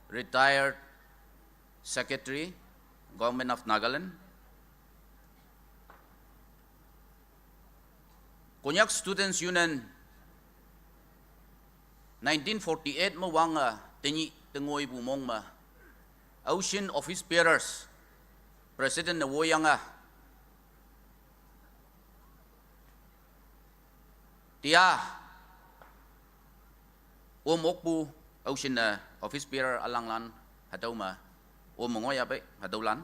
retired Secretary, Government of Nagaland. Konyak Students Union 1948 ma wanga tingi tengoi bumong ma Ocean Office Bearers President na woyanga tia omokbu Ocean Office Bearer alanglan hadaw ma omongoy ape hadawlan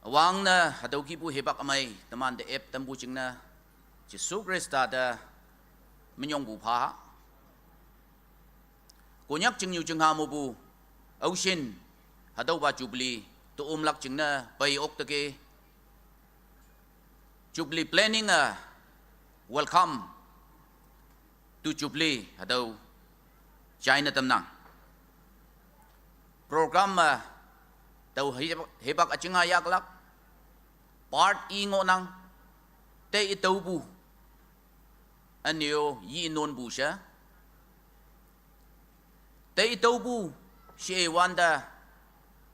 awang na hadaw kipu hebak amay taman de ep tambu chingna Jesu Krista da minyong bu pha konyak chingyu chingha mo bu Ocean hadaw ba Jubilee to umlak chingna pai ok take Jubilee planning welcome to Jubilee hadaw China tamnang program tau hebak achinga yaklak part ingo nang te itau bu anyo yi non bu sha te itau bu she wanda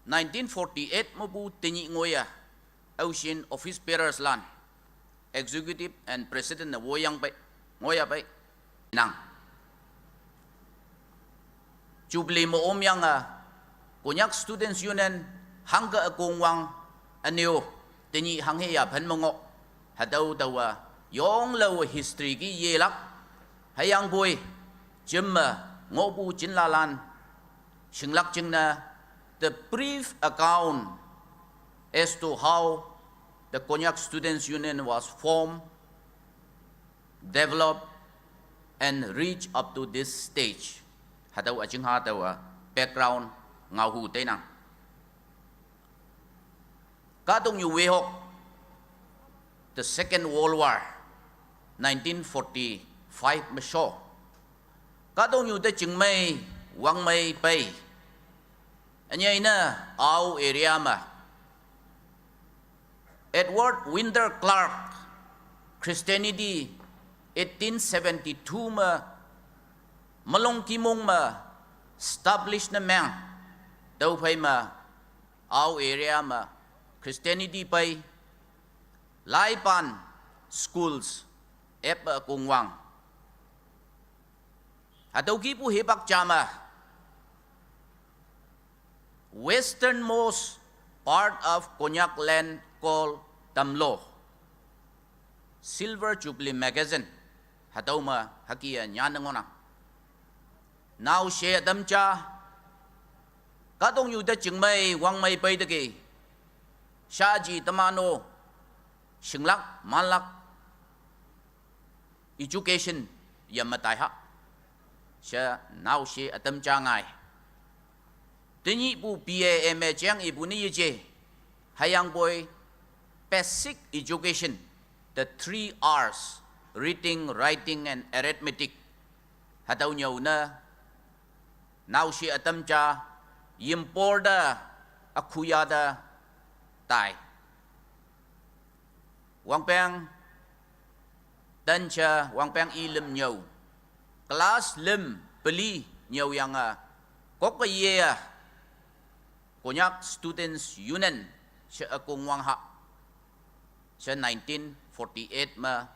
1948 mo bu tinyi ngoya Ocean Office Bearers land executive and president na woyang pai ngoya pai nang Jubilee mo omyang konyak Students Union hangga akongwang anyo tinyi hangheya phanmongo hadaw dawa yong law history gi yelak hayang boy jimma ngobu jinlalan singlak jingna the brief account as to how the Konyak Students Union was formed, developed, and reached up to this stage. Hadaw aching hadaw background ngau tenang. Kadong yu wehok the Second World War 1945 masyo. Kadong yu de jingmei wang mei pai. Anyay na au area ma Edward Winter Clark, Christianity 1872 ma malong kimong ma established na mang daw pay ma au area ma Christianity pay laipan schools epa kungwang ataw kipu hebak chama westernmost part of Konyak land called Tamlo Silver Jubilee magazine hadaw ma hakia nyanangona now she damcha kadong yuda chingmai wang mai pai dake shaji tamano singlak malak education yamatai ha sha now she atamcha ngai tinyi bu PAMA chang ibu ni ye hayang boy basic education, the 3 R's, reading, writing, and arithmetic. Hataw nyaw na, now si atamcha, yimporda, akuyada, tay. Wang peng, dancha, wang peng ilim nyaw. Class lim, beli nyaw yang kokaya, Konyak Students Union, siya akong wang ha. Siya 1948 ma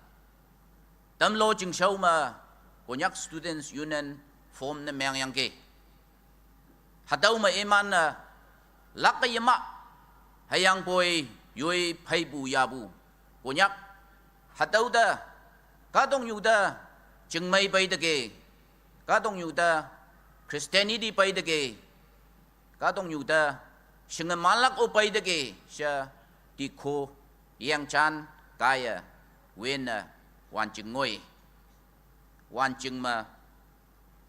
tamlo jing show ma Konyak Students Union form na mayang yang ke hadaw ma iman na lakayama hayang boy yoy paibu yabu Konyak hadaw da kadong yuda jing may bay dage kadong yuda Christianity bay dage kadong yuda singa malak o bay dage siya diko yang chan kaya wen wan ching ngoi wan ching ma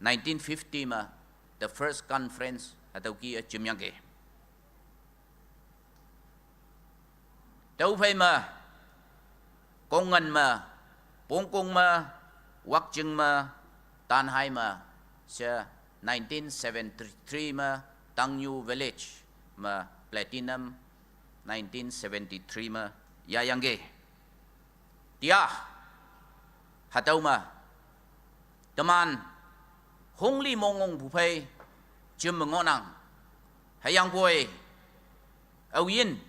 1950 ma the first conference ataw ki chimyang ke tau phai ma kongan ma pongkong ma wak ching ma tan hai ma sa 1973 ma Tangyu village ma platinum 1973 ma Yayangge dia hataw ma teman hongli mongong bupai jum mengonang hayang boy awin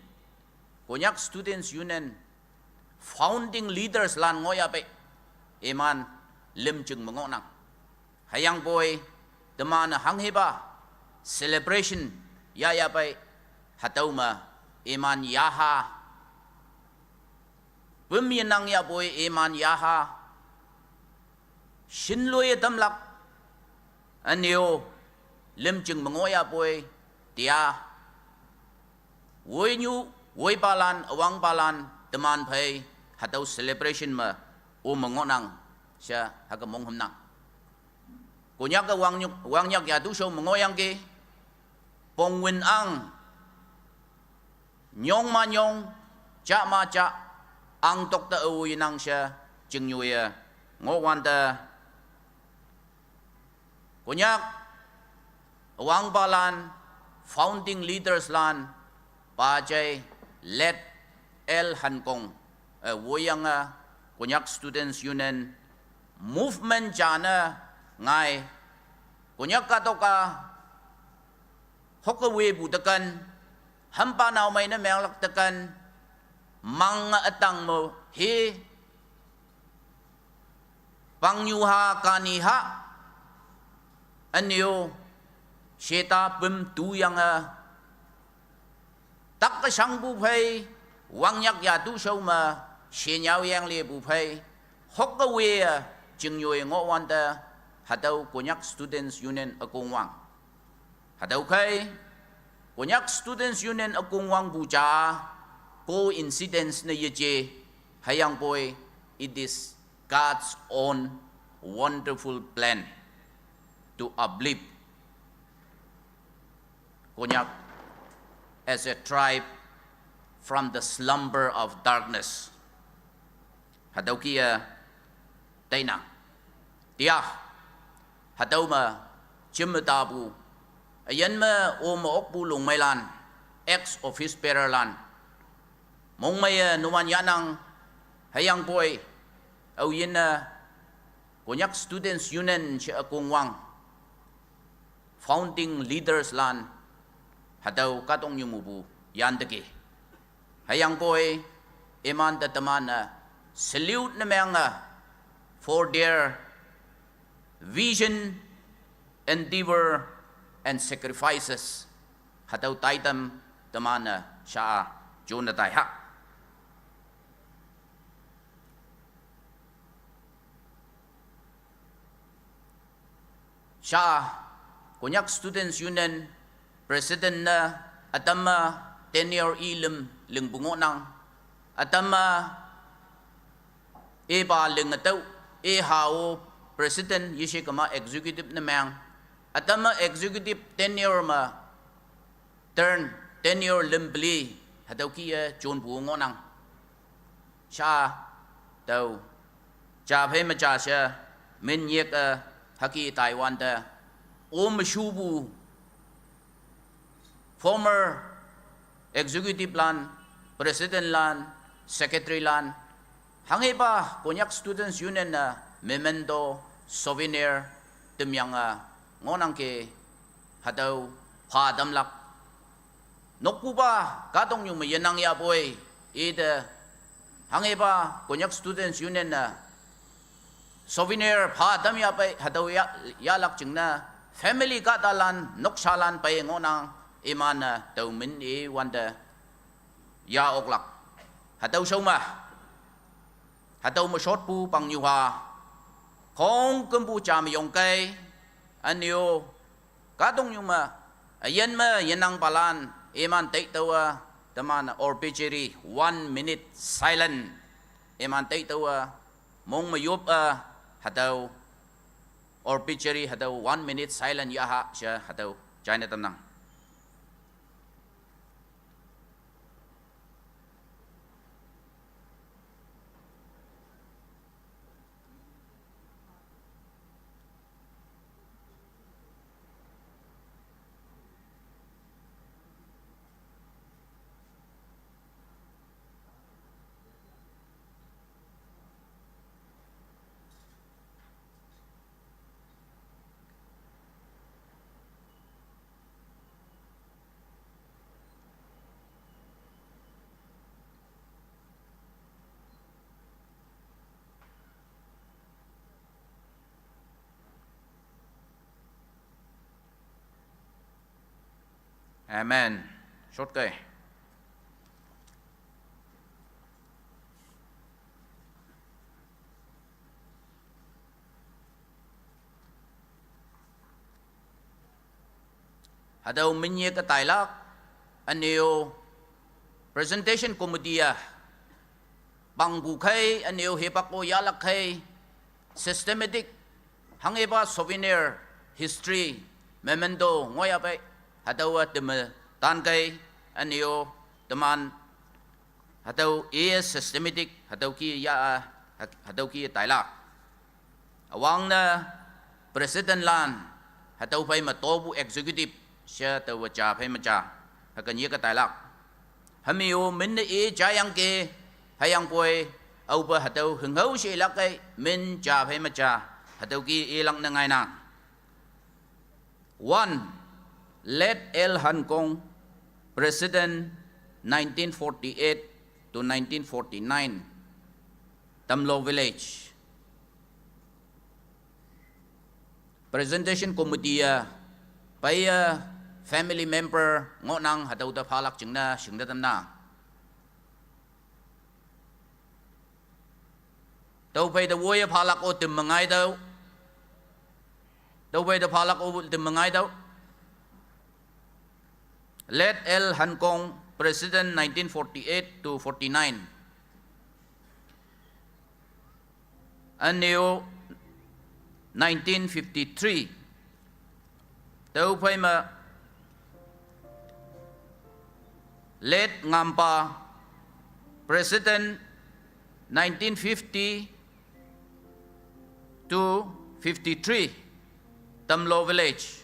konyak students union founding leaders lan ngoya pe eman lim jung mengonang hayang boy teman hangheba celebration ya pe hatauma eman yaha peminang ya boy eman yaha shinloye damlak anyo lim jung mengoya boy dia woi nyu woi palan awang palan teman pai hatau celebration ma o mengonang sya haga mongham nang kunyak ka wang nyak ya tu show mengoyang ke pongwin ang nyong ma nyong cha ma cha ang tok ta uwi nang sya jing yuya ngowan ta kunyak awang palan founding leaders lan pajai let el hankong woyang konyak students union movement jana ngai konyak katoka hokwe budakan hampa naw may na menglak takan mga atang mo he pangyuha kaniha anyo sheta pem tu yang tak ka sang bu phai wang yak ya tu shau ma she nyao yang le bu phai hok ka we jing yoi ngo wan ta hadau konyak students union akong wang hadau kai konyak students union akong wang bu cha coincidence na ye hayang boy it is God's own wonderful plan to uplift konyak as a tribe from the slumber of darkness. Hadaw kia taina. Dia hadaw ma chimatabu. Ayan ma o maokbu lung maylan ex office peralan. Mong may numan yanang hayang boy aw yin konyak students union siya akong wang founding leaders lan hadaw katong yumubu yandake hayang boy eman tataman salute na mga for their vision endeavor and sacrifices hadaw taitam tamana siya jonatay ha siya konyak students union president na atama tenure ilim lingbungo nang atama e ba ling ataw e hao president yishi kama executive na mang atama executive tenure ma turn tenure limbli hadaw kia John bungo nang siya daw cha phe ma cha siya min yek haki Taiwan da shubu former executive lan, president lan, secretary lan, hangi ba konyak students union na memento, souvenir, timyang ngonang ke hadaw padamlak. Nokpu ba katong yung mayanang ya boy, ida hangi ba konyak students union na souvenir padam ya pa hadaw yalak jing na family katalan noksalan pa ngonang imana tàu min wanda ya oklak hataw soma hataw mo short pu pang yuha kong kumbu cham yong kai anyo katong yuma ayan ma yanang palan iman tay tawa tamana obituary 1 minute silent iman tay tawa mong mayup hataw obituary hataw 1 minute silent yaha siya hataw China tanang Amen. Short kay. Hadaw minye ka taylak anyo presentation komedia bangbukay anyo hepako yalakay systematic hangeba souvenir history memento ngoya pa hadaw at tan kay anyo teman hadaw systematic hadaw ki taylak awang na president lan hadaw pay matobu executive siya tawa cha pay macha hakanya ka taylak hamiyo min e jayang ke hayang poy au ba hadaw hengau si lakay min cha pay macha hadaw ki ilang na ngay na 1 let El Han Kong president 1948 to 1949 Tamlo village presentation committee paya family member ngonang hadaw da phalak chingna singda tamna tau pai da woya phalak o tim mangai daw tau pai da phalak o tim mangai daw let El Han Kong president 1948 to 49 anyo 1953 tau pai ma let Ngampa president 1950 to 53 Tamlo village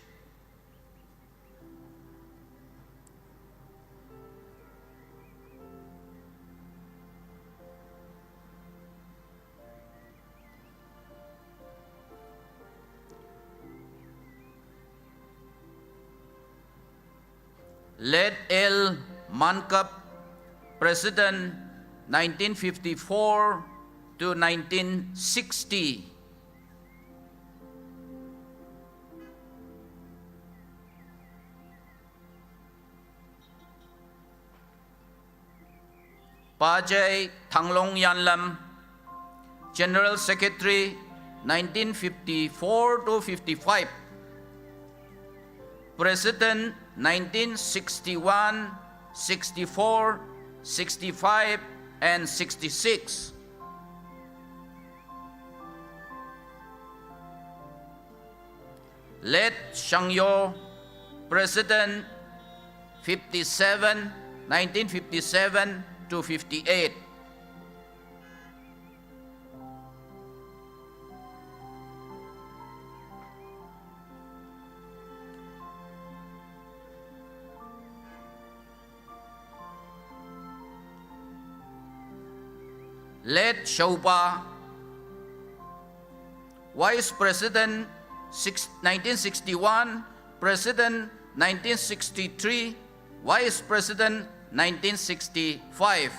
let El Mankap president 1954 to 1960 Pajay Thanglong Yanlam general secretary 1954 to 55 president 1961 64 65 and 66 let Shangyo president 57 1957 to 58 let Shaupa vice president 1961 president 1963 vice president 1965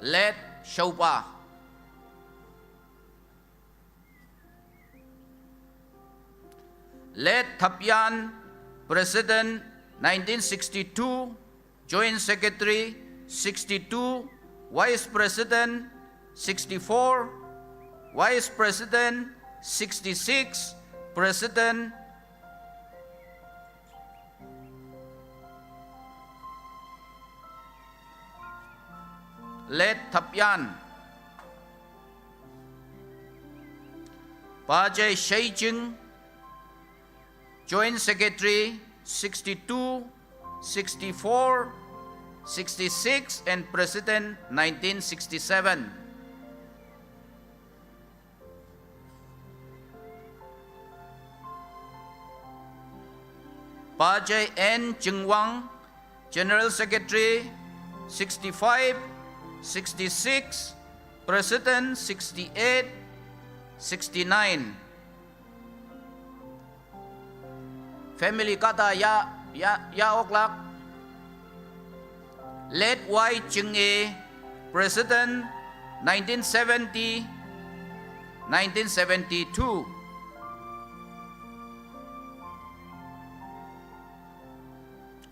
let Shaupa let Thapyan president 1962 joint secretary 62 vice president 64 vice president 66 president let Thapyan Pajay Shaijing joint secretary 62 64 66 and president 1967 Pajay N Jingwang general secretary 65 66 president 68 69 family kata ya oklak let Y Ching A president 1970 1972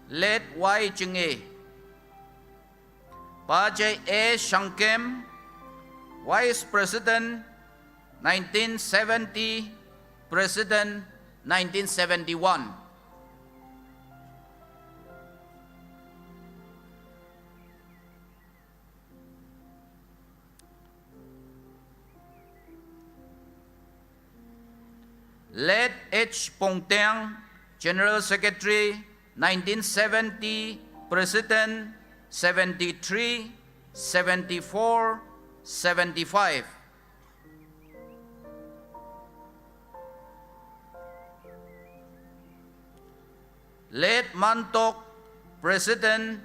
Late Y Ching A. Pajay A Shankem, Vice President 1970, President 1971. Late H. Pongteng, General Secretary 1970, President 73, 74, 75. Late Mantok, President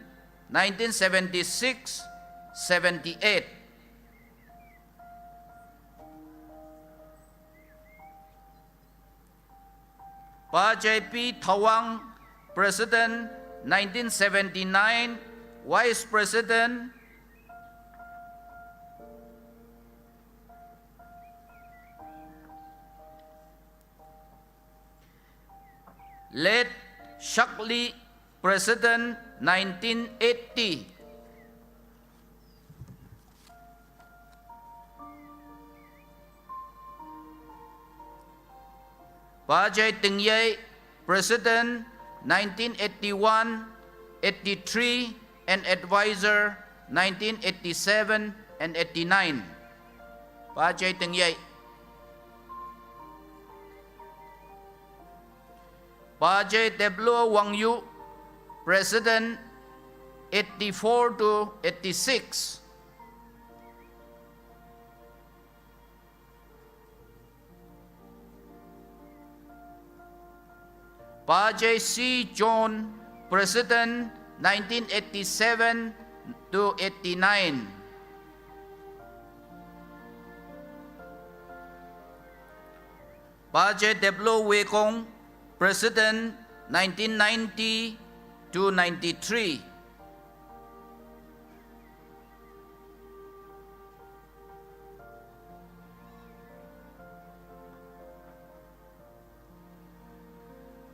1976, 78. Pajay P. Thawang, President 1979, Vice President Late Shakli, President 1980. Pajay Tingyay, President 1981, 83 and Advisor 1987 and 89. Pajay Tingyay. Pajay Deblo Wangyu, President 84 to 86. Pajay C. John, President 1987 to 89. Pajay Deblo Wekong, President 1990 to 93.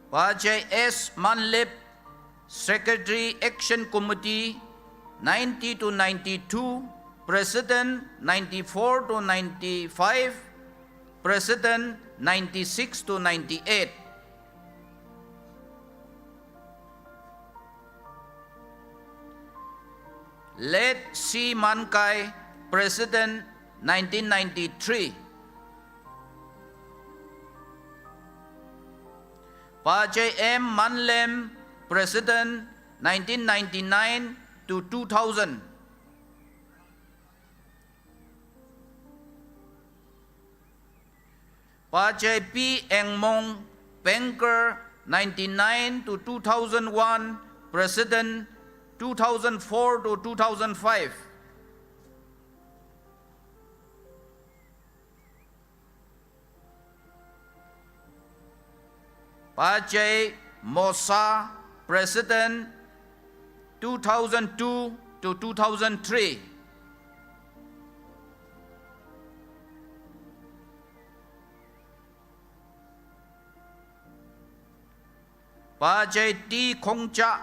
Pajay S. Manlip, Secretary Action Committee 90 to 92, President 94 to 95, President 96 to 98. Late C. Mankai, President 1993. Pajay M. Manlem, President 1999 to 2000. Pajay P. Engmong, Banker 99 to 2001, President 2004 to 2005. Pajay Mosa, President 2002 to 2003. Pajay T. Khongcha,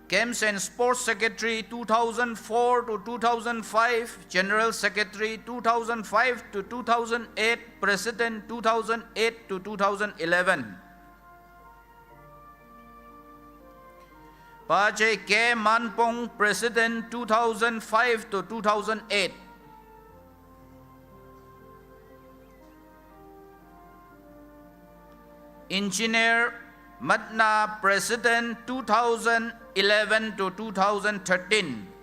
Games and Sports Secretary 2004 to 2005, General Secretary 2005 to 2008, President 2008 to 2011. Pajay K. Manpong, President 2005 to 2008. Engineer Matna, President 2011 to 2013.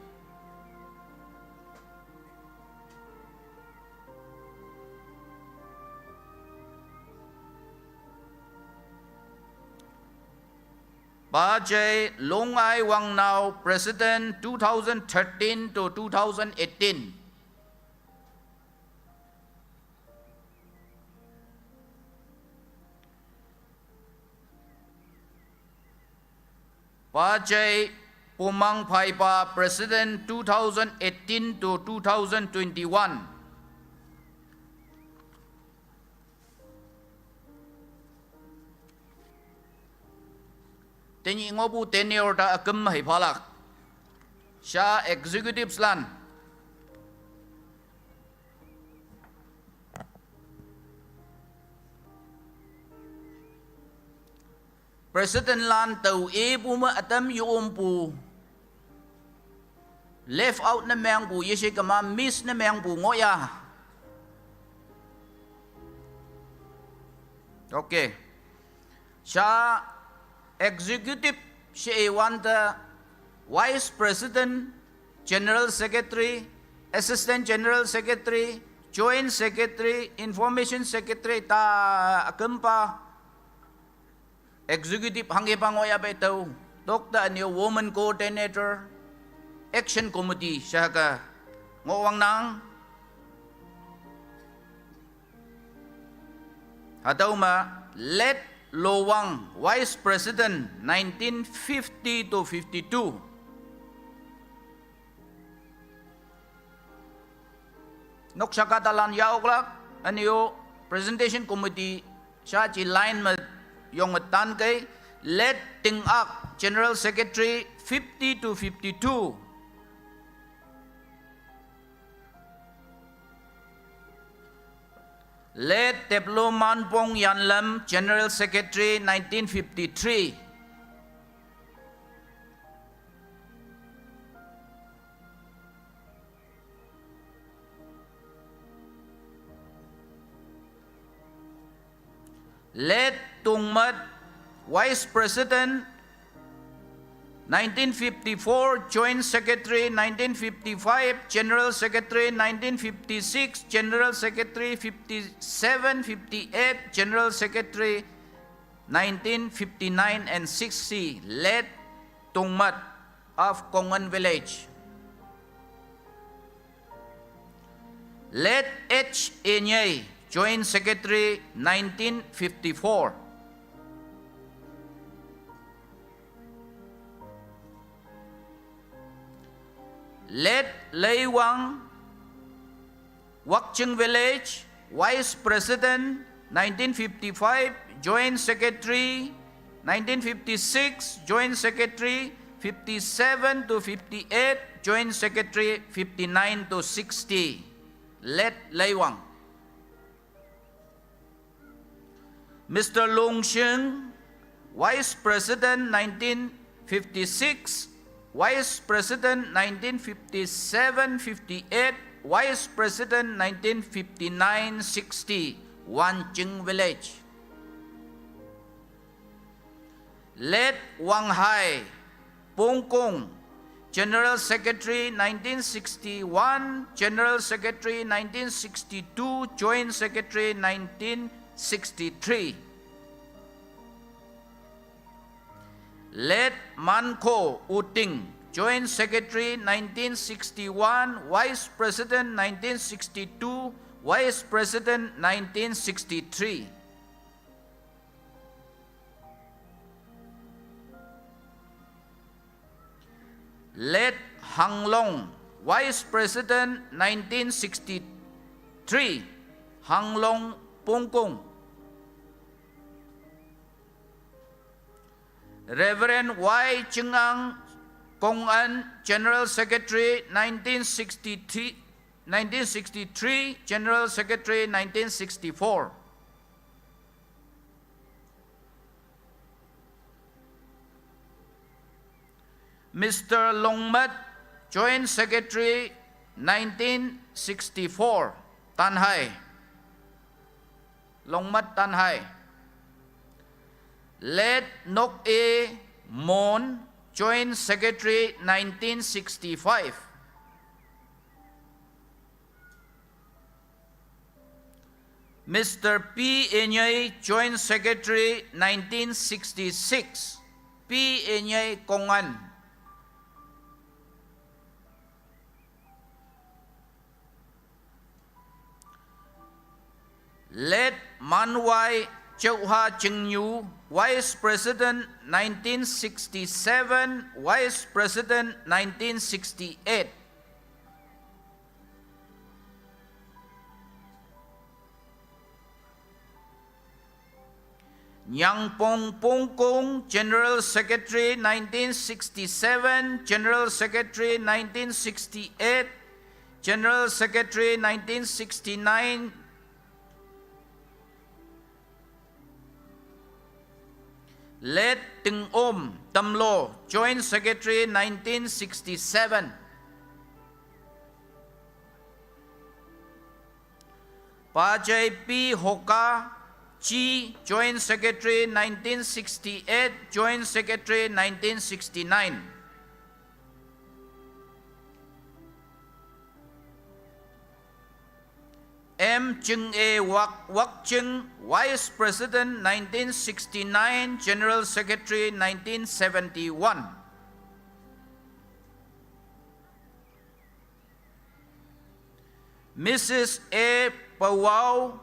Pajay Longai Wangnao, President 2013 to 2018. Pajay Pumang Phaipa, President 2018 to 2021. Teni ngobu tenure ta akem hai phalak. Sha executive lan. President lan tau e pu ma atam yum pu. Left out na meng pu yesi kama miss na meng pu ngoya. Okay. Sha executive she want the Vice President, General Secretary, Assistant General Secretary, Joint Secretary, Information Secretary ta akampa Executive hangi pangoya betau Dr. New Woman Coordinator, Action Committee siya ka ngowang nang hataw ma let Lowang Vice President 1950 to 52 nok siya katalan yaok lak aniyo presentation committee siya chi line ma yung tan kay let ting ak General Secretary 50 to 52 let Teplo Manpong Yanlam General Secretary 1953 let Tungmat Vice President 1954 Joint Secretary 1955 General Secretary 1956 General Secretary 57 58 General Secretary 1959 and 60 let Tungmat of Kongan Village let H. Enyay Joint Secretary 1954 let Lei Wang Wakcheng Village Vice President 1955 Joint Secretary 1956 Joint Secretary 57 to 58 Joint Secretary 59 to 60 let Lei Wang Mr. Long Sheng, Vice President 1956, Vice President 1957-58, Vice President 1959-60, Wancheng Village. Let Wang Hai, Pong Kong, General Secretary 1961, General Secretary 1962, Joint Secretary 1963. Let Manko Uting, Joint Secretary 1961, Vice President 1962, Vice President 1963. Let Hang Long, Vice President 1963, Hang Long Pongkong. Reverend Y. Cheng Ang Kong An, General Secretary 1963, General Secretary 1964. Mr. Longmat, Joint Secretary 1964, Tan Hai. Longmat Tan Hai. Let Nok A. Mon, Joint Secretary 1965. Mr. P. Enyay, Joint Secretary 1966. P. Enyay Kongan. Let Manwai Chauha Chengyu, Vice President 1967, Vice President 1968. Nyang Pong Pong Kong, General Secretary 1967, General Secretary 1968, General Secretary 1969, Let Ting Om Tam Lo, Joint Secretary 1967, Pajay P. Hoka Chi, Joint Secretary 1968, Joint Secretary 1969. M. Chung A. Wak Chung, Vice President 1969, General Secretary 1971. Mrs. A. Pawao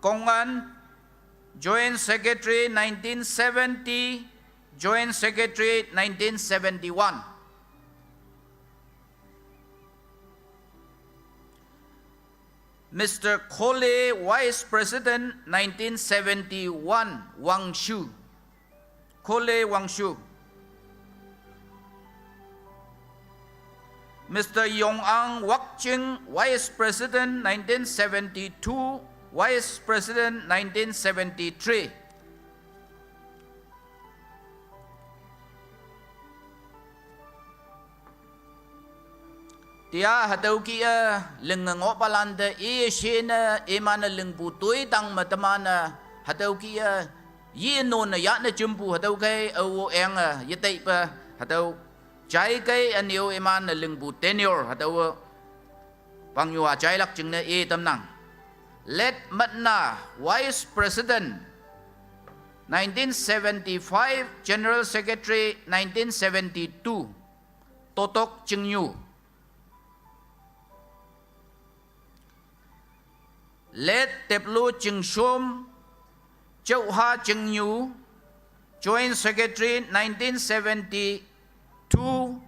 Kongan, Joint Secretary 1970, Joint Secretary 1971. Mr. Kole, Vice President 1971, Wang Shu. Kole Wang Shu. Mr. Yong Ang Wak Ching, Vice President 1972, Vice President 1973. Tia hatau kia lengango palanda e shena e mana lengbu tui tang matamana hatau kia ye no na ya na jumpu hatau kai au eng ye tai pa hatau chai kai anio e mana lengbu tenure hatau pangyo chai lak ching na e tam nang. Let Matna, Vice President 1975, General Secretary 1972, Totok Chingyu. Let Teplu Chingshom, Chauha Chingyu, Joint Secretary 1972,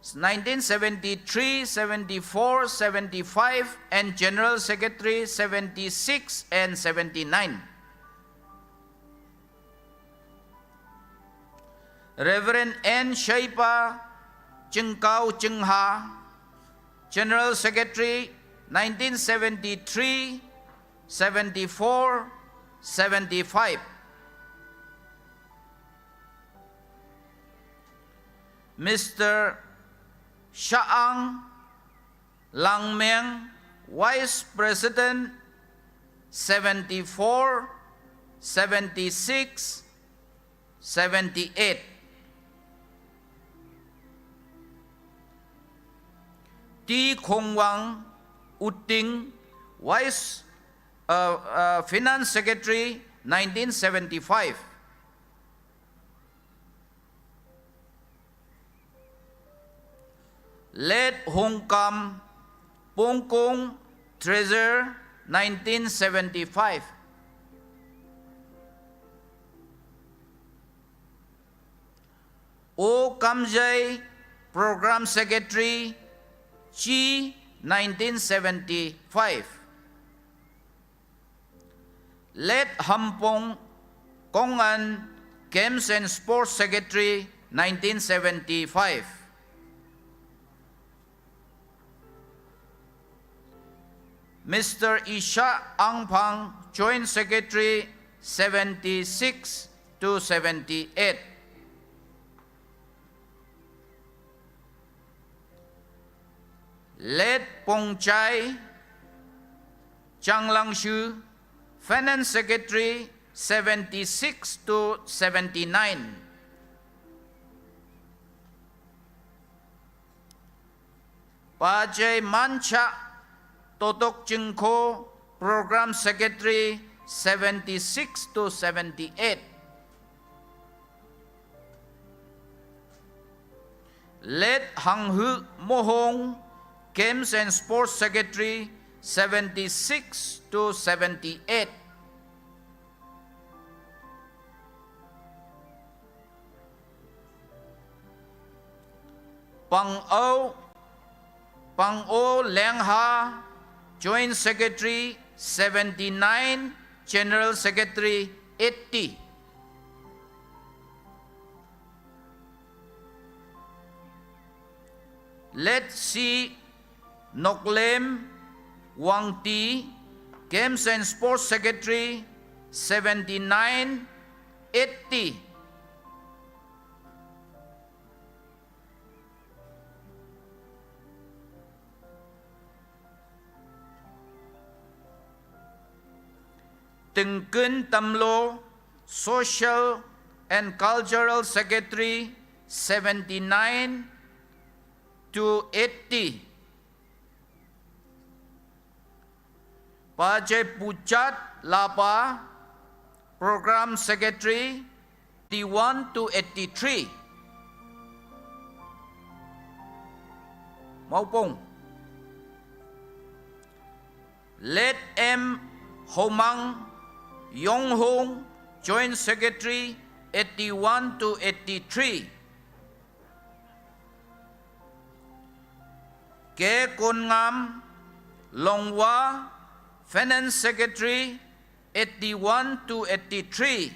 1973, 74, 75, and General Secretary 76 and 79. Reverend N. Shaipa Chingkau Chingha, General Secretary 1973, 74, 75. Mr. Shaang Langmeng, Vice President 74, 76, 78. T. Khong Wang Uting, Vice Finance Secretary 1975. Let Hong Kam Pong Kong, Treasurer 1975. O Kamjai, Program Secretary, Chi 1975. Let Hampong Kongan, Games and Sports Secretary 1975. Mr. Isha Angpang, Joint Secretary 76 to 78. Let Pongchai Changlangshu, Finance Secretary 76 to 79. Pajay Mancha Totok Chingko, Program Secretary 76 to 78. Let Hang Hu Mohong, Games and Sports Secretary 76 to 78. Pang O Leng Ha, Joint Secretary 79, General Secretary 80. Let C. Noklem Wang Ti, Games and Sports Secretary, 7980. Tengken Tamlo, Social and Cultural Secretary, 79 to 80. Pajay Puchat Lapa, Program Secretary, 81 to 83. Maupong. Let M. Homang Yong Hong, Joint Secretary, 81 to 83. Ke Kon Ngam Longwa, Finance Secretary, 81 to 83.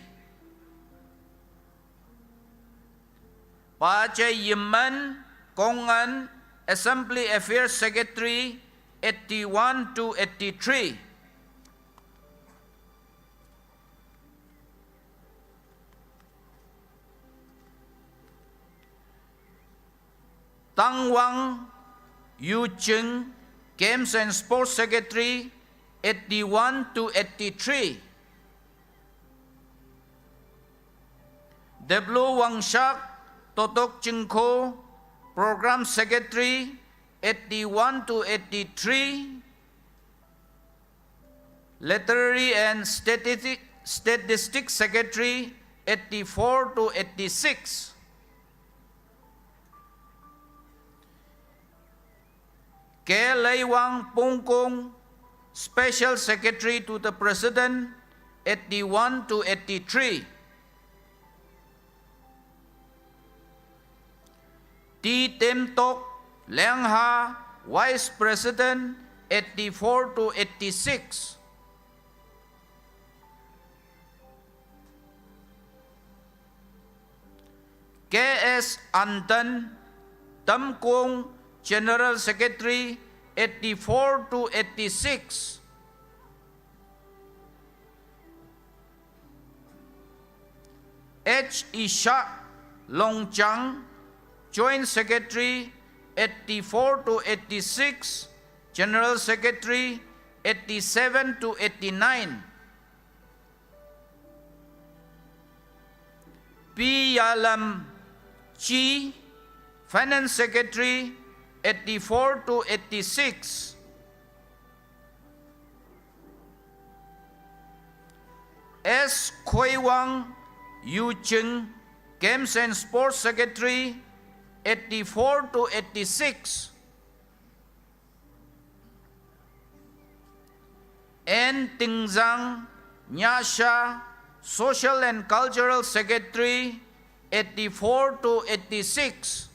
Pajay Yemen Kongan, Assembly Affairs Secretary, 81 to 83. Tang Wang Yu Cheng, Games and Sports Secretary, 81 to 83. Deblo Wangshak Totok Chingko, Program Secretary, 81 to 83. Literary and Statistics Secretary, 84 to 86. Ke Lei Wang Pongkong, Special Secretary to the President, 81 to 83. T. Tem Tok Leang Ha, Vice President, 84 to 86. K.S. Anton Tam Kong, General Secretary, 84 to 86. H. Ishak Longchang, Joint Secretary, 84 to 86. General Secretary, 87 to 89. P. Yalam Chi, Finance Secretary, 84 to 86. S. Khoi Wang Yu Cheng, Games and Sports Secretary, 84 to 86. N. Ting Zhang Nyasha, Social and Cultural Secretary, 84 to 86.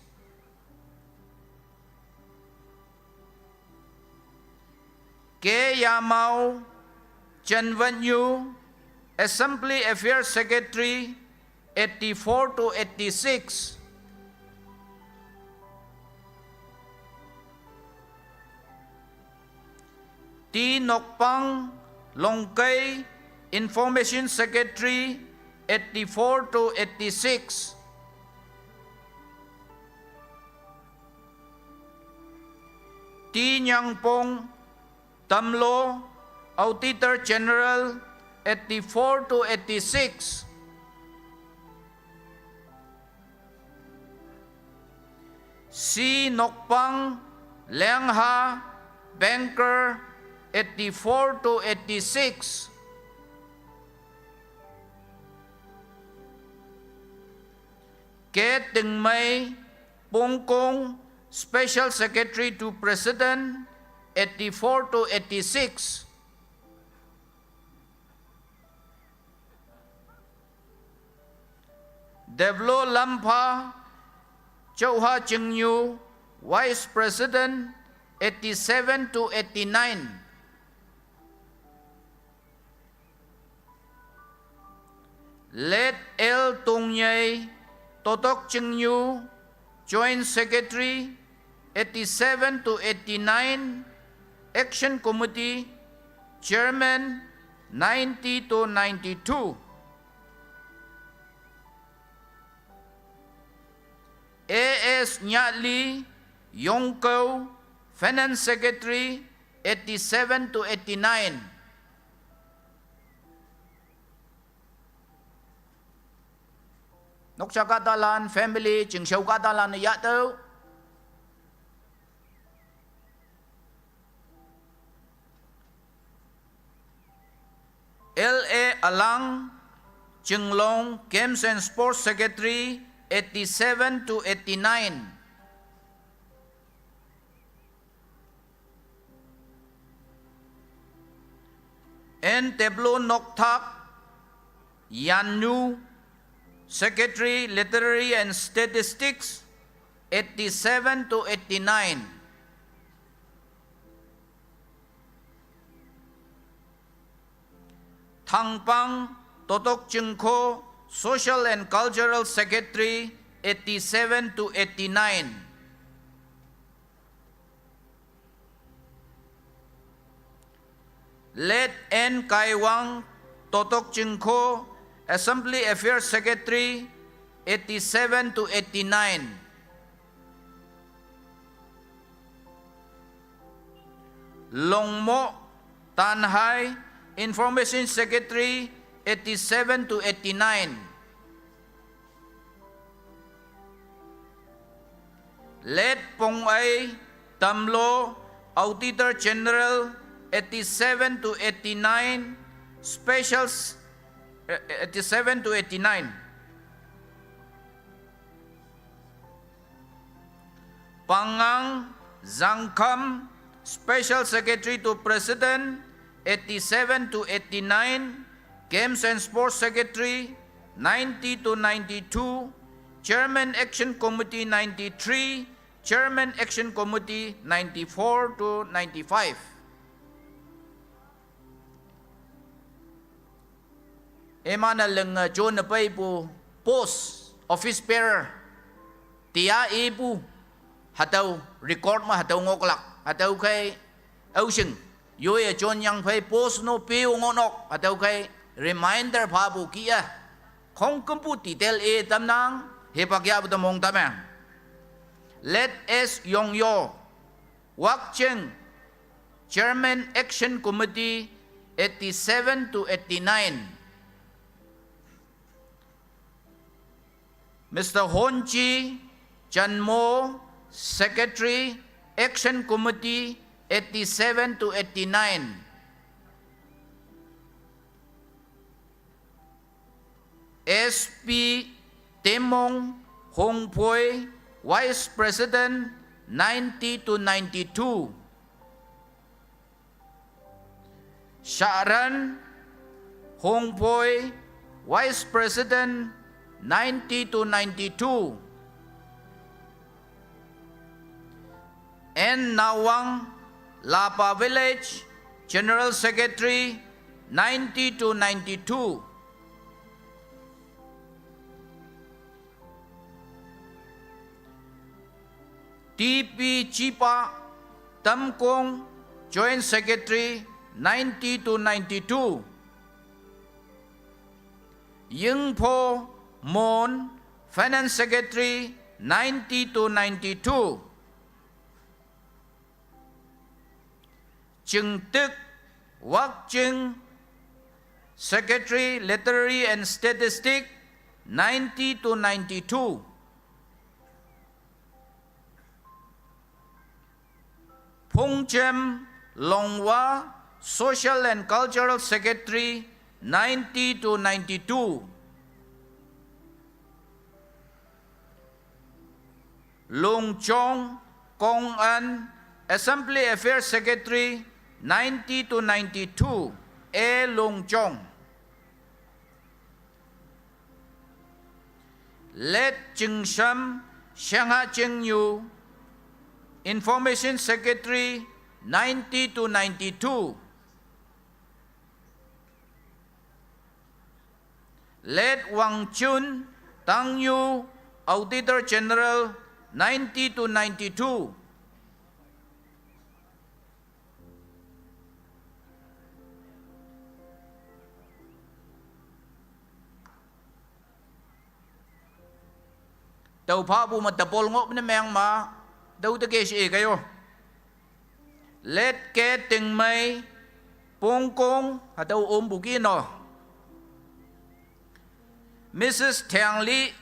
K. Yamau Chen Wen Yu, Assembly Affairs Secretary, 84 to 86. T. Nokpang Longkei, Information Secretary, 84 to 86. T. Nyangpong Tamlo, Auditor General, 84 to 86. C. Nokpang Leang Ha, Banker, 84 to 86. Ke Teng Mei Pongkong, Special Secretary to President, 84 to 86. Devlo Lampa Chauha Chengyu, Vice President, 87 to 89. Let L. Tong Ye Totok Chengyu, Joint Secretary, 87 to 89, Action Committee, Chairman 90 to 92. A.S. Nyatli Yongko, Finance Secretary, 87 to 89. Nok sa Katalan family, chừng sâu Katalan na yato. L.A. Alang, Cheng Long, Games and Sports Secretary, 87 to 89. N. Teblo Noktak, Yanu, Secretary, Literary and Statistics, 87 to 89. Thangpang Totok Chingko, Social and Cultural Secretary, 87 to 89. Let N. Kaiwang Totok Chingko, Assembly Affairs Secretary, 87 to 89. Longmo Tanhai, Information Secretary, 87 to 89. Let Pong Ai Tamlo, Auditor General, 87 to 89. Specials, 87 to 89. Pangang Zangkam, Special Secretary to President, 87 to 89. Games and Sports Secretary, 90 to 92. Chairman Action Committee, 93. Chairman Action Committee, 94 to 95. Emana leng John na pay po post office bearer tiya ibu hataw record ma hataw ngoklak hataw kay ocean yoy John yang pay post no piu ngonok hataw kay reminder pa bu kia kong kumpu titel tamnang hepakya bu tamong tamang. Let S Yong Yo Wak Cheng, Chairman Action Committee, 87 to 89. Mr. Hon Chi Chan Mo, Secretary, Action Committee, 87 to 89. SP Temong Hong Poi, Vice President, 90 to 92. Sharan Hong Poi, Vice President, 90 to 92. N. Nawang, Lapa Village, General Secretary, 90 to 92. T.P. Chipa, Tamkong, Joint Secretary, 90 to 92. Yung Po Mon, Finance Secretary, 90 to 92. Cheng Tuk Wak Cheng, Secretary, Literary and Statistics, 90 to 92. Phung Chem Longwa, Social and Cultural Secretary, 90 to 92. Long Chong Kong An, Assembly Affairs Secretary, 90 to 92. A. Long Chong. Let Cheng Sham Shangha Cheng Yu, Information Secretary, 90 to 92. Let Wang Chun Tang Yu, Auditor General, 90 to 92. tàu pha bu mà tập bol ngọc nên mang mà đâu tới cái gì cái yo let ke ting mai pong kong atau bukino Mrs. Thiang Lee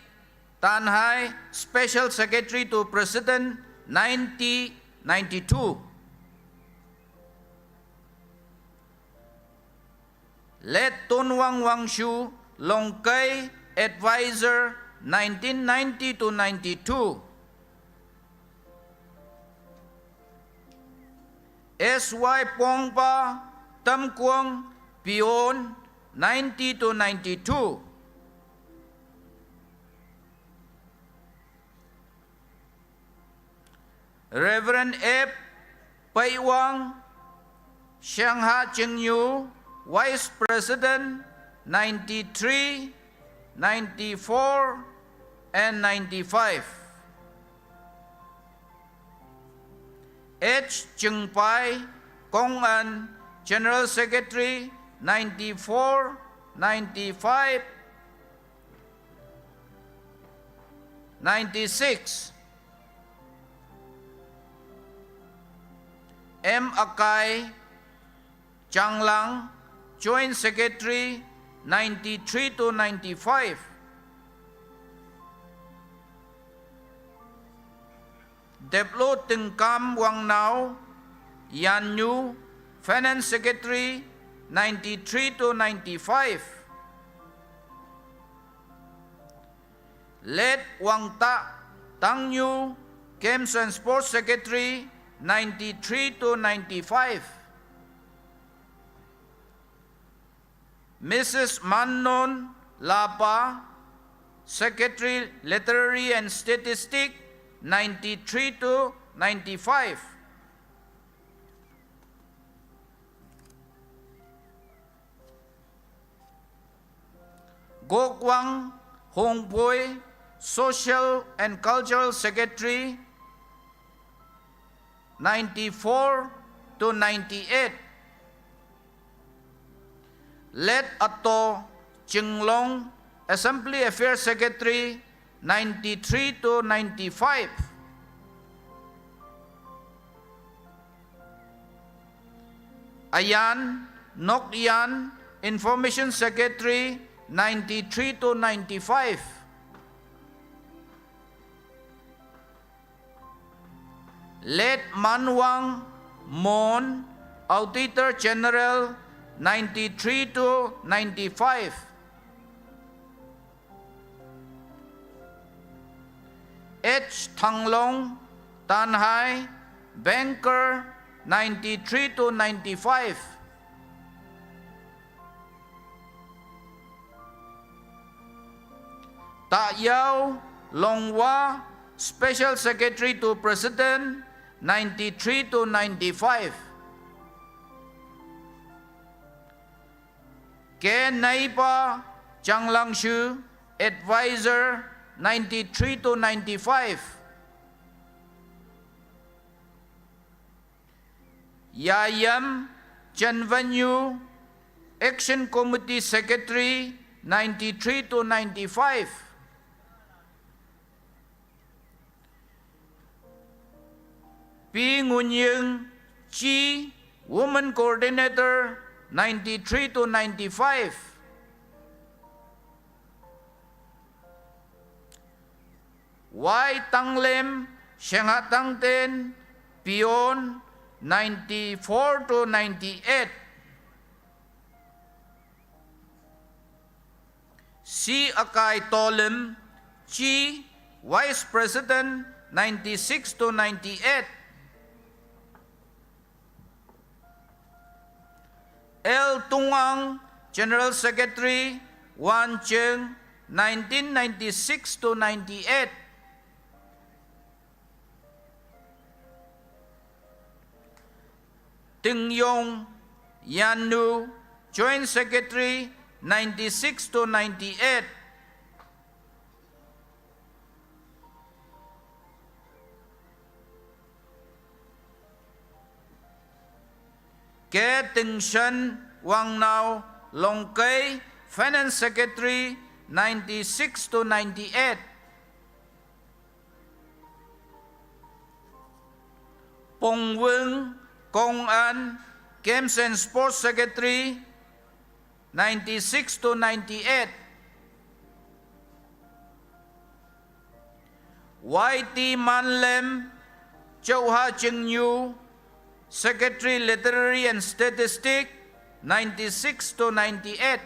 Tan Hai, Special Secretary to President 1992. Let Tun Wang Shu, Long Kai, Advisor 1990 to 92. S.Y. Pongpa, Tam Kuang, Pion 90 to 92. Reverend Ep Pai Wang, Shanghai Cheng Yu, Vice President 93, 94, and 95. H. Cheng Pai, Kong An, General Secretary 94, 95, 96. M. Akai Chang Lang, Joint Secretary 93 to 95. Deplo Ting Kam Wang Nao, Yan Nhu, Finance Secretary 93 to 95. Let Wang Ta Tang Nhu, Games and Sports Secretary 93 to 95. Mrs. Mannon Lapa, Secretary Literary and Statistics 93 to 95. Gok Wang Hong Pui, Social and Cultural Secretary 94 to 98. Let Ato Chinglong, Assembly Affairs Secretary 93 to 95. Ayan Nok Yan, Information Secretary 93 to 95. Let Man Wang Mon, Auditor General 93 to 95. H. Thang Long Tan Hai, Banker 93 to 95. Ta Yao Long Hua, Special Secretary to President 93 to 95. Ke Naipa Chang Lang Shu, Advisor 93 to 95. Yayam Chen Vanyu, Action Committee Secretary 93 to 95. Pi Ngun Yung Chi, Woman Coordinator 93 to 95. Y Tang Lem, Shenga Tang Ten, Pion 94 to 98. C. Akai Tolim, Chi, Vice President 96 to 98. L. Tungang, General Secretary, Wan Cheng, 1996 to 98. Ting Yong, Yan Nu, Joint Secretary, 96 to 98. Ke Ting Shen, Wang Nao, Long Kai, Finance Secretary, 96 to 98. Pong Wung Kong An, Games and Sports Secretary, 96 to 98. Y.T. Manlem, Chow Ha Cheng Yu, Secretary Literary and Statistic, 96 to 98.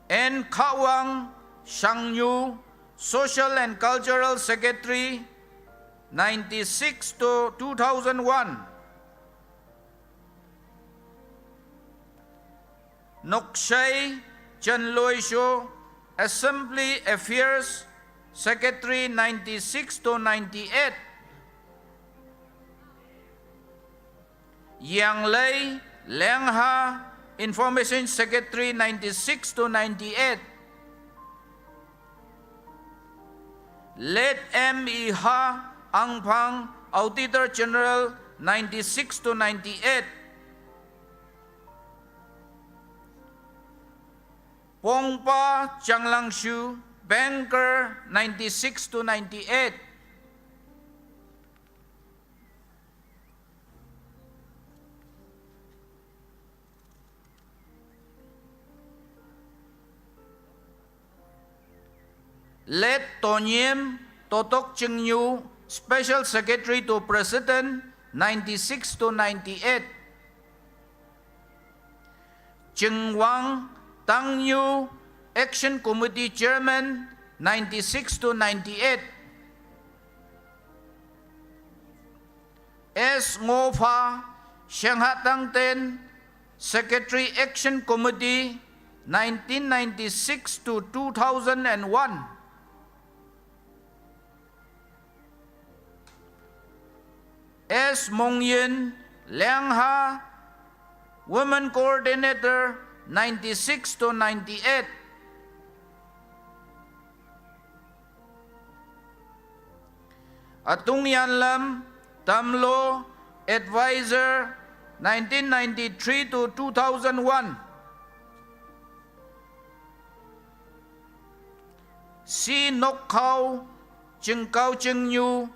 N. Kawang Shang Yu, Social and Cultural Secretary, 96 to 2001. Nokshay Chen Loi Sho, Assembly Affairs Secretary, 96 to 98. Yang Lei Liang Ha, Information Secretary, 96 to 98. Let M. E. Ha Ang Pang, Auditor General, 96 to 98. Pong Pa Chang Lang Shu, Banker, 96 to 98. Let Tonyem Totok Cheng Yu, Special Secretary to President, 96 to 98. Cheng Wang Tang Yu, Action Committee Chairman, 96 to 98. S. Ngo Pha Shanghai Tang Ten, Secretary Action Committee, 1996 to 2001. S. Mong Yin Liang Ha, Women Coordinator, 96 to 98. Atung Yan Lam Tam Lo, Advisor, 1993 to 2001. C. Nok Khao Cheng Kao Cheng Yu,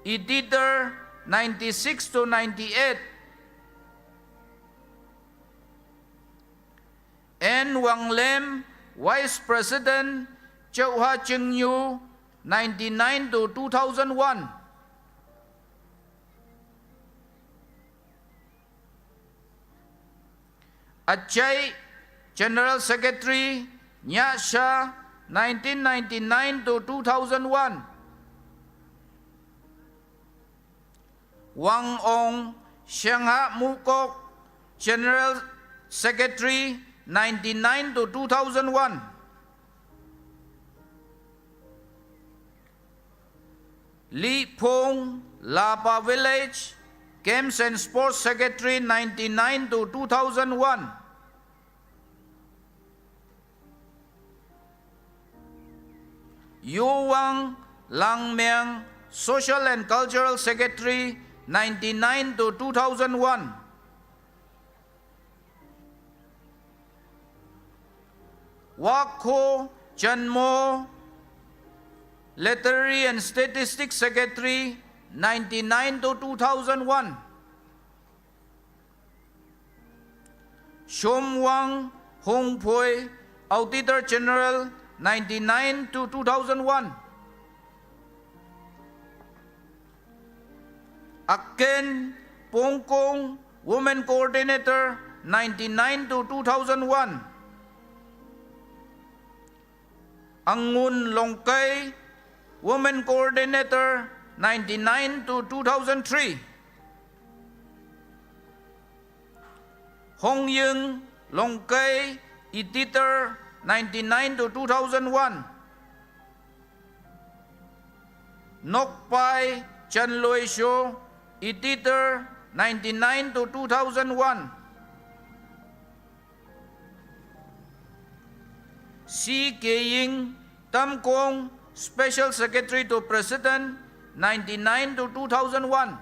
Editor, 96 to 98. N. Wang Lem, Vice President, Chow Ha Cheng Yu, 99 to 2001. Achay, General Secretary, Nya Shah, 1999 to 2001. Wang Ong Shanghai Mukok, General Secretary, 99 to 2001. Li Pong, Lapa Village, Games and Sports Secretary, 99 to 2001. Yu Wang Lang Miang, Social and Cultural Secretary, 99 to 2001. Wak Ho Chan Mo, Literary and Statistics Secretary, 99 to 2001. Shom Wang Hong Pui, Auditor General, 99 to 2001. Aken Pong Kong, Women Coordinator, 99 to 2001. Angun Longkai, Women Coordinator, 99 to 2003. Hong Yung Longkai, Editor, 99 to 2001. Nok Pai Chan Loi Sho, Editor, 99 to 2001. C. K. Ying Tam Kong, Special Secretary to President, 99 to 2001.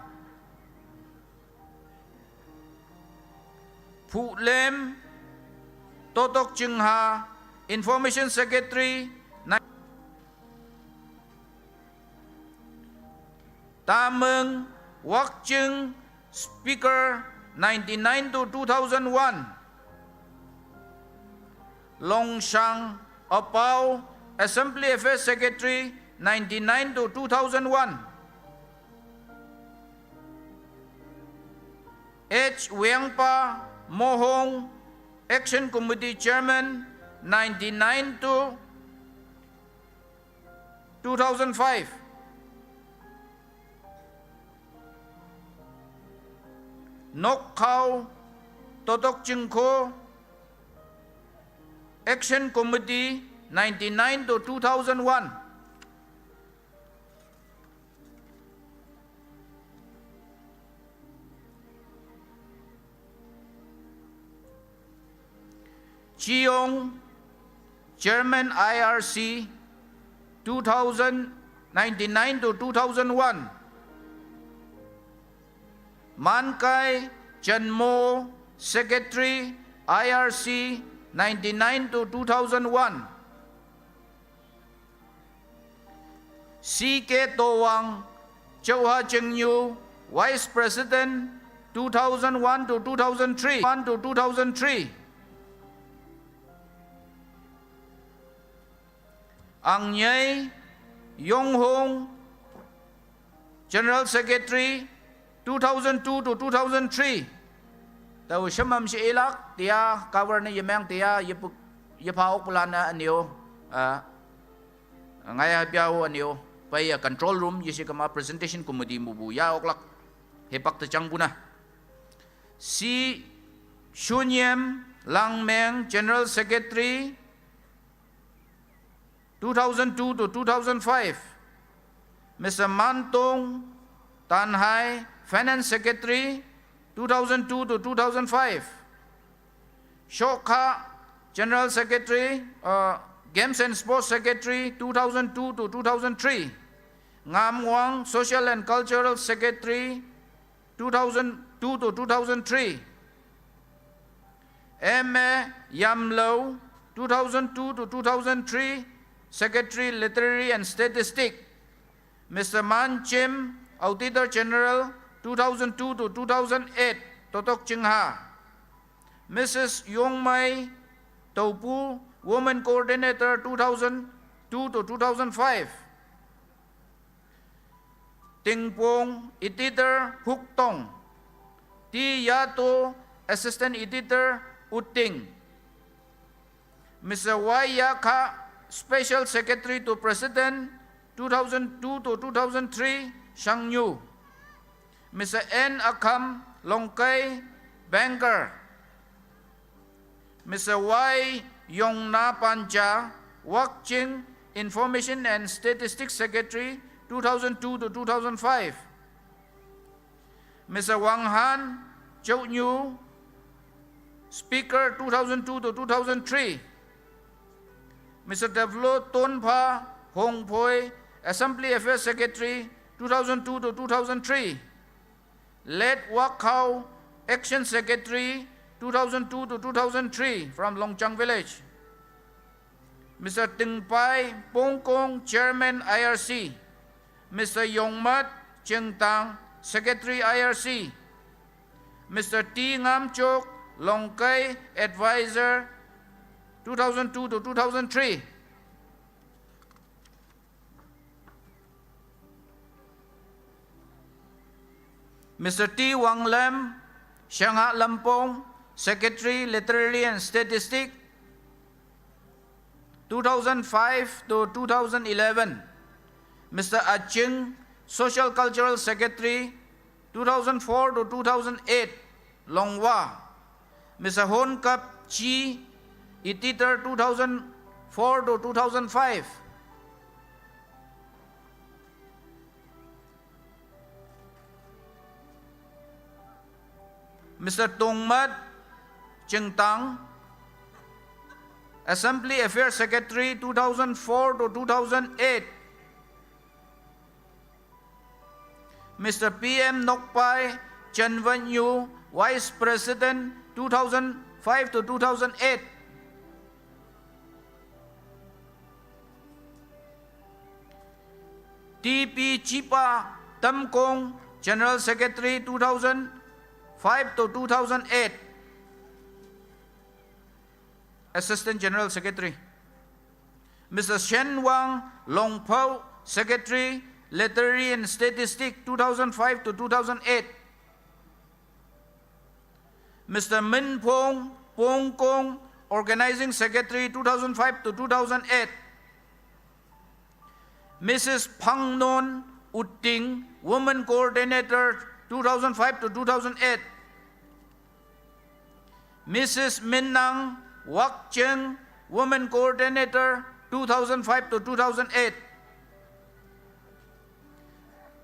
Phu Lem Totok Cheng Ha, Information Secretary, Tameng Wakchung, Speaker, 99 to 2001. Longshang Apau, Assembly Affairs Secretary, 99 to 2001. H. Wengpa Mohong, Action Committee Chairman, 99 to 2005. Nok Khao Totok Chingko, Action Committee, 99 to 2001. Chiong, Chairman IRC, 2099 to 2001. Mankai Chanmo, Secretary, IRC, 99 to 2001. C.K. Towang, Chauha Chengyu, Vice President, 2001 to 2003. 1 to 2003. Ang Nhai Yong Hong, General Secretary, 2002 to 2003. Tàu sớm mầm sĩ lắc tia cover này yếm tia yếm phao plan anio ngay biao anio bay control room yisi kama presentation committee mubu ya oklak hepak tejang buna. Si Shunyem Langmeng, General Secretary, 2002 to 2005. Mr. Mantong Tanhai, Finance Secretary, 2002 to 2005. Shokha, General Secretary, Games and Sports Secretary, 2002 to 2003. Ngam Wang, Social and Cultural Secretary, 2002 to 2003. M.A. Yamlo, 2002 to 2003, Secretary, Literary and Statistics. Mr. Man Chim, Auditor General, 2002 to 2008, Totok Chingha. Mrs. Yong Mai Taupu, Women Coordinator, 2002 to 2005. Ting Pong, Editor, Huk Tong. Ti Yato, Assistant Editor, Uting. Mr. Y. Yaka, Special Secretary to President, 2002 to 2003, Shang Yu. Mr. N. Akam Longkai, Banker. Mr. Y. Yongna Pancha, Wakching, Information and Statistics Secretary, 2002 to 2005. Mr. Wang Han Chou Nhu, Speaker, 2002 to 2003. Mr. Devlo Tonpa Hong Poi, Assembly Affairs Secretary, 2002 to 2003. Led Wak Khao, Action Secretary, 2002 to 2003 from Longchang Village. Mr. Ting Pai Pong Kong, Chairman IRC. Mr. Yongmat Cheng Tang, Secretary IRC. Mr. T. Ngam Chok, Longkai Advisor, 2002 to 2003. Mr. T. Wang Lam, Shanghai Lampong, Secretary, Literary and Statistics, 2005 to 2011. Mr. Aching, Social Cultural Secretary, 2004 to 2008, Longwa. Mr. Hon Kap Chi, Editor, 2004 to 2005. Mr. Tongmat Cheng Tang, Assembly Affairs Secretary, 2004 to 2008. Mr. P.M. Nokpai Chen Wen Yu, Vice President, 2005 to 2008. T.P. Chipa Tamkong, General Secretary 2005 to 2008. Assistant General Secretary. Mr. Shen Wang Longpao, Secretary, Literary and Statistics 2005 to 2008. Mr. Min Pong Kong, Organizing Secretary 2005 to 2008. Mrs. Pang Non Utting, Women Coordinator 2005 to 2008. Mrs. Minang Wak Cheng, Women Coordinator 2005 to 2008.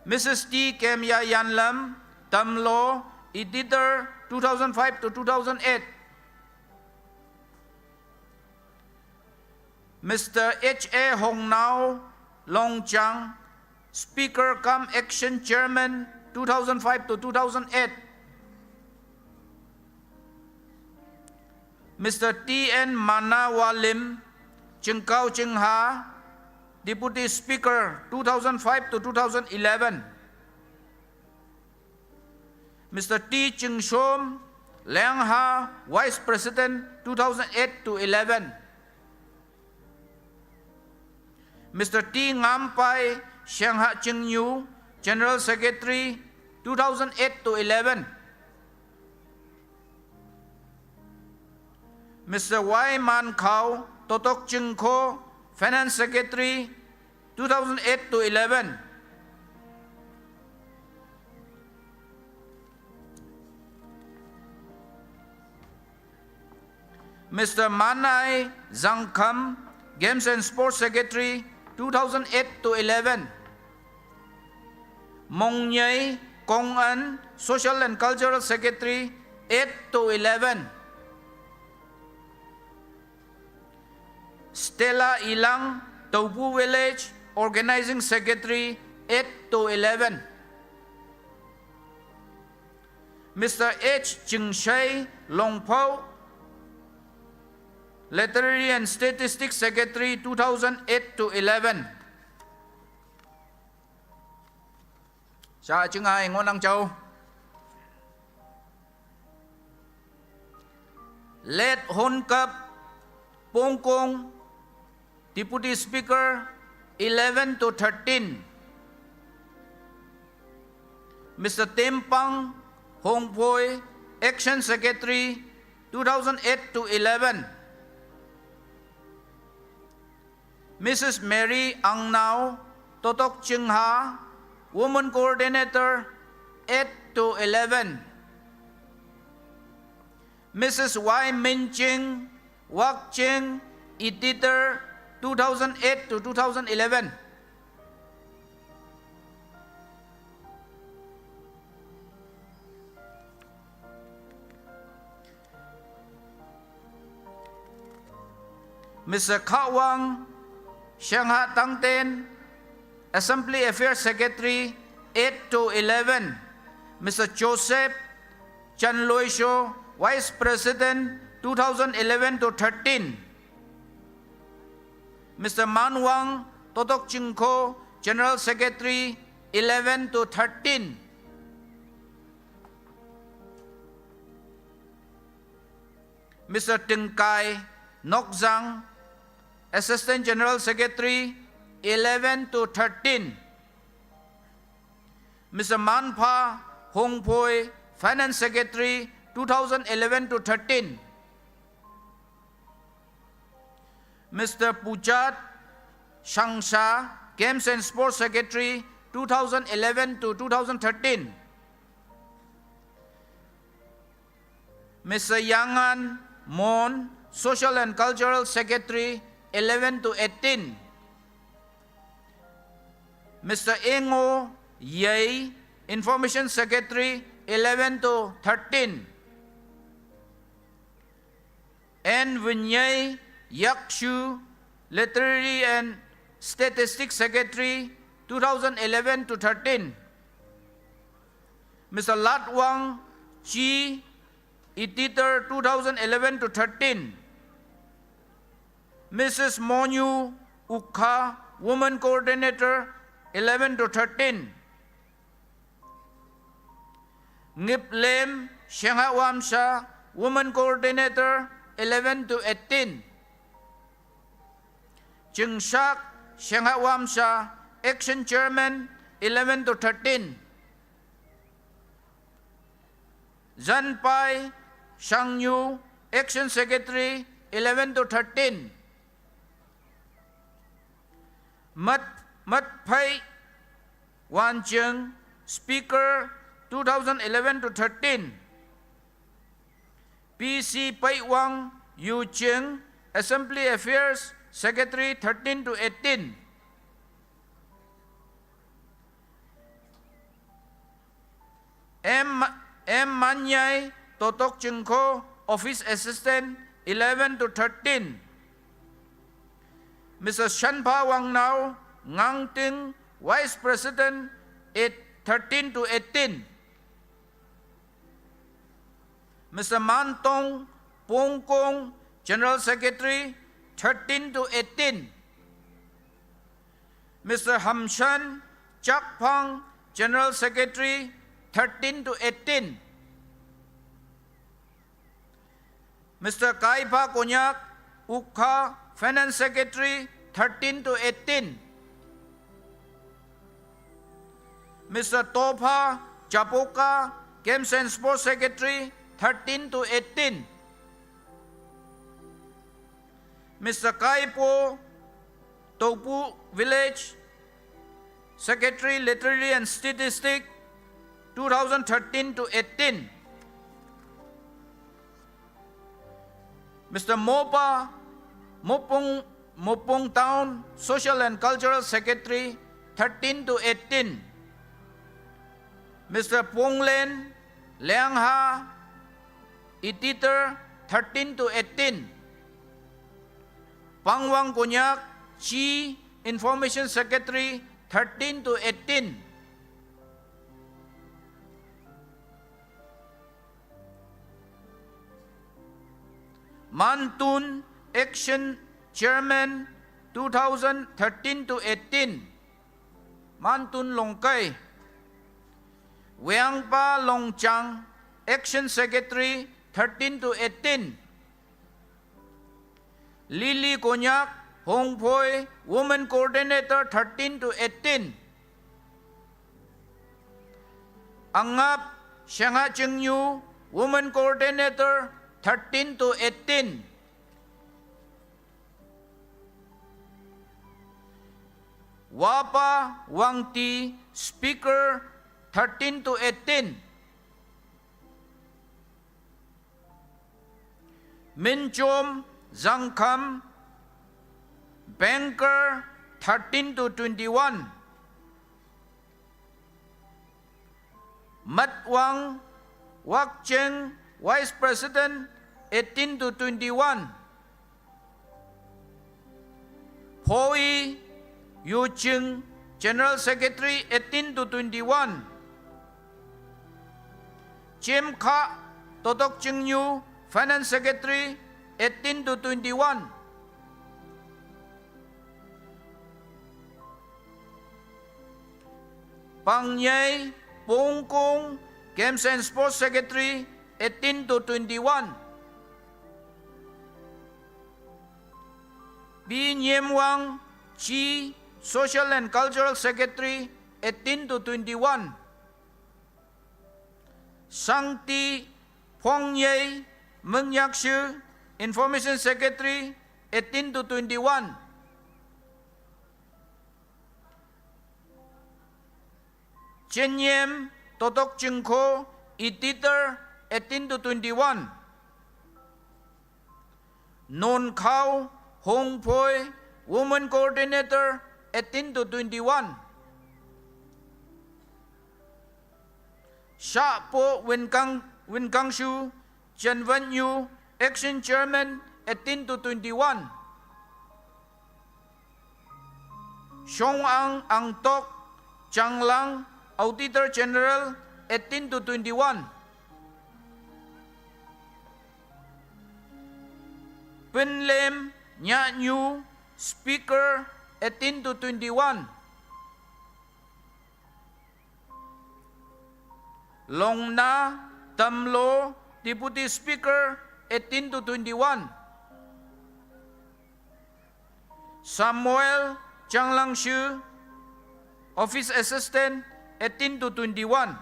Mrs. T. Kemya Yan Lam, Tam Law, Editor 2005 to 2008. Mr. H.A. Hong Nao Long Chang, Speaker cum Action Chairman 2005 to 2008. Mr. T.N. Manawalim Chingkau Chingha, Deputy Speaker 2005 to 2011. Mr. T. Chingshom Liang Ha, Vice President 2008 to 11. Mr. T. Ngampai Shangha Chingyu, General Secretary 2008 to 11. Mr. Y. Man Khao Totok Chingko, Finance Secretary 2008 to 11. Mr. Manai Zhangkam, Games and Sports Secretary 2008 to 11. Mong Nhai Kong An, Social and Cultural Secretary 8 to 11. Stella Ilang, Taupu Village, Organizing Secretary 8 to 11. Mr. H. Chingshai Longpao, Literary and Statistics Secretary 2008 to 11. Sa chứng ai Ngô Đăng Châu. Let Hon Kap Pong Kong, Deputy Speaker 11 to 13. Mr. Tempang Hong Poi, Action Secretary 2008 to 11. Mrs. Mary Ang Nao Totok Ching Ha, Woman Coordinator 8 to 11. Mrs. Y. Min Ching Wak Ching, Editor 2008 to 2011. Mr. Kawang Shangha Tangten, Assembly Affairs Secretary 8 to 11. Mr. Joseph Chan Loisho, Vice President 2011 to 13. Mr. Man Wang Totok Chingko, General Secretary 11 to 13. Mr. Tingkai Nokzang, Assistant General Secretary 11 to 13. Mr. Manpa Hong Poi, Finance Secretary 2011 to 13. Mr. Pujat Shangsha, Games and Sports Secretary 2011 to 2013. Mr. Yangan Mon, Social and Cultural Secretary 11 to 18. Mr. Engo Ye, Information Secretary 11 to 13. N. Vinyay Yakshu, Literary and Statistics Secretary 2011 to 13. Mr. Lat Wang Chi, Editor 2011 to 13. Mrs. Monyu Ukha, Woman Coordinator 11 to 13. Ngip Lim, Shanghai Wamsa, Women Coordinator, 11 to 18. Cheng Shak, Shanghai Wamsa, Action Chairman, 11 to 13. Zan Pai, Shang Yu, Action Secretary, 11 to 13. Mat Phai Wan Cheng, Speaker, 2011 to 13. PC Pai Wang Yu Cheng, Assembly Affairs Secretary, 13 to 18. M. Manyai Totok Chengko, Office Assistant, 11 to 13. Mr. Shanpa Wang Nao, Ngang Ting, Vice President, 13 to 18. Mr. Man Tong Pong Kong, General Secretary, 13 to 18. Mr. Hamshan Chak Pang, General Secretary, 13 to 18. Mr. Kai Pa Konyak Ukha, Finance Secretary, 13 to 18. Mr. Topa Chapoka, Games and Sports Secretary, 13 to 18. Mr. Kaipo Topu Village, Secretary, Literary and Statistics, 2013 to 18. Mr. Mopa Mopong Town, Social and Cultural Secretary, 13 to 18. Mr. Ponglen Liang Ha, Editor, 13 to 18. Pangwang Konyak, Chi, Information Secretary, 13 to 18. Mantun, Action Chairman, 2013 to 18. Mantun Longkai. Weangpa Longchang, Action Secretary, 13 to 18. Lily Konyak, Hong Poi, Women Coordinator, 13 to 18. Angap Shanghai Chengyu, Women Coordinator, 13 to 18. Wapa Wang Ti, Speaker, 13 to 18. Min Chom Zhang Kam, Banker, 13 to 21. Mat Wang Wak Cheng, Vice President, 18 to 21. Hoi Yu Cheng, General Secretary, 18 to 21. Chim Kha Totok Cheng Yu, Finance Secretary, 18 to 21. Pang Yei Pong Kong, Games and Sports Secretary, 18 to 21. B. Nyem Wang Chi, Social and Cultural Secretary, 18 to 21. Sang Ti Pong Ye Meng Yak Shu, Information Secretary, 18 to 21. Chen Yem Totok Cheng Ko, Editor, 18 to 21. Non Khao Hong Poi, Women Coordinator, 18 to 21. Sha Po Win Kang Shu, Chen Wen Yu, Action Chairman, 18 to 21. Shong Ang Tok Chang Lang, Auditor General, 18 to 21. Pin Lim Nya Nhu, Speaker, 18 to 21. Long Na Tamlo, Deputy Speaker, 18 to 21. Samuel Changlangshi, Office Assistant, 18 to 21.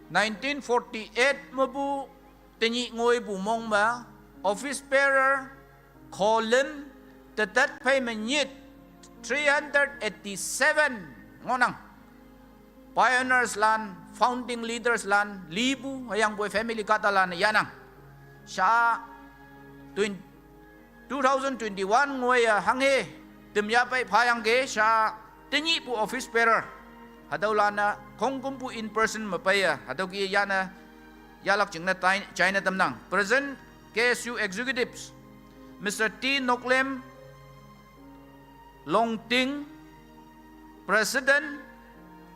(1948) mabu tinyi ngoi bumong ba office bearer Colin tetat payment yet 387 ngonang pioneers land, founding leaders land, libu hayang boy family katalan yanang sa 2021 ngoi hanghe timyapay payang ge sa tinyi pu office bearer hadaw lana kung kumpu in person mapaya hadaw ki yana yalak jingna China tamnang present KSU executives Mr. T. Noklem Longting, President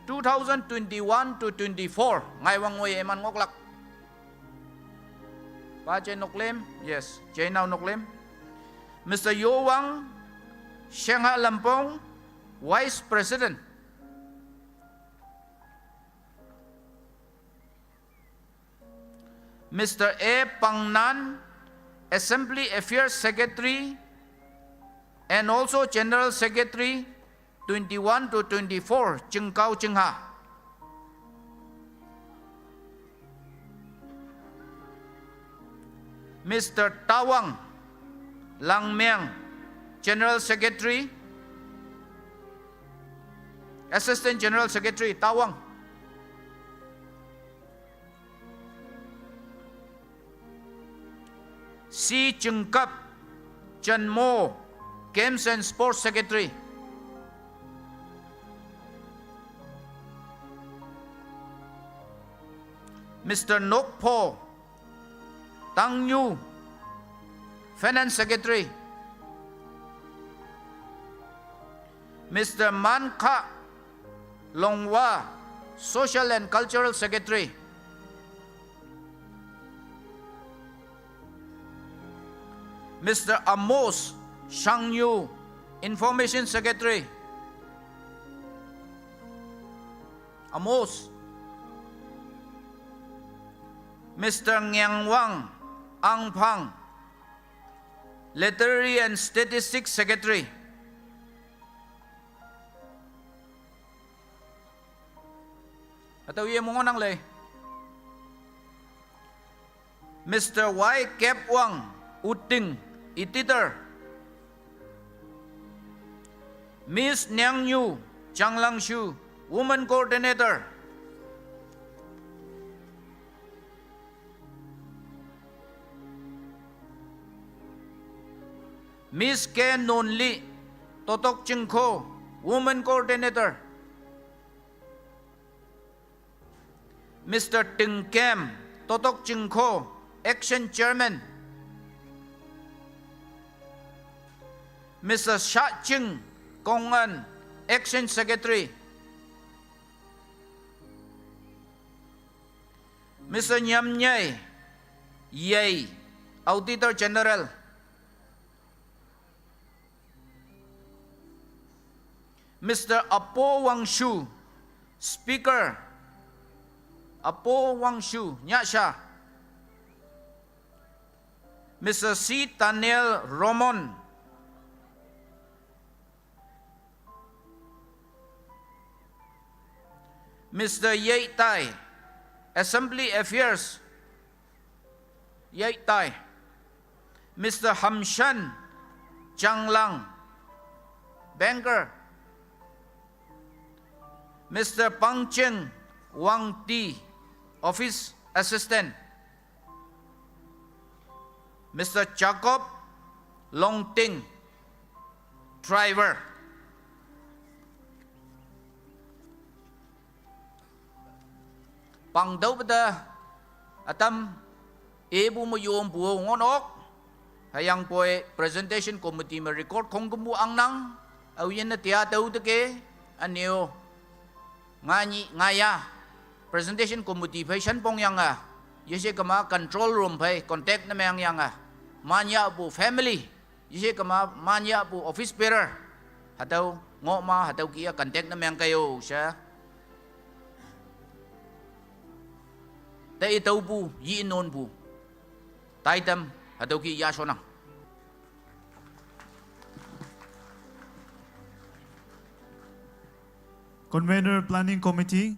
2021 to 24. Ngay wang ngoy eman ngoklak. Pa Jay Noklem? Yes, Jay now Noklem. Mr. Yo Wang Shengha Lampong, Vice President. Mr. A. Pangnan, Assembly Affairs Secretary and also General Secretary 21 to 24, Chingkau Chingha. Mr. Tawang Langmeng, General Secretary, Assistant General Secretary, Tawang. C. Chungkap Chanmo, Games and Sports Secretary. Mr. Nokpo Tang Yu, Finance Secretary. Mr. Manka Longwa, Social and Cultural Secretary. Mr. Amos Shang Yu, Information Secretary. Amos. Mr. Ngiang Wang Ang Pang, Literary and Statistics Secretary. Ataw iya mo nang lay. Mr. Y. Kep Wang Uting, Editor. Miss Nyang Yu Changlangshi, Woman Coordinator. Miss K. Nonli Totok Chingko, Woman Coordinator. Mr. Ting Kem Totok Chingko, Action Chairman. Mr. Sha Ching Kongan, Action Secretary. Mr. Nyam Nyai Yei, Auditor General. Mr. Apo Wangshu, Speaker. Apo Wangshu, nya siya. Mr. C. Daniel Romon. Mr. Yei Tai, Assembly Affairs. Yei Tai. Mr. Hamshan Changlang, Banker. Mr. Pangcheng Wang Ti, Office Assistant. Mr. Jacob Longting, Driver. Pangdaw pada atam ibu mo yung buo ngonok hayang po presentation committee ma record kung gumuang nang awiyan na tiyataw dake anyo ngaya presentation committee pay siyan pong yang yesi kama control room pay contact na mayang yang manya bu family Isi kama manya pu office bearer atau ngoma atau kia contact na yang kayo siya. Tay itaw pu yi non pu. Taitam atau ki yasonang. Convener Planning Committee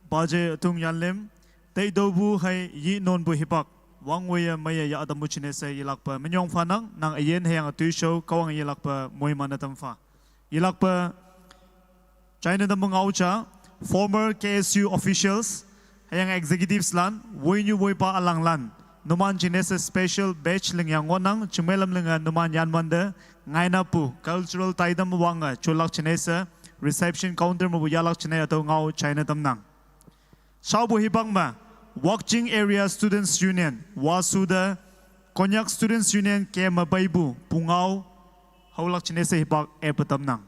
Baje Tung Yanlem Tay Dobu hay yi non bu hipak Wang Waya Maya ya Adamu Chinese ilakpa Menyong Fanang nang ayen hayang atu show kawang ilakpa moy manatamfa ilakpa China na mga ucha former KSU officials hayang executives lan woy pa alanglan numan Chinese special batch ling yang wonang chumelam linga numan yanmanda ngay na pu cultural taidam wanga chulak Chinese reception counter mo yalak China ato ngao China tamnang. Sao bu hibang ma Watching Area Students Union wasuda Konyak Students Union ke mabaibu pungao haulak China se hibak epatamnang.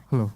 Hello.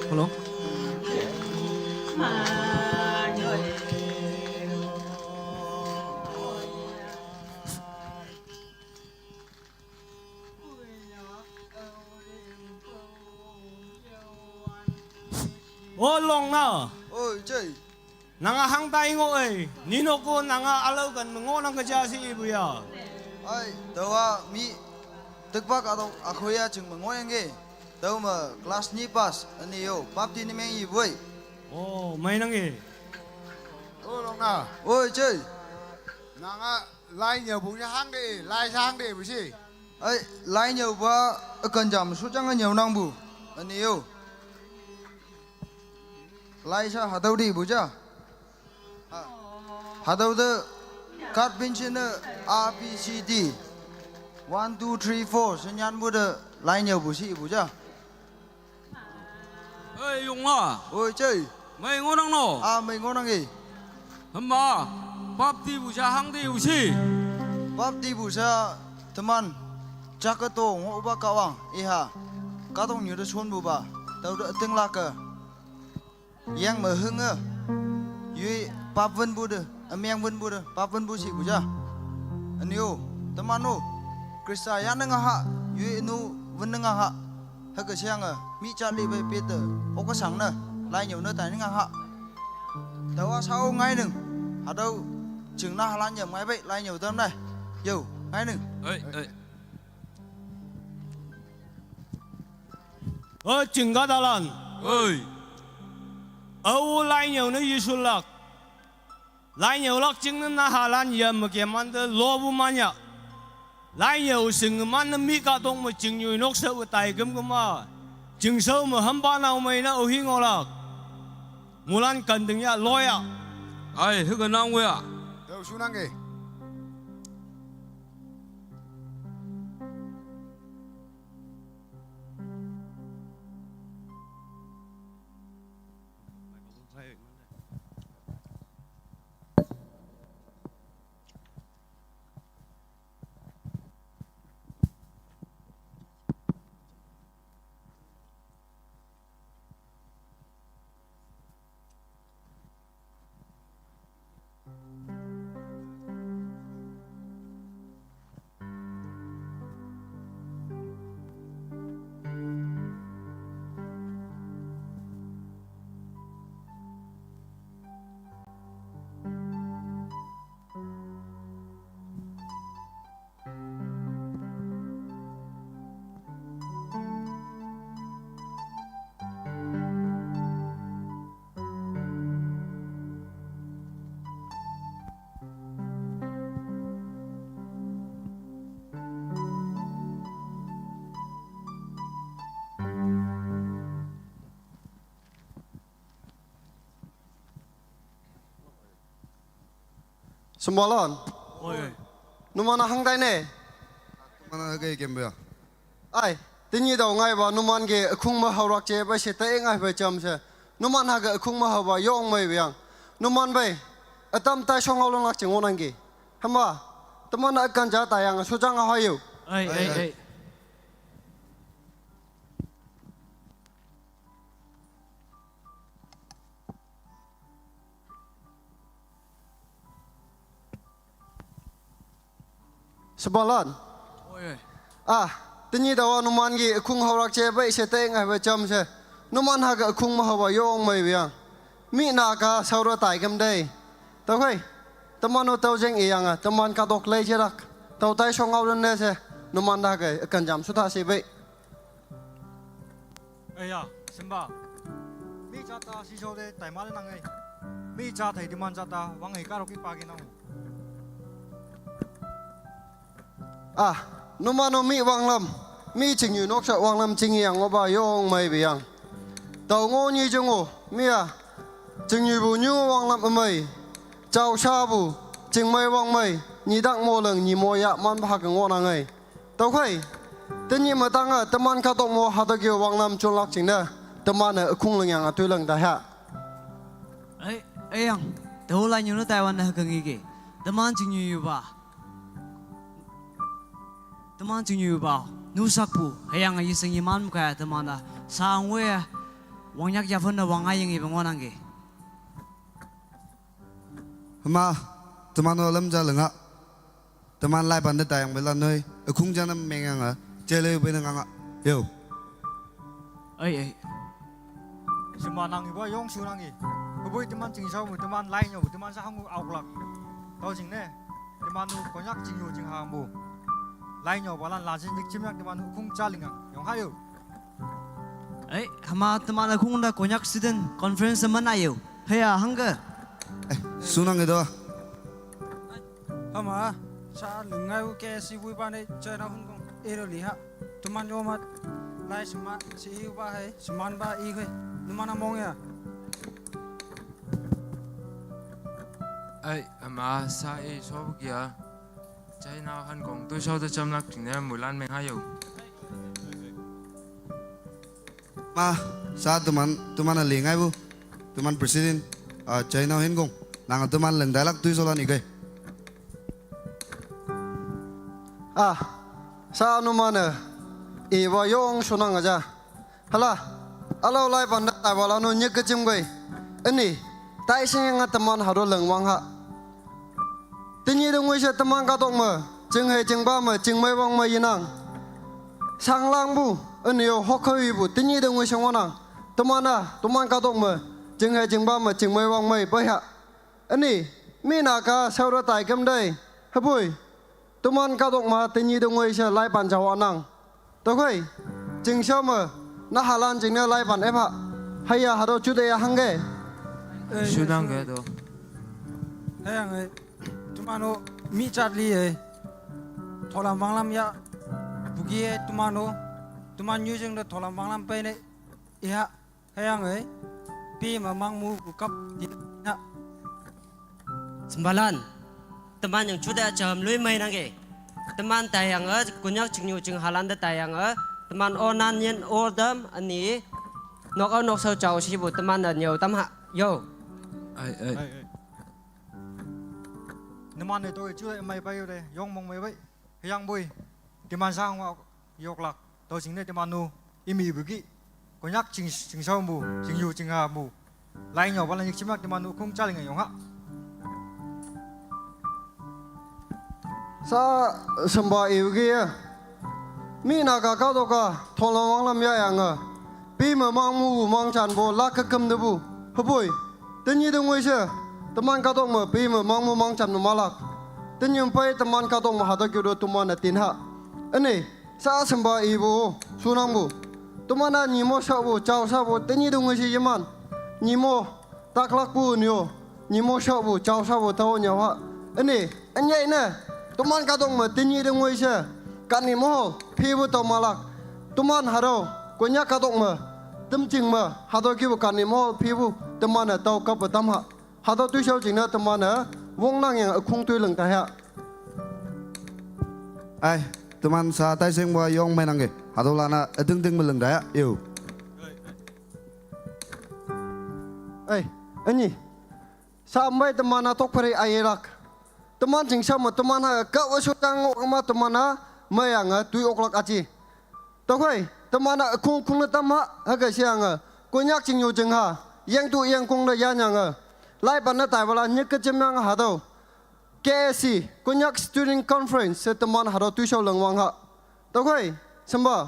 Hello. Ô long na, Ôi trời, nanga hang tai ngo ơi, nino ko nanga alo kan ngo nang kerja si ibu ya. ai, tao mi tức bác à khôi chừng mà ngồi nghe, tao mà class ni pass, anh yêu, bắp tin em gì vậy? Ô mai nang e, Ô long nào, Ôi trời, nàng lai nhiều bún cho hang đi, lai cho hang đi bữa gì? ai, lại nhiều quá, cần giảm số chẳng nhiều năng bù, anh yêu. Lại sao hạt đâu đi bù cha? Hạt đâu đó, cắt bên trên đó A B C D, 1 2 3 4, sinh nhãn bù đó, lại nhiều bù gì bù cha? Ê Dung à, Ôi trời, mày ngon năng nọ, à mình ngon năng gì? hâm mà, bắp đi bù cha hang đi bù chi, Bab di busa teman jakato ngo ba kawang iha katong nyu de chon bu ba tau de teng la ka yang ma hung a yui pap ven bu de amyang ven bu de pap ven bu si bu ja anio teman no krista ya nang ha yui nu ven nang ha ha ka siang a mi cha li be peter o ka sang na lai nyu na tai nang ha tau sao ngai nừng ha đâu chừng na lan nhầm ngay vậy lai nhiều tâm đây Yo, ngay nừng. ê, ô chừng cả dalan, ơi, ô lai nhiều nó Yesu lak, lai nhiều lak chừng na halan yam mà kia man de lobu manya, lai nhiều sừng man na mi cả tông mà chừng nhiều nóc sâu tai gấm gấm mà, chừng sâu mà hâm ba nào mày na ô hi ngô lak, mulan cần từng ya loya. ai, hư cái nào vậy à? Đâu xuống năng gì? Sembalon. ôi Numan hang dai ne. Mana cái game bữa. Ai, tin như đầu ngay vào numan cái khung mà hậu rắc chế bây sẽ tới ngay về chấm sẽ. Numan ha cái khung mà hậu vào yong mày biang. Numan bay, atam tai song hậu long lắc chừng ngon anh kì. Hamba, teman akan jatuh tayang sujang ahayu. ê Sembalon. ôi Tin như đầu numan cái khung hậu rắc chế bây sẽ tới ngay về chấm sẽ. Numan ha cái khung mà hậu vào yong mày biang. Mi na ka sau đó tại kem đây. Tao khui. Teman nó tao jeng iyang à, teman ka dok lay jerak. Tao tai song ngau lên se. Numan dah cái akan jam sudah si bay. ê ya simba mi cha ta si so de tai ma le nang ai mi cha thai di man cha ta wang ai ka ro ki pa ki nang Numan no mi wang lam. Mi ching yu nok sa wang lam ching yang oba yong mai biang. Tao ngo như chung ngo, mi ching yu bu nyu wang lam mai. Chào sa bu, ching mai wang mai. Ni dang mo leng ni mo ya man ba ka ngo nang ai. Tao khui. Tin như mà tăng teman ka tok mo ha ta kêu wang lam chun lak ching na. Teman khung leng yang tu leng da ha. Ê anh, tao lại nhiều nó Taiwan là cái gì kì? Teman chừng nhiều ba, teman chừng nhiều ba, nu sắc bu, hay anh ấy sinh iman cái teman là sang quê, wang nhắc gia phân là wang ai yang iban ngon kì. Mà teman nó lâm ra lưng ạ. Teman lại bàn đất tayang bên lần nơi. Ở khung cha năm mình à. Chơi lên bên ngang ạ. Hiểu. Ê, simba nang i ba yong su nang i bui teman ching sau mu teman lai nyo teman sa hang au lak tao ching ne teman nu ko nyak ching yu ching ha mu lai nyo ba lan la jin nik chim yak teman nu khung cha ling yong ha yu ê, hama teman là cũng đã có nhắc student conference mà này yêu, hay à hăng cơ? Sunang itu. Ama sa lungai ke si bui ba ne chơi nào hung kong ero li ha tuman yo mat lai sma si hu ba hai sman ba i khai numan among ya ai ama sa e so kia chơi nào Hàn Quốc tôi sau tôi chăm lắc chính là mùi lan mình hay yêu. Mà sa teman là liền ngay bu. Teman presiden chơi nào Hàn Quốc. Nàng teman lần đại lắc tôi sau là này cái. Sa numan iwa yong sunang aja. Hala, alo lai pan da wala no nyek kecim goi. Ini, tai sing nga teman haro leng wang ha. Tinyi dong wei se teman ka tok ma, jeng he jeng ba ma jeng mai wang ma yinang. Sang lang bu, ini yo hokhoi bu tinyi dong wei sing wanang. Teman ka tok ma, jeng he jeng ba ma jeng mai wang mai bai ha. Ini, mi na ka sau ra tai kem dai. Habui. Teman ka tok ma tinyi dong wei se lai pan jaw anang. Tao khui, chừng sao mà na halan chừng na lai pan ep ha. Hay à hado chu de hang ge. Sudan cái đó. hay ang ai tuman no mi chat li ai tholam banglam ya bugi ai tuman nyu jeng da tholam banglam pe ne ya hay ang ai pi ma mang mu ku kap ya Sembalan, teman yang sudah jam lui main nangge. Teman tayang kunyak cingyu cing halan de tayang teman onan yen ordam ani nok sau chào si bu teman nhiều tâm hạ yo. Ai teman ne tôi chưa mai bay đây yong mong mai bay yang bui teman sa hang yok lak tao ching ne teman nu imi bu ki ko nyak ching sau mu ching yu ching ha mu lai nyo ba lan nik chim yak teman nu khung cha ling yong ha Sa samba iu kia. Mi na ka ka to ka thon long wang lam ya yang pi ma mang mu mang chan bo la ka kam de bu. Haboi. Tin yi dong wei se. Teman ka to ma pi ma mang mu mang chan no malak. Tin yum pai teman ka to ma ha da kyu do tuman na tin ha. Ani sa samba i bu sunang bu. Teman na ni mo sa bu chao sa bu tin yi dong wei se yaman. Ni mo tak lak bu nyo. Ni mo sa bu chao sa bu tao nya ha. Ani anyai na. Tuman ka tong ma tinyi dong wei se kan ni mo phi bu to malak tuman haro ko nya ka tong ma tum ching ma hado ki bu kan ni mo phi bu tuman na tau ka pa tam ha hado tu shau ching na tuman na wong nang yang khung tui leng ka ha ai teman sa tai sing wa yong mai nang ge hado lana adeng deng meleng da yo ai ani sampai teman atok pare ayerak teman jing sama teman ha ka wa sutang ma teman ha mayang tui oklak aji to khoi teman khung khung na tam ha ga siang ko nyak jing yu jing ha yang tu yang khung na ya nyang lai ban na tai wala nyek jem yang ha do KSC Konyak Student Conference teman haro tu shau leng wang ha to khoi samba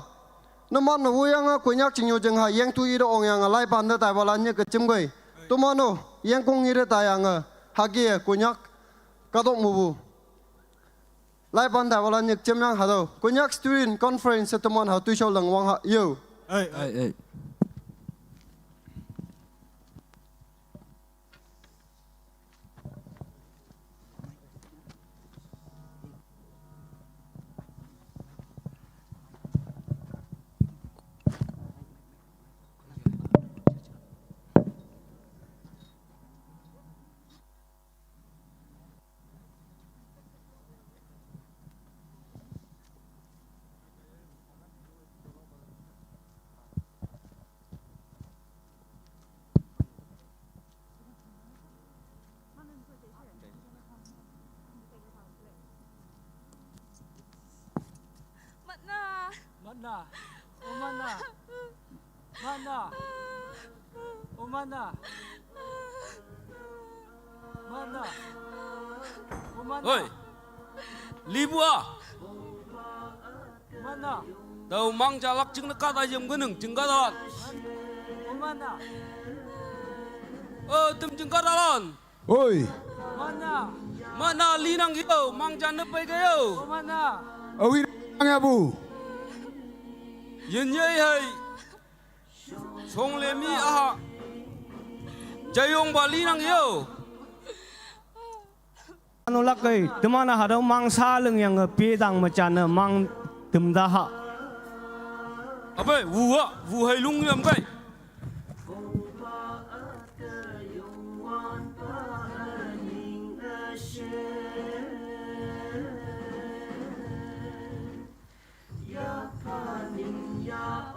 naman no yang konyak jing yu jing ha yang tu i do ong yang lai ban na tai wala nyek jem goi tomano yang kong ire tayang hagi konyak kadok mubu lai ban tai wala nyek jem yang ha do Konyak Student Conference teman ha tu shau leng wang ha yo ai Mana? Umana. Mana? Umana. Mana? Umana. Oi. Libu ah. Mana? Tàu mang jalak chứng nó cắt ai dầm cái nừng chứng cắt đòn. Umana. Tụm chứng cắt đòn. Oi, Mana? Mana li nang yêu mang jan nó bay cái yêu. Umana. awi ang abu. Yin nhây hay. Song le mi ah. Jayong ba li nang yêu. Anu lakai, teman ada mang saling yang pedang macam mang temdah. Apa? Wu hay lung yam kai.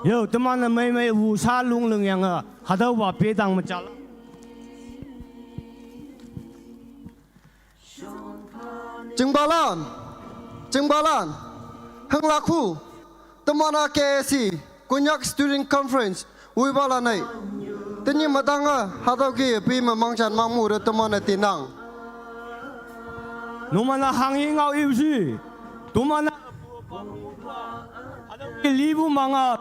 Yo, teman mai wu salung leng yang ada wa pedang macam. Jengbalan, hang laku, teman KSC, Konyak Student Conference, wibala nai, tenyi matanga, hadau ki pi memangcan mamu de teman tinang. Numana hanging ngau iusi, tumana ada libu manga,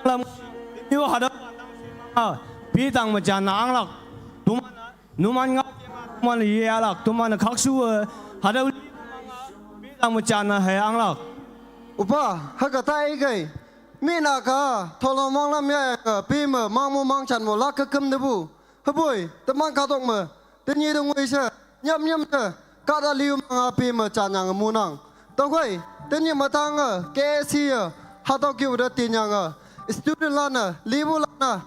lam, yo ada pedang macam anglak, tumana numan ngau tuman iya lak, tuman kaksu ada pedang macam hai anglak. Upa, haga tai gai, mina ka, tolong manglam ya ka, pi me mangmu mangcan mo lak kekem debu, heboi, teman katok me, tenyi dong wise, nyam se, kada liu manga pi me canang munang, tokoi, tenyi matanga, KSC hadau ki udah tinyang, student lana, libu lana,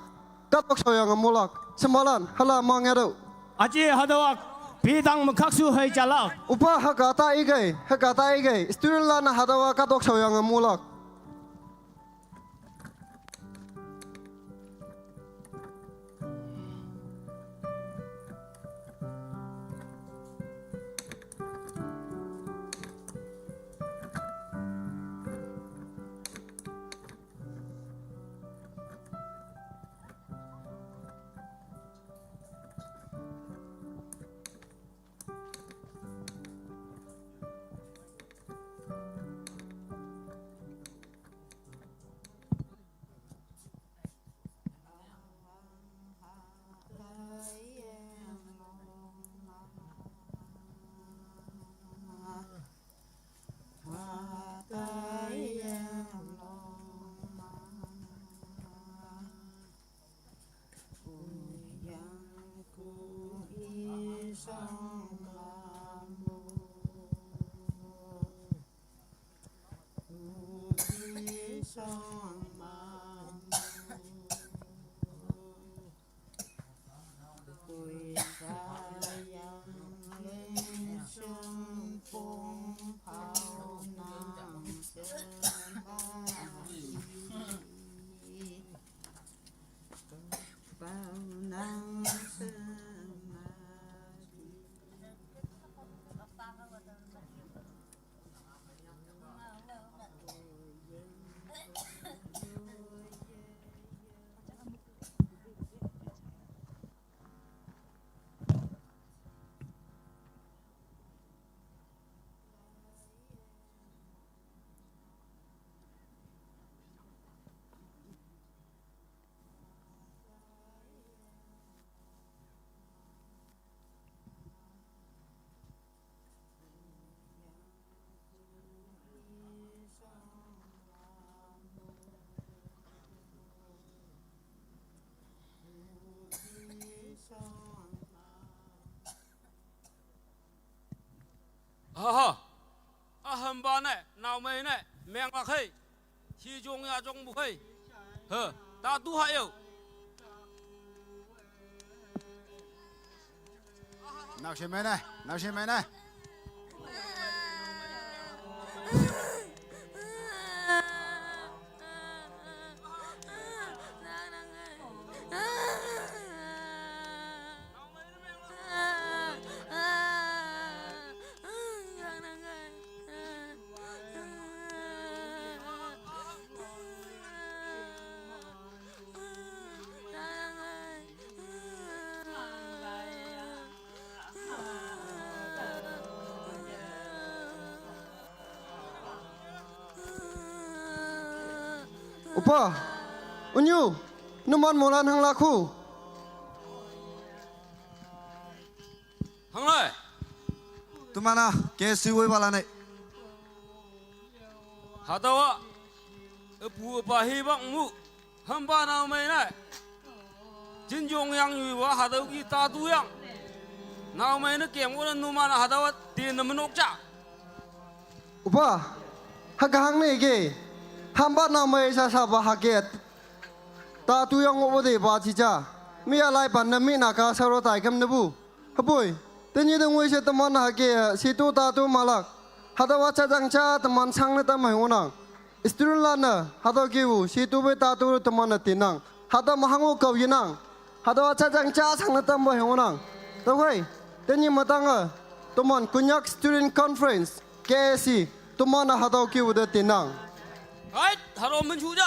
katok soyang mulak, sembalan, hala mangero. Aje ada pedang kaksu hai jalak. Upa haga tai gai, student lana hadawa katok soyang mulak. hầm ba này nào mày này mèng bạc hay chi chung nhà trong bục hay ta tu hay yêu Nào xem mày này, nào xem mày này. Upa, unyu, numan molan hang laku. hằng này Tumana ke siwoi bala này. hả tao á pu pa hi bang mu hầm ba nào mày này chính chung yang yu wa hả tao ki ta tu yang nào mày nó kèm có nu mà hả tao tiền nó mình ốc chả Upa, hagahang ni ke. Hambat na mai sa sa bahagiat. Ta tu yang ngobo de ba chicha. Mi alai pan na mi na ka saro tai kam nabu. Hapoi, tenyi deng wei se teman hage situ ta tu malak. Hada wacha jang cha teman sang na tam mai onang. Student lana hada kiu situ be ta tu teman na tinang. Hada mahangu kau yinang. Hada wacha jang cha sang na tam mai onang. Ta wei, tenyi matanga teman kunyak student conference KSC teman na hada kiu de tinang. ấy hả đâu mình chú chứ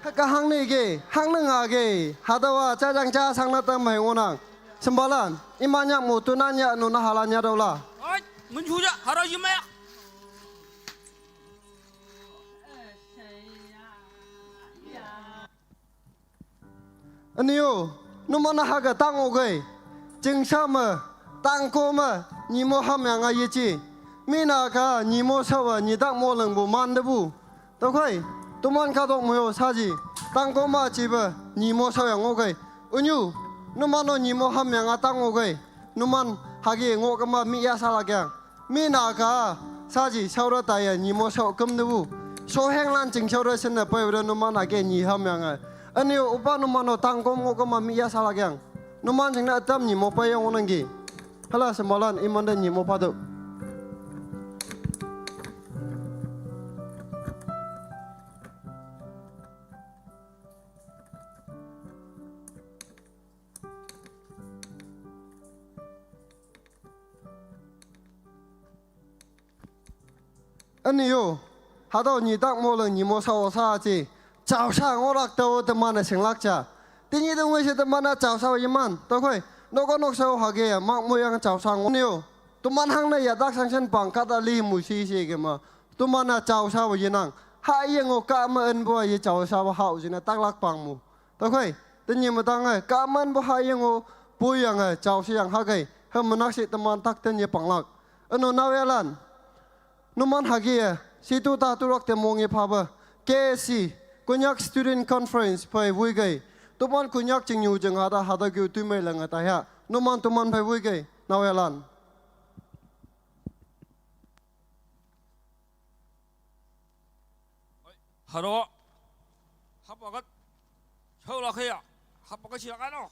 Haka hang ni ge, hang na nga ge, hadawa cha jang cha sang na tam mai onang. Sembalan, imanya mu tunanya nu na halanya dola. ấy mình chú chứ hả đâu gì mày Aniyo, nu mana haga tang oge. Jing sama, tang ko ma, ni mo ham yang a yechi. Mina ka ni mo sawa ni dak mo leng bu man de bu. To khoi, tuman ka dok mo yo saji. Tang ko ma chi ba, ni mo sawa yang oge. Unyu, nu mano ni mo ham yang a tang oge. Nu man hagi ngo ka ma mi ya sala kyang. Mina ka saji saura ta ya ni mo sawa kum de bu. So heng lan jing saura sen na pa yo nu man hagi ni ham yang a. Aniyo upa nu mano tang ko ngo ka ma mi ya sala kyang. Nu man jing na tam ni mo pa yang onang gi. Hala sembalan iman de ni mo pa do. Aniyo, hado ni tak mo leng ni mo sao sa chi, chao sa ngorak tao teman na singlak cha. Tinyi dong wei se teman na chao sa yiman, to khoi, noko nok sao hage ya mak mo yang chao sa ngoniyo. Tuman hang na ya dak sang sen pang kata li mu si ke ma. Tuman na chao sa yinang, ha yang o ka ma en bo ye chao sa ba hau jina tak lak pang mu. To khoi, tinyi ma tang ai ka man bo ha yang o pu yang ai chao si yang hage, ha manak si teman tak ten ye pang lak. Ano nawelan. Numan hagia, situ ta turok te mongi phaba, KSC, Kunyak Student Conference pai vui gai. Tuman kunyak chingu jeng hada kyu tu mai lang ata ya. Numan tuman pai vui gai, nawelan. hả đó hấp vào cái sâu là khi à hấp vào cái gì cái đó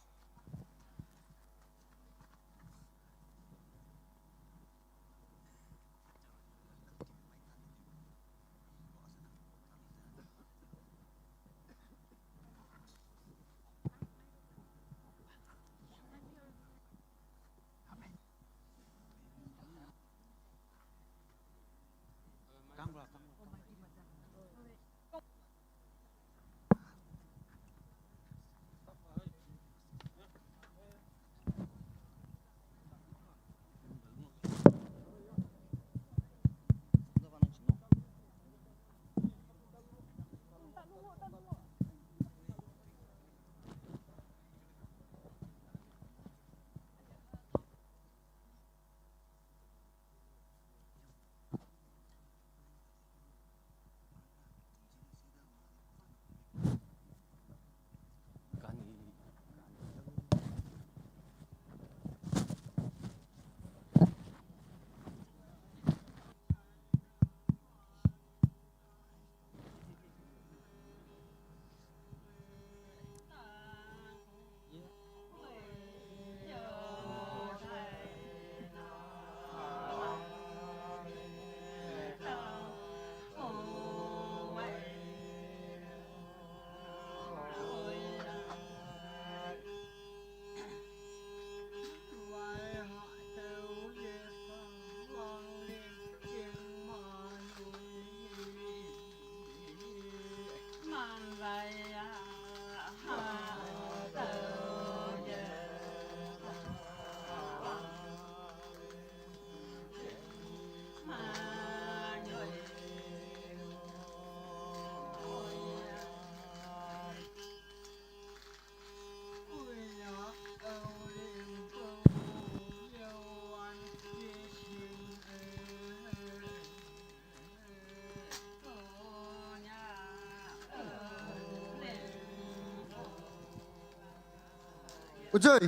Ujoy.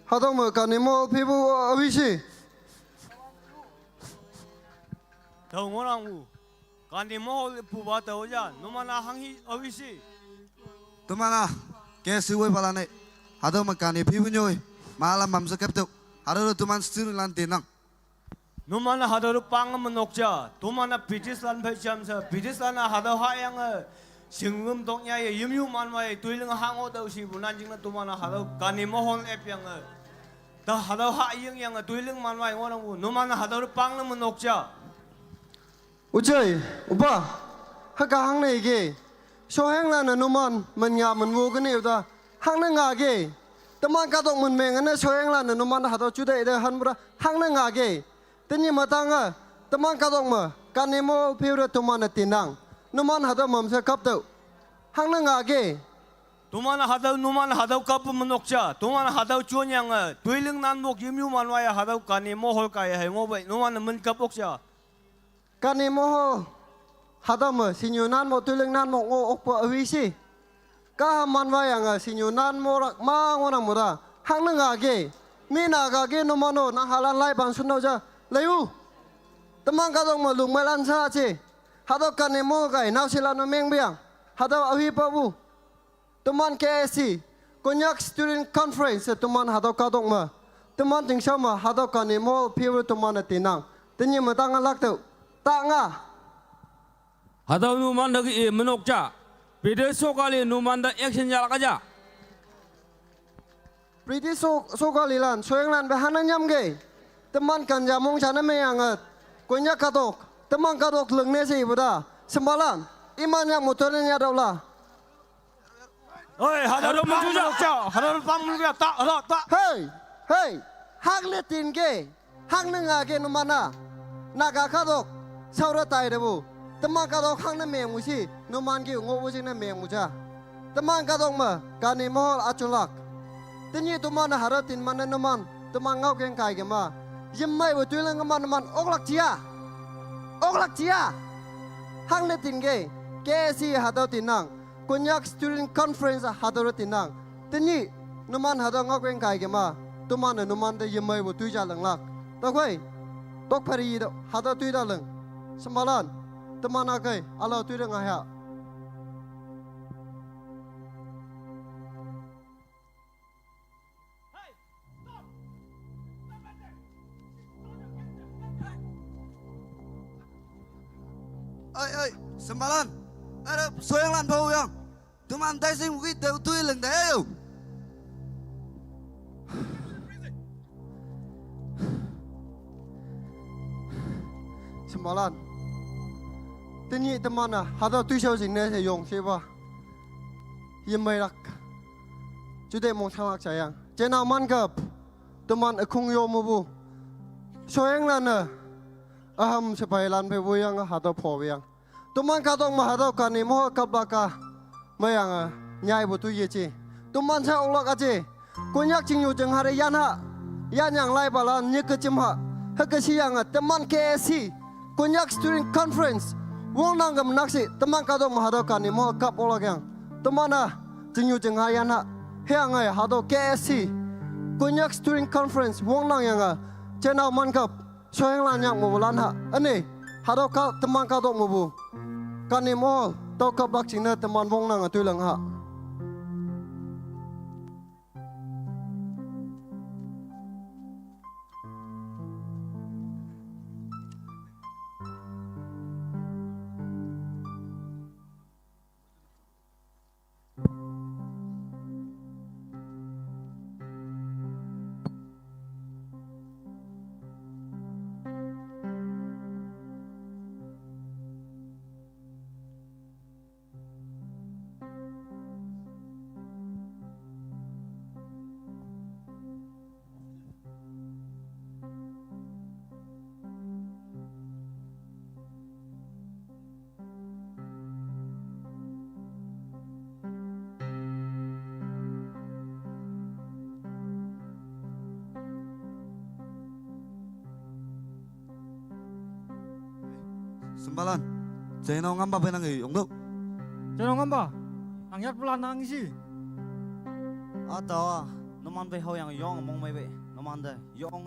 Hadong mo kanimo pibu awisi. 더 뭐라고 간디 뭐 부바다 오자 너만나 항히 어위시 Tumana ke suwe palane. Hado makani pibunyoy. Malam mamsa kapto. Hado tuman stir lan tenang. 너만나 하더로 빵은 녹자 도만나 비티스란 배치하면서 비티스란 하더 하양을 신금 동야의 임유만와의 둘링 항오도시 문안징은 도만나 하더 간디 모혼 애병을 더 하더 하영양을 둘링 만와의 원하고 너만나 하더로 빵은 녹자 Ujoy, uba. Haka hang na ige. So hang la na numan man nga man mo gani uda. Hang na nga ge. Taman katok man meng na so hang la na numan hado chuda ida han bra. Hang na nga ge. Tanya matanga. Taman katok ma. Kanimo piura tuman na tinang. Numan hado mamsa kapto. Hang na nga ge. 도만 하다 까쁘면 녹자 도만 하다 주원양을 둘링 난목 임유만와의 하다 간디 모홀까의 행오베 너만은 문 까복자 Kanimo hadam sinyunan mo tuling nan mo okpo awisi. Ka man wayang sinyunan mo rak ma ngona muda. Hang nga ge. Mina ga ge no mano na halan lai ban sunno ja. Leyu. Tamang ka dong mo lung melan sa che. Hado kanimo ga naw sila no meng biang. Hado awi pa bu. Tuman KSC. Konyak Student Conference tuman hado ka dong ma. Tuman ting sama hado kanimo piru tuman tinang. Tinyi matang lak tu. Tak nga. Hadaw numan dagi menokja. Beda sokali numan da action jala kaja. Priti so kalilan, so yang lan behana nyam ge. Teman kan jamong chana me angat. Konya katok, teman katok lengne si buda. Sembalan, iman yang motornya daulah. 어이 하다로 먹자 하다로 빵 먹자 딱 Hey, hak letin ge, hak nenga ge numana. Naga katok, saura tai debu. Teman katok hak ne me musi, numan ge ngobu sing ne me muja. Teman katok ma, kani mohol aculak. Tenyi tuman haratin mana numan, teman ngau keng kai ge ma. Yemmai betul ngeman numan oklak cia. Hak letin ge, KSC hadau tinang. Konyak Student Conference hadau tinang. Tenyi numan hadau ngau keng kai ge ma. Tuman numan de yemmai betul jalang lak. Takoi, tok pari do hadau tu dalang. Semalan, teman akai, alau tu dengan ya. Ơi, sembalan. Ada soyang lan bau yang. Tuman dai sing wi de tu leng de yo. Semalan. Tenyi teman hadau tu show sing ne se yong siapa. Yemmai rak. Jude mong thangak sayang. Jena man kap. Teman akung yo mubu. Soyang lan aham sepai lan pe buyang hadau po buyang. Tuman katong mahadau kani moh kablaka mayang nyai butu yechi. Tuman sa ulak aje. Konyak cingyu jeng hari yanha. Yan yang lai balan nyek cimha. Hakasi yang teman KSC. Konyak Student Conference. Wong nanggam naksi teman katong mahadau kani moh kap ulak yang. Tuman cingyu jeng hari yanha. Yang hadau KSC. Konyak Student Conference. Wong nang yang jenau man kap. Soyang lan yang mubulan ha. Ani hadau ka teman katong mubu. Kani mohol tau kablak cina teman wong nang tu lang ha. Sembalan. Jangan ngamba benang yong do. Jangan ngamba. Angyat bulan nangisi. Atau numan bay hau yang yong mong may bay numan de yong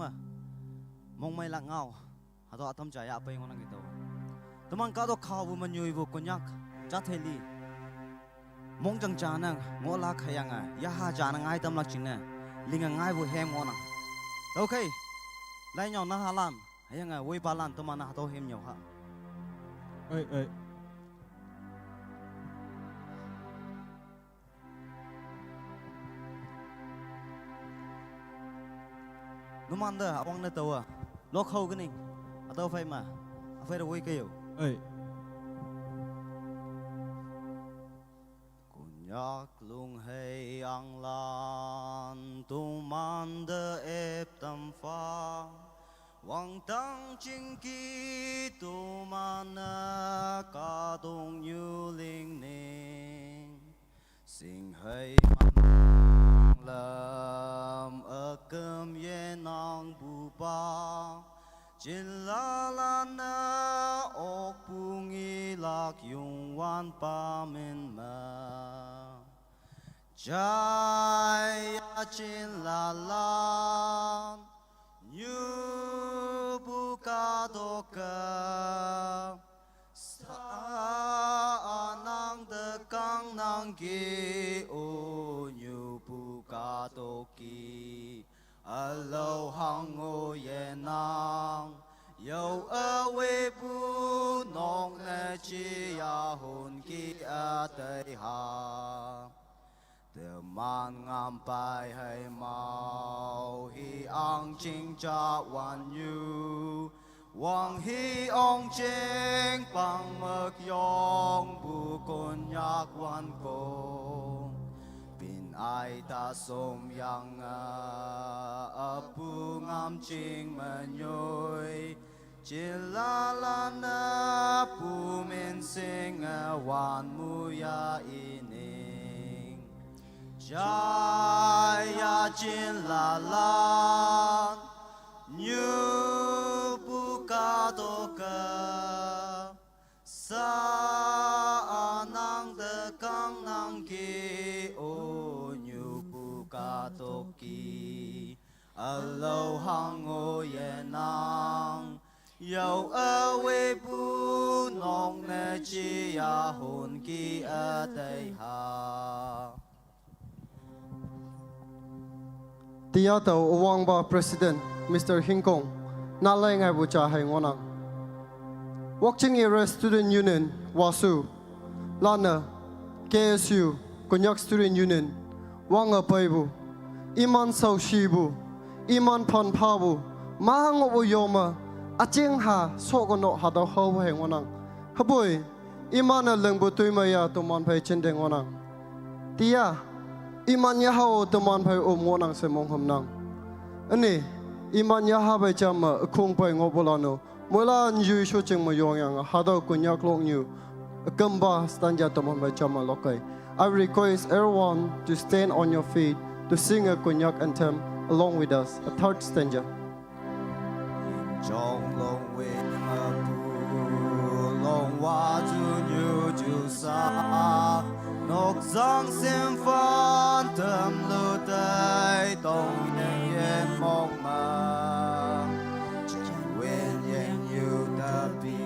mong may lang ngao atau atam jaya apa yang orang itu teman kado kau bu menyui bu kunyak jateli mong jang janang ngola khayang ya ha janang ai tam lak chine linga ngai bu hem ngona okay lai nhau na halan hayang wei balan teman na to hem nhau ha ơi numan de abang na tawa lo khâu cái này atau phải mà phải rồi kêu ơi Kunyak lung hay ang lan tuman de ep tam fa wang tang ching ki tuman na ka dong yu ling ning sing hay man lam a kem ye nang bu ba Jin la la na ok bungi lak yung wan pa min ma Jaya jin la la Nyu buka doka Sa anang de kang nang gi o nyu buka doki Alo hang ngô ye nang Yo awe bu nong ne chi ya hun ki a tây ha Từ man ngam pai hay mau Hi ang ching cha wan yu Wang hi ong ching pang mek yong Bu kon yak wan kong Ai ta som yang apu ngam ching manyoi Jin la la na pu min sing wan mu ya ining Jaya jin la la Nyu pu ka to ka Sa anang de kang nang ki o Toki alo hang o ye nang yo awe bu nong ne chi ya hun ki a tây ha Tia tàu Wang Ba President Mr. Hing Kong na lai ngai bu cha hai ngonang Working Area Student Union Wasu Lana KSU Konyak Student Union Wang apaibu Iman sau shibu Iman pan pabu Mahang obu yoma Aching ha sokono hadaw hau heng wanang Haboy Iman alang butoy maya tuman pay chindeng wanang Tia Iman yahaw tuman pay wanang se mong hamnang Ani Iman yahaw bay chama akong pay ngopolano Mula nyu shoching mayong yang hadaw kunyak long nyu Gamba stanja tuman pay chama lokay I request everyone to stand on your feet to sing a Konyak anthem along with us, a third stanza. Trong long win ma pu long wa ju nyu ju sa nok giang sim phan tâm lu tai tong yen yen mong ma Chen wen yen yu ta pi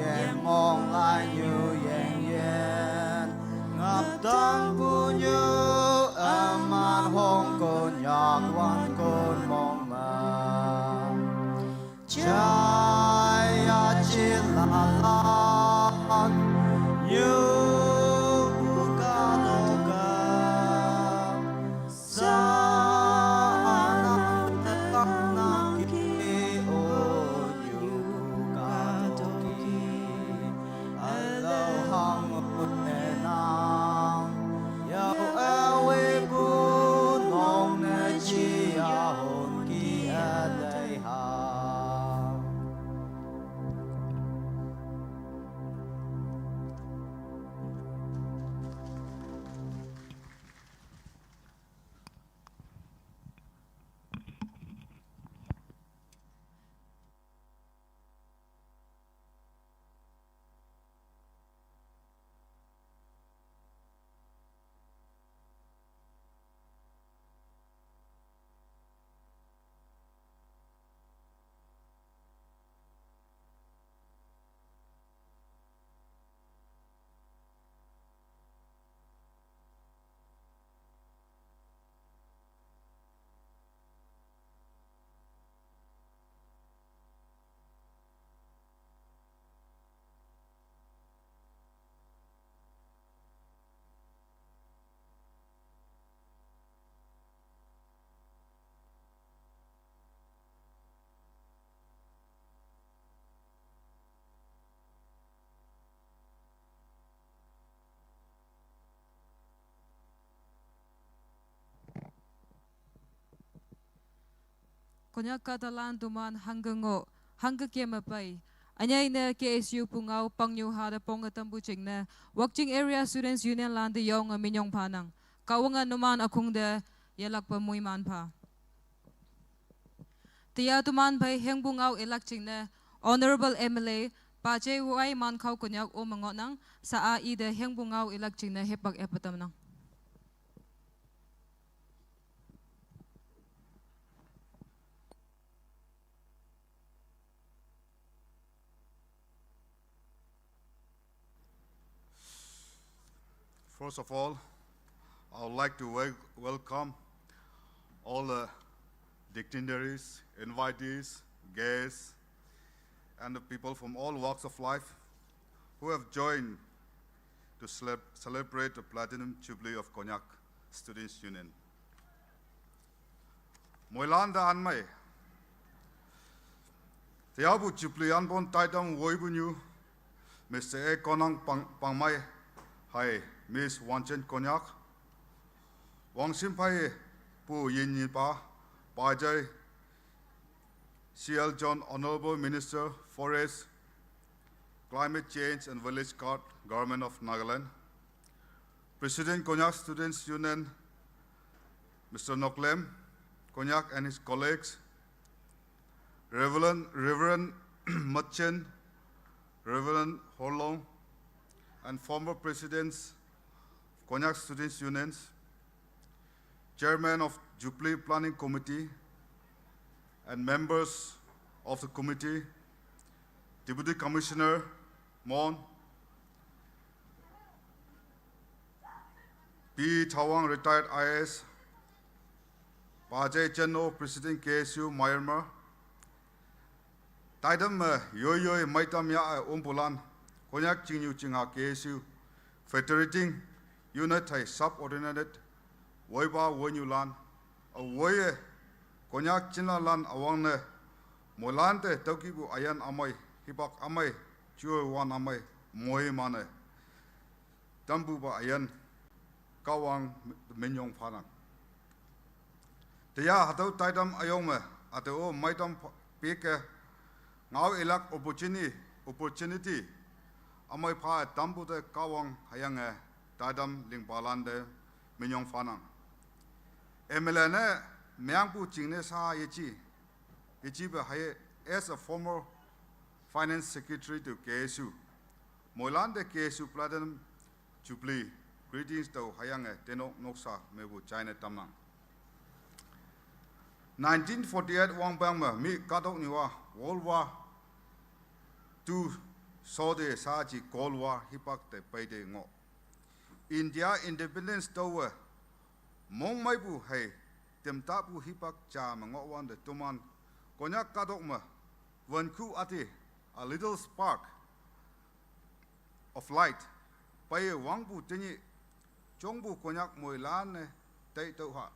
yen mong lai yu yen yen ngap tang pu nyu aman hong kon yak wan kon mong ma Jaya jin la la Nyu buka doka Sa anang konyak katalan tuman hanggengo hangge mapai anyai na KSU pungau pangyu hada pongatam buching na Wakching Area Students Union land yong minyong panang kawangan numan akung de yalak pa muiman pa tiya tuman pai heng bungau elak ching na Honorable MLA Pache Wai man kau konyak o mangonang sa ai de heng bungau elak ching na hepak epatam nang. First of all, I would like to welcome all the dignitaries, invitees, guests, and the people from all walks of life who have joined to celebrate the Platinum Jubilee of Konyak Students Union. Moilanda anmai, Tiabu Jubilee anbon taidam woibunyu, Mr. E Konang Pangmai, Hai Miss Wanchen Konyak, Wang Simpai Pu Yin Yipa, Bajai, CL John, Honorable Minister, Forest, Climate Change and Village Guard, Government of Nagaland, President Konyak Students Union, Mr. Noklem, Konyak and his colleagues, Reverend Machen, Reverend Horlong, and former presidents of Konyak Students Unions, Chairman of Jubilee Planning Committee, and members of the committee, Deputy Commissioner Mon, P. Thawang, retired IAS, Pajay Chenno, President KSU Myanmar, Taidam Yoyoy Maitam Ya Umpulan, Konyak Chingyu Chingha KSU, Federating Unit Hai Subordinated, Woiba Wonyulan, a Woye, Konyak Chinalan Awangne, Molante Tokibu Ayan Amai, Hibak Amai, Chue Wan Amai, Moe Mane, Tambuba Ayan, Kawang Minyong Panang. Tia Hatau Taidam Ayome, Ateo Maitam Peke, now elect opportunity. Amai pa tambu de kawang hayang Taidam Lingpalande Minyong Fanang. MLN Myangpu Jingne Sa Yechi be Haye as a former Finance Secretary to KSU. Moilande KSU Platinum Jubilee. Greetings to Hayang Tenok Noksa Mebu China Tamang. 1948 Wang Bangma Mi Kadok Niwa World War II Saudi Saji Cold War Hipak Te Paide Ngo. India Independence Tower Mong Maibu Hay Temtapu Hipak Cha Mango Wan the Tuman Konyak Kadokma Vanku Ati a little spark of light Paye Wangbu Tini Chongbu Konyak Moilane Tay Toha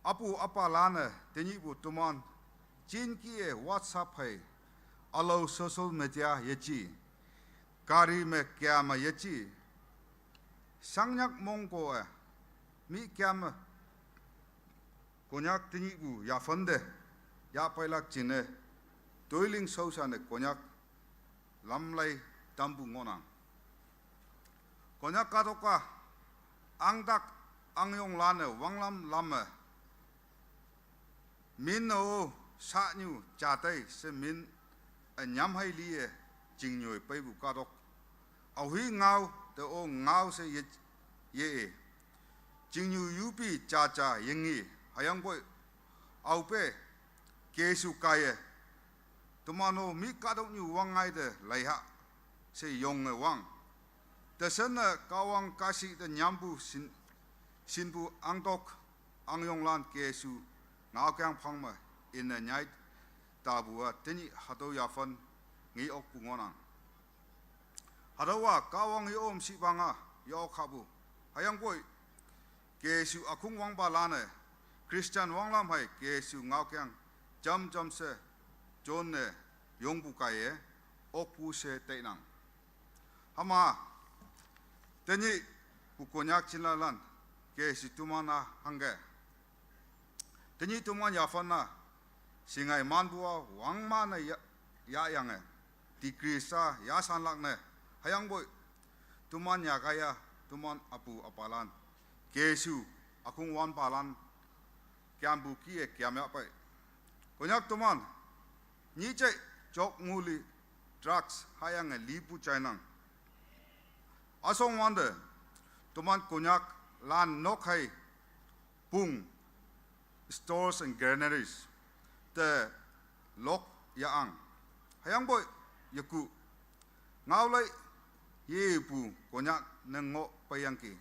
Apu Apalane Tinibu Tuman Jinkie WhatsApp Hay Allow social media Yechi Kari me Kiama Yechi Sangyak Mongko Mi Kiama Konyak Tinibu Yafonde Yapailak Chine Toiling Sosane Konyak Lamlay Tambu Ngonang Konyak Kadoka Angdak Angyong Lane Wanglam Lame Min no Satnyu Chatay Se Min Nyam Hai Lie Jingnyoy Paibu Kadok Ahui Ngao The O Ngao Se Ye Jingnu Yupi Chacha Yengi Hayang Boy Aupe KSU Kaya Tumano Mi Kadok Nyu Wangai De Laiha Se Yong Wang The Sena Kawang Kasi The Nyambu Sinbu Angdok Angyong Lan KSU Ngao Kang Pangma in the night Tabua Tini Hado Yafan Ngi Ok Pungonang Hadawa Kawang Yom Sibanga Yo Kabu Hayang Boy KSU Akung Wang Balane Christian Wang Lam Hai KSU Ngao Kang Jam Jam Se John Yongbu Kaye Okpu Se Teinang Hama Tini Pukonyak Chinalan KSU Tumana Hange Tini tuman ya fana singai man bua wang man ya yang dikrisa ya sanlak ne hayang boy tuman ya kaya tuman apu apalan kesu akung wan palan kiam buki kiam ya pai konyak tuman ni cai jok nguli drugs hayang lipu chainang asong wande tuman konyak lan nok hai pung stores and granaries the lok yaang hayang boy yaku ngawlai ye pu konyak nengo payangki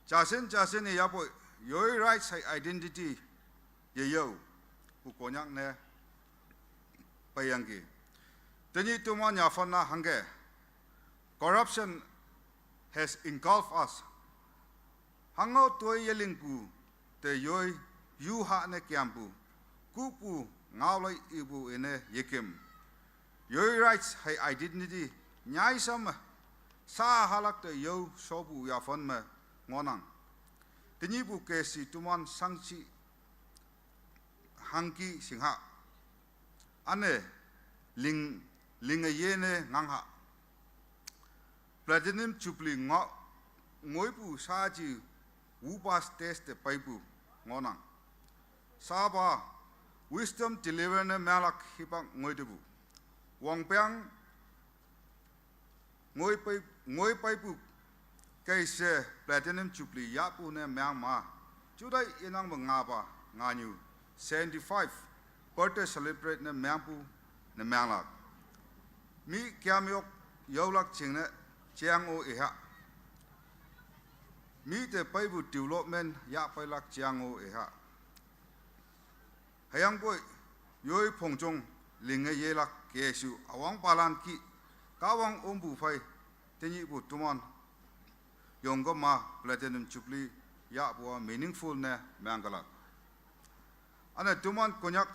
jasin ya boy yoi rights hai identity ye yo pu konyak ne payangki teni tuman ya fana hange corruption has engulfed us hango toy yeling pu te yoi yu ha ne kiampu kupu ngawlai ibu ene yekim yoi rights hai identity nyai sam sa halak te yo sobu ya fon me ngonang tini bu kesi tuman sangchi hangki singha ane ling yene ngangha platinum chupli ngoi pu saji upas test paipu ngonang saba wisdom deliver ne malak hipang ngoi debu wangpang ngoi paipu kaise platinum chupli yapu ne myanmar judai inang ngaba nganyu 75 birthday celebrate ne myampu ne myanlak mi kyamyok yolak chingne chiang o eha mi te paibu development ya pailak chiang o eha hayang boy yoi phongjong linga yelak kesu awang palan ki kawang ombu phai teni bu tuman yongoma platinum chupli ya bo meaningful ne mangalak ane tuman konyak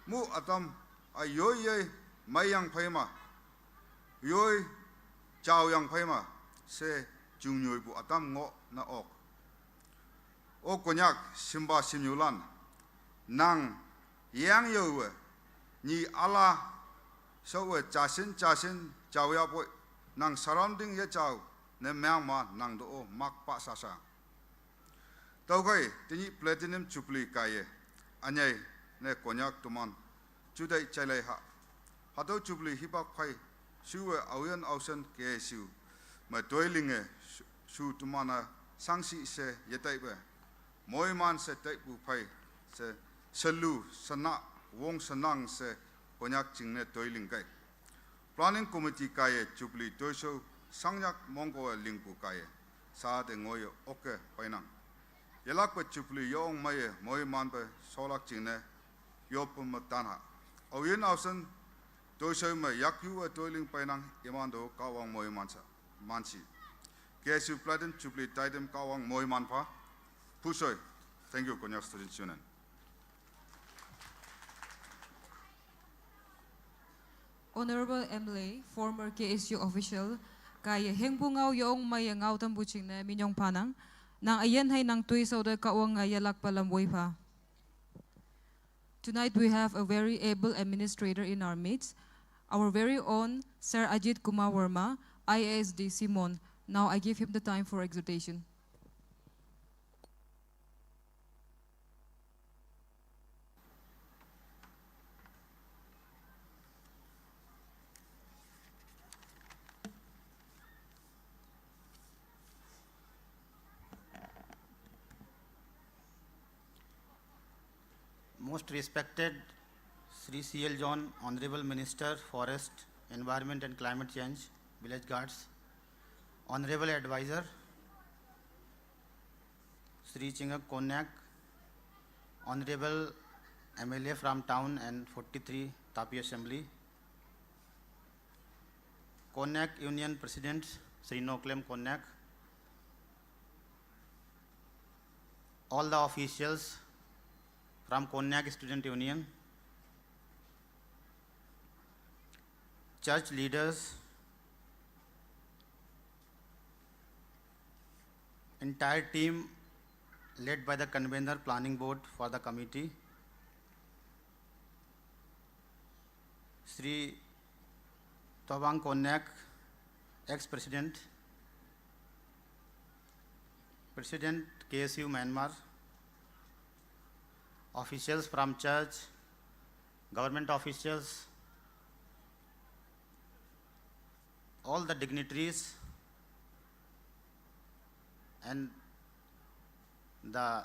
mu atam ayoy ye mayang phaima yoi chao yang phaima se jungnyoy bu atam ngo na ok o konyak simba simyulan nang yang yo ni ala so jasin chao ya boy nang surrounding ye chao ne myanmar nang do mak pa sasa tau kai tini platinum chupli kaye anyai ne konyak tuman judai chalai ha hado chupli hipak phai suwe awen ausen kesu ma toilinge su tumana sangsi se yetai be moiman se tai pu phai se selu sana wong sanang se konyak chingne toiling kai planning committee kaye chupli toiso sangyak mongko lingpu kaye sa de ngoy oke painang yelak pe chupli yong maye moiman pe solak chingne yopum matana awen ausen toiso me yakyu toiling painang imando kawang moiman sa manchi kesu platin chupli taidem kawang moiman pa pusoi thank you konyak student union. Honorable MLA, former KSU official, kaya hengbungao yong may ngao tambuching na minyong panang, nang ayan hay nang tuy sa kawang yalak palamboy pa. Tonight we have a very able administrator in our midst, our very own Sir Ajit Kumar Verma, IASD Simon. Now I give him the time for exhortation. Most respected Sri C.L. John, Honorable Minister, Forest, Environment and Climate Change, Village Guards, Honorable Advisor, Sri Chingak Konyak, Honorable MLA from Town and 43 Tapi Assembly, Konyak Union President, Sri Noklem Konyak, all the officials from Konyak Student Union, church leaders, entire team led by the convener planning board for the committee, Sri Tawang Konyak, ex-president, President KSU Myanmar, officials from church, government officials, all the dignitaries, and the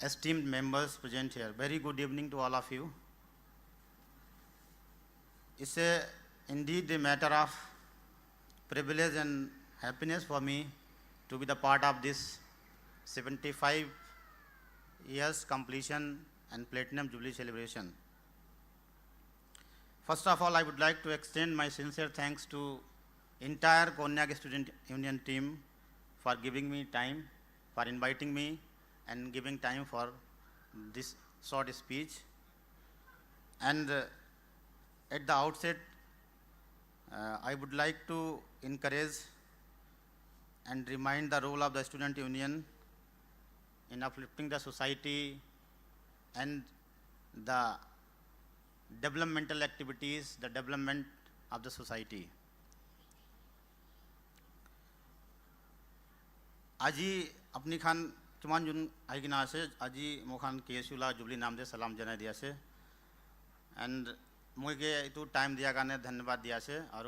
esteemed members present here. Very good evening to all of you. It's indeed a matter of privilege and happiness for me to be the part of this 75 years completion and Platinum Jubilee celebration. First of all, I would like to extend my sincere thanks to entire Konyak Student Union team for giving me time, for inviting me and giving time for this short speech. And at the outset, I would like to encourage and remind the role of the student union in uplifting the society and the developmental activities, the development of the society. आजी अपनी खान तुमान जुन आइगिना से आजी मोखान केसुला jubilee नाम दे सलाम जना दिया से and मुझे इतु टाइम दिया करने धन्यवाद दिया से और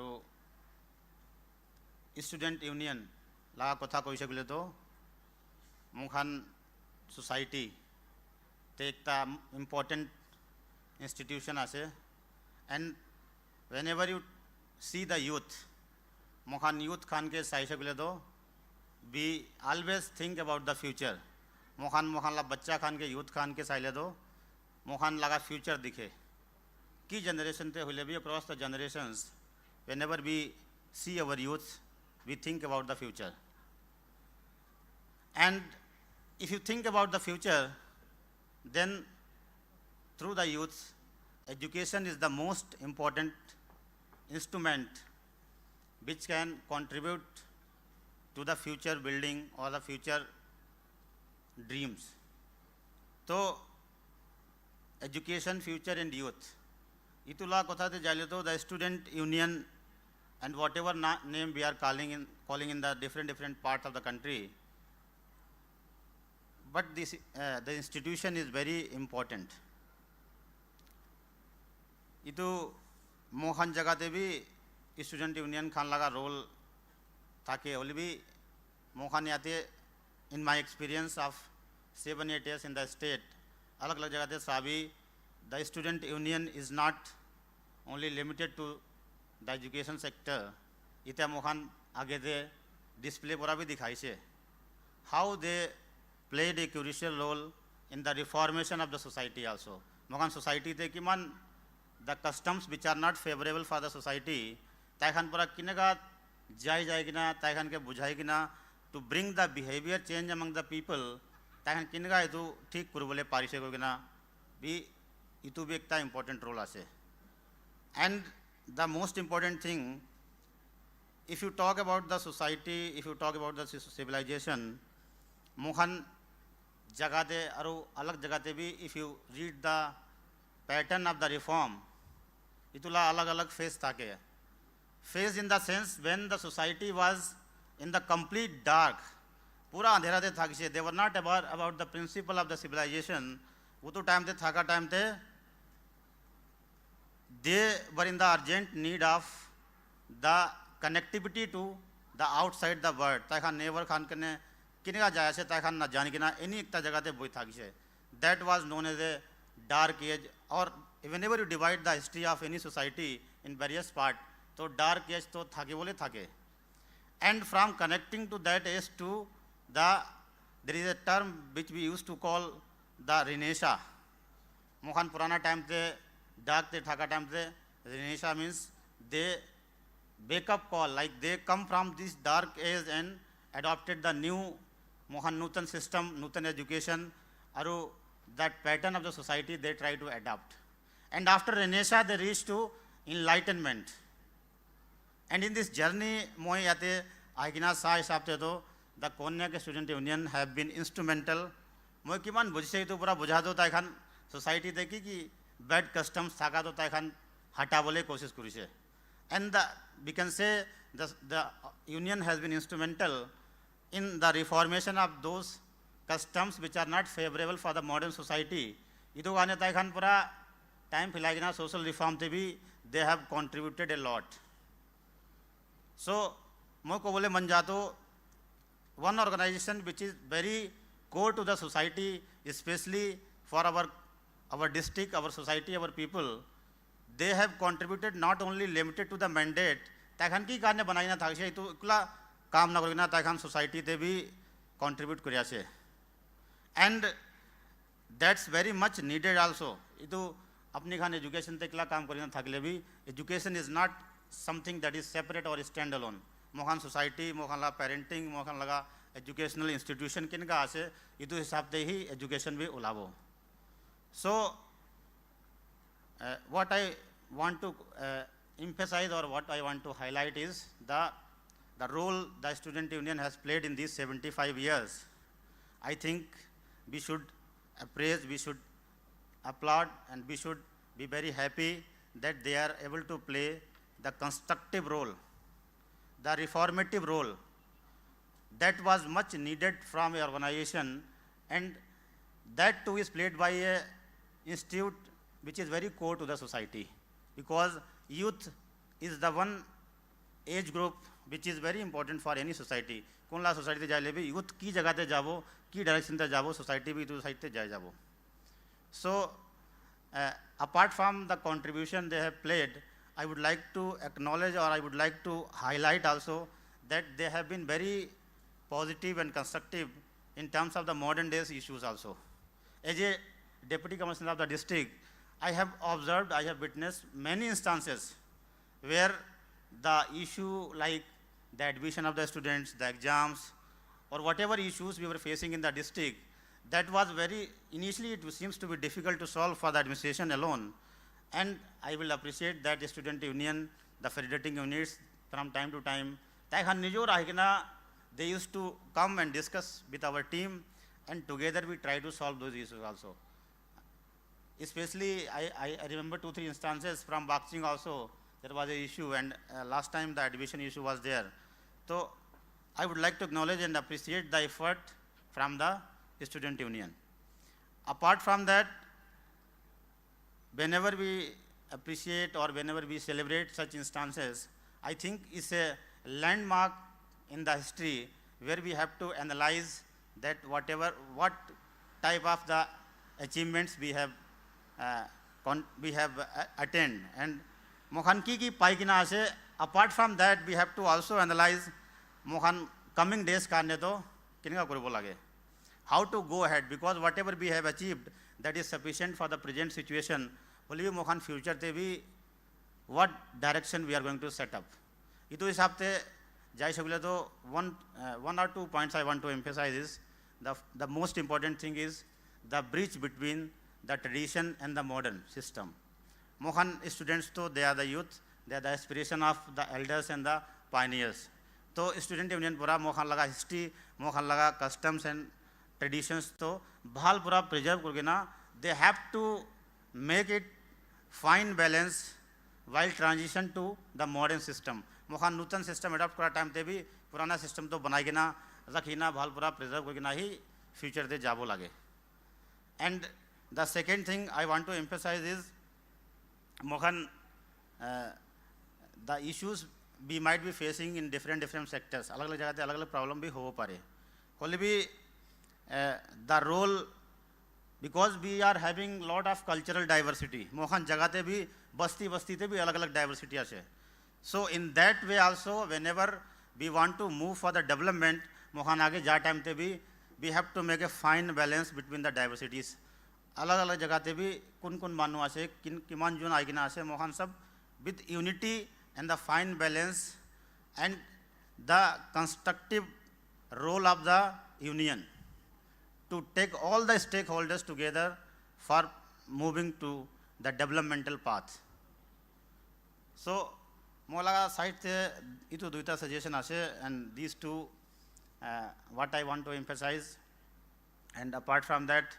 स्टूडेंट यूनियन लगा कथा कोई से बोले तो मुखान सोसाइटी ते एक ता इम्पोर्टेंट इंस्टीट्यूशन आसे and whenever you see the youth मुखान youth Khan के साइड से बोले तो we always think about the future. मोखान ला बच्चा खान के यूथ खान के साइले दो मोखान लगा फ्यूचर दिखे की जनरेशन ते हुए भी across the generations. Whenever we see our youth, we think about the future. And if you think about the future, then through the youth, education is the most important instrument which can contribute to the future building or the future dreams. So, education, future and youth. Itula kotha te jale to the student union and whatever name we are calling in the different parts of the country. But this, the institution is very important. Itu mohan jagah te bhi student union khan laga role ताकि ओली भी मोखाने आते in my experience of 7-8 years in the state अलग अलग जगह ते Sabi the student union is not only limited to the education sector इते मोखान आगे दे display पूरा भी दिखाई से how they played a crucial role in the reformation of the society also मोखान society ते कि man the customs which are not favorable for the society ताइखान पूरा किने का जाएगी ना ताइखान के बुझाएगी ना to bring the behavior change among the people ताइखान किने का इतु ठीक पुरबले पारिशे को ना भी इतु भी एक ता important role आसे and the most important thing if you talk about the society if you talk about the civilization Mohan जगह दे अरु अलग जगह दे भी if you read the pattern of the reform इतुला अलग अलग phase था के phase in the sense when the society was in the complete dark पूरा अंधेरा दे था किसे they were not about the principle of the civilization वो तो time दे था का time they they were in the urgent need of the connectivity to the outside the world ताइखान नेवर खान करने किने का जाया से ताइखान ना जाने की ना इन्हीं एक ता जगह दे बोई था किसे that was known as a dark age or whenever you divide the history of any society in various parts तो dark age तो थाके बोले थाके and from connecting to that age to the there is a term which we used to call the Renaissance Mohan पुराना time ते dark ते थाका time ते Renaissance means they wake up call like they come from this dark age and adopted the new mohan nutan system nutan education aru that pattern of the society they try to adapt and after Renaissance they reach to enlightenment and in this journey moi yate agina sa hisab te to the Konyak student union have been instrumental মই কিমান বুজিছে এইটো পুৰা বুঝা দো তাইখান society দেখি কি bad customs থাকা তো তাইখান হাটাবলে কোশিশ করিছে and we can say the union has been instrumental in the reformation of those customs which are not favorable for the modern society idu gane taikhan pura time philagina social reform te bhi they have contributed a lot so mo ko bole man jato one organization which is very core to the society especially for our district our society our people they have contributed not only limited to the mandate taikhan ki karne banaina thakse itu ikla काम ना करना ताकि हम society ते भी contribute करिया से and that's very much needed also इतो अपनी खान education ते किला काम करना थाकले भी education is not something that is separate or standalone Mohan society Mohan La parenting Mohan लगा educational institution किन का आसे इतो हिसाब ते ही education भी उलावो so what I want to emphasize or what I want to highlight is the role the student union has played in these 75 years. I think we should appraise, we should applaud, and we should be very happy that they are able to play the constructive role, the reformative role that was much needed from an organization, and that too is played by a institute which is very core to the society, because youth is the one age group which is very important for any society. कौन ला society जाए ले भी youth की जगह ते जावो की direction ते जावो society भी तो side ते जाए जावो. So apart from the contribution they have played, I would like to acknowledge or I would like to highlight also that they have been very positive and constructive in terms of the modern days issues also. As a deputy commissioner of the district, I have observed, I have witnessed many instances where the issue like the admission of the students, the exams, or whatever issues we were facing in the district, that was very, initially it seems to be difficult to solve for the administration alone. And I will appreciate that the student union, the federating units from time to time, they used to come and discuss with our team, and together we try to solve those issues also. Especially, I remember 2-3 instances from Bakching also, there was an issue, and last time the admission issue was there. So I would like to acknowledge and appreciate the effort from the student union. Apart from that, whenever we appreciate or whenever we celebrate such instances, I think it's a landmark in the history where we have to analyze that what type of the achievements we have attained, and Mokhanki ki paikina ase. Apart from that, we have to also analyze Mokhan coming days karne to kinga koribo lage. How to go ahead, because whatever we have achieved, that is sufficient for the present situation. Only Mokhan future te bhi what direction we are going to set up. Ito hisab te jai shagule to one or 2 points I want to emphasize is the most important thing is the bridge between the tradition and the modern system. Mohan students to they are the youth, they are the aspiration of the elders and the pioneers. So student union pura Mohan laga history, Mohan laga customs and traditions to bhal pura preserve kurke na, they have to make it fine balance while transition to the modern system. Mohan nutan system adopt kora time te bhi purana system to banai ke na rakhina bhal pura preserve kurke na hi future te jabo lage. And the second thing I want to emphasize is Mohan, the issues we might be facing in different sectors. Alag alag jagah te alag alag problem bhi ho pare. Only be the role, because we are having lot of cultural diversity. Mohan jagah te bhi basti te bhi alag alag diversity ase. So in that way also, whenever we want to move for the development, Mohan aage ja time te bhi we have to make a fine balance between the diversities. अलग अलग जगह ते भी कुन मानो आसे किमान zone आइगना आसे मोहन सब with unity and the fine balance and the constructive role of the union to take all the stakeholders together for moving to the developmental path. So मोला side te itu duita suggestion ase, and these two what I want to emphasize. And apart from that,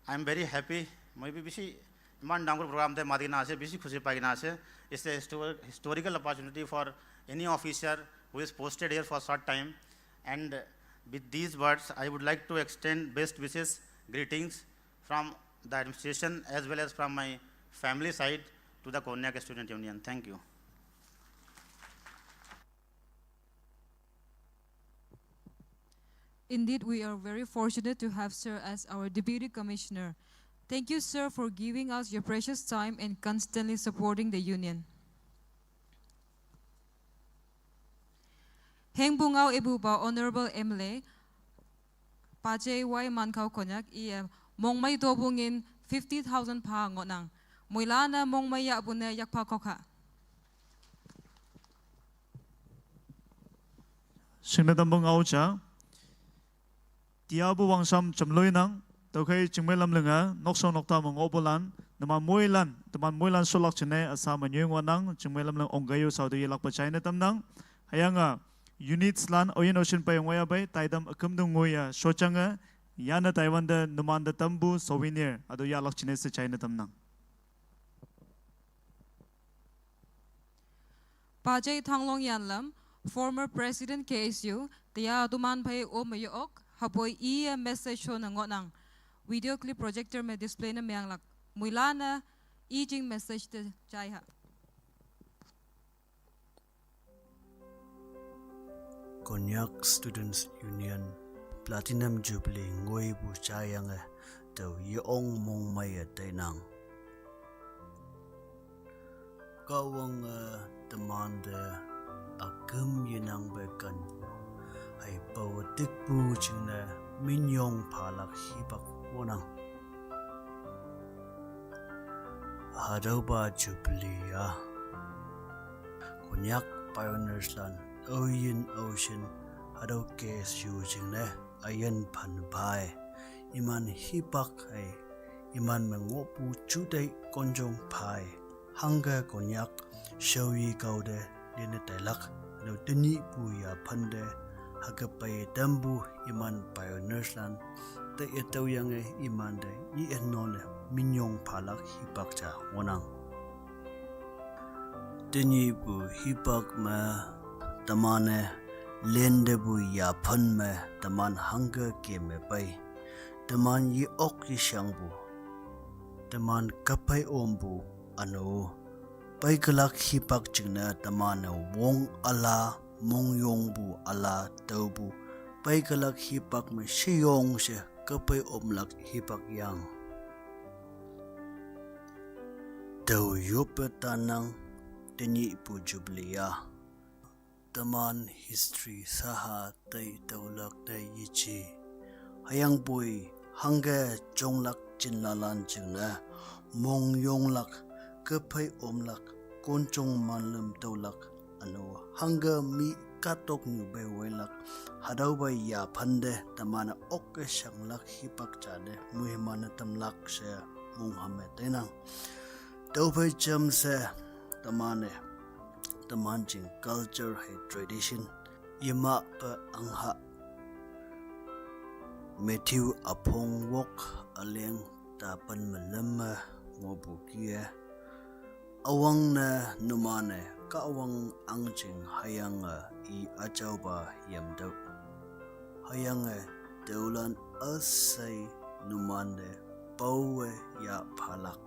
I'm very happy. Maybe bisi iman dangur program te madina ase bisi khushi pagina ase. It's a historical opportunity for any officer who is posted here for short time. And with these words, I would like to extend best wishes, greetings from the administration as well as from my family side to the Konyak Student Union. Thank you. Indeed, we are very fortunate to have Sir as our Deputy Commissioner. Thank you, Sir, for giving us your precious time and constantly supporting the Union. Heng Bungao Ibuba, Honorable MLA, Pache Y Mankau Konyak, Mong May Dobungin 50,000 pa ngonang. Muilana Mong May Yabune Yakpa Koka. Sinadambong Aucha. Tiabu wangsam chamloi nang tokai chingmei lam lenga noksong nokta mong obolan nama moilan teman moilan solak chene asa manyung wanang chingmei lam leng onggayo saudi yelak pachai na tamnang hayanga units lan oyen ocean pa yongwaya bay taidam akamdung ngoya sochanga yana taiwan da numan da tambu souvenir ado yalak chene se chai na tamnang Pajay Thanglong Yanlam, former President KSU, Tia Duman Pay O Mayok, Haboy message show na ngonang video clip projector may display na mayang lak mula na ijing message te chai ha. Konyak Students Union Platinum Jubilee ngoi bu chayang tau yong mong may tainang kawang demande agam yinang bekan ay pawatik bu chingna minyong palak hibak wonang hadaw ba Jubilee Konyak Pioneers Land Oyen Ocean hadaw KSU chingna ayan panbay iman hibak ay iman mengopu chudai konjong pai hanga Konyak shawi kaude linetailak no tini puya pande hagapay dambu iman Pioneers Land te itaw yang iman de ienone minyong palak hibak cha wonang tini bu hibak ma tamane lende bu ya phan me taman hanga ke me pai taman yi ok yi shang bu taman kapai ombu ano pai kalak hibak chingna taman wong ala mong yong bu ala tau bu pai kalak hipak me shiyong se kapai omlak hipak yang tau yup tanang teni pu Jubilee taman history saha tai taulak tai yichi hayang bui hanga jonglak jinlalan chingna mong yonglak kapai omlak konchong manlam taulak ano hanga mi katok nyu be welak hadaw ba ya phande tamana ok sanglak hipak chade muhimana tamlak se munghamme tenang tawpai cham se tamane tamanjing culture hai tradition yima pa angha Matthew apong wok aleng tapan malam ngobu kia awang na numane kawang angjing hayang I achaw ba yamdaw hayang daulan asay numande pawe ya phalak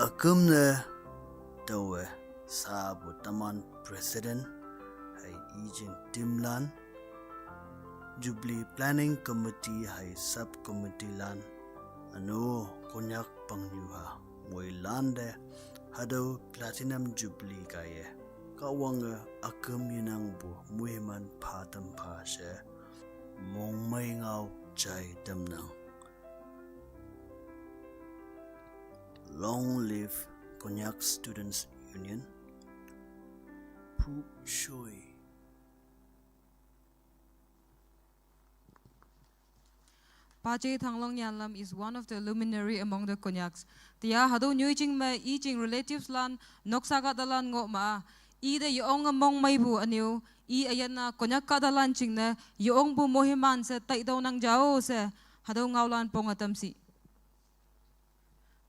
akum na dawe sabu taman president hay ijing timlan Jubilee Planning Committee hay subcommittee lan ano Konyak pangyuha moy lande hadaw Platinum Jubilee kaya kawang akam yinang bu muhiman patam pa siya mong may ngaw chay damnang long live Konyak Students Union Pu Shoy Pajay Thanglong Yanlam is one of the luminary among the Konyaks. Tia hado nyujing ma ijing relatives lan noksagadalan ngo ma ida yong mong may bu aniu I ayan na konyak kadalan ching na yung bu mohiman sa tay daw nang jao sa hadaw ngawlan pong atamsi.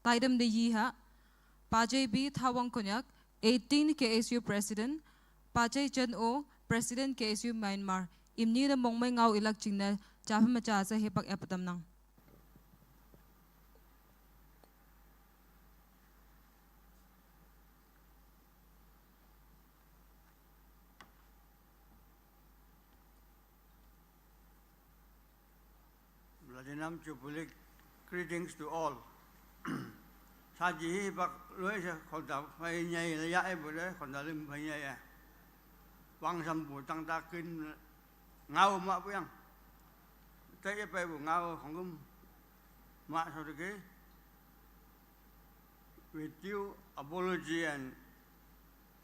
Taydam de yiha, Pajay B Thawang Konyak, 18 KSU President, Pajay Chen O, President KSU Myanmar, imni na mong may ngaw ilag ching na chapa macha sa hipak epatam nang. Vladinam Chupulik, greetings to all. Saji bak lối sẽ còn đào phải nhảy là dạy bữa đấy còn đào lên phải nhảy à. Vang sầm bùn tăng ta kinh ngao mà bữa ăn. Tới cái bùn ngao không có mà sao được cái. With due apology and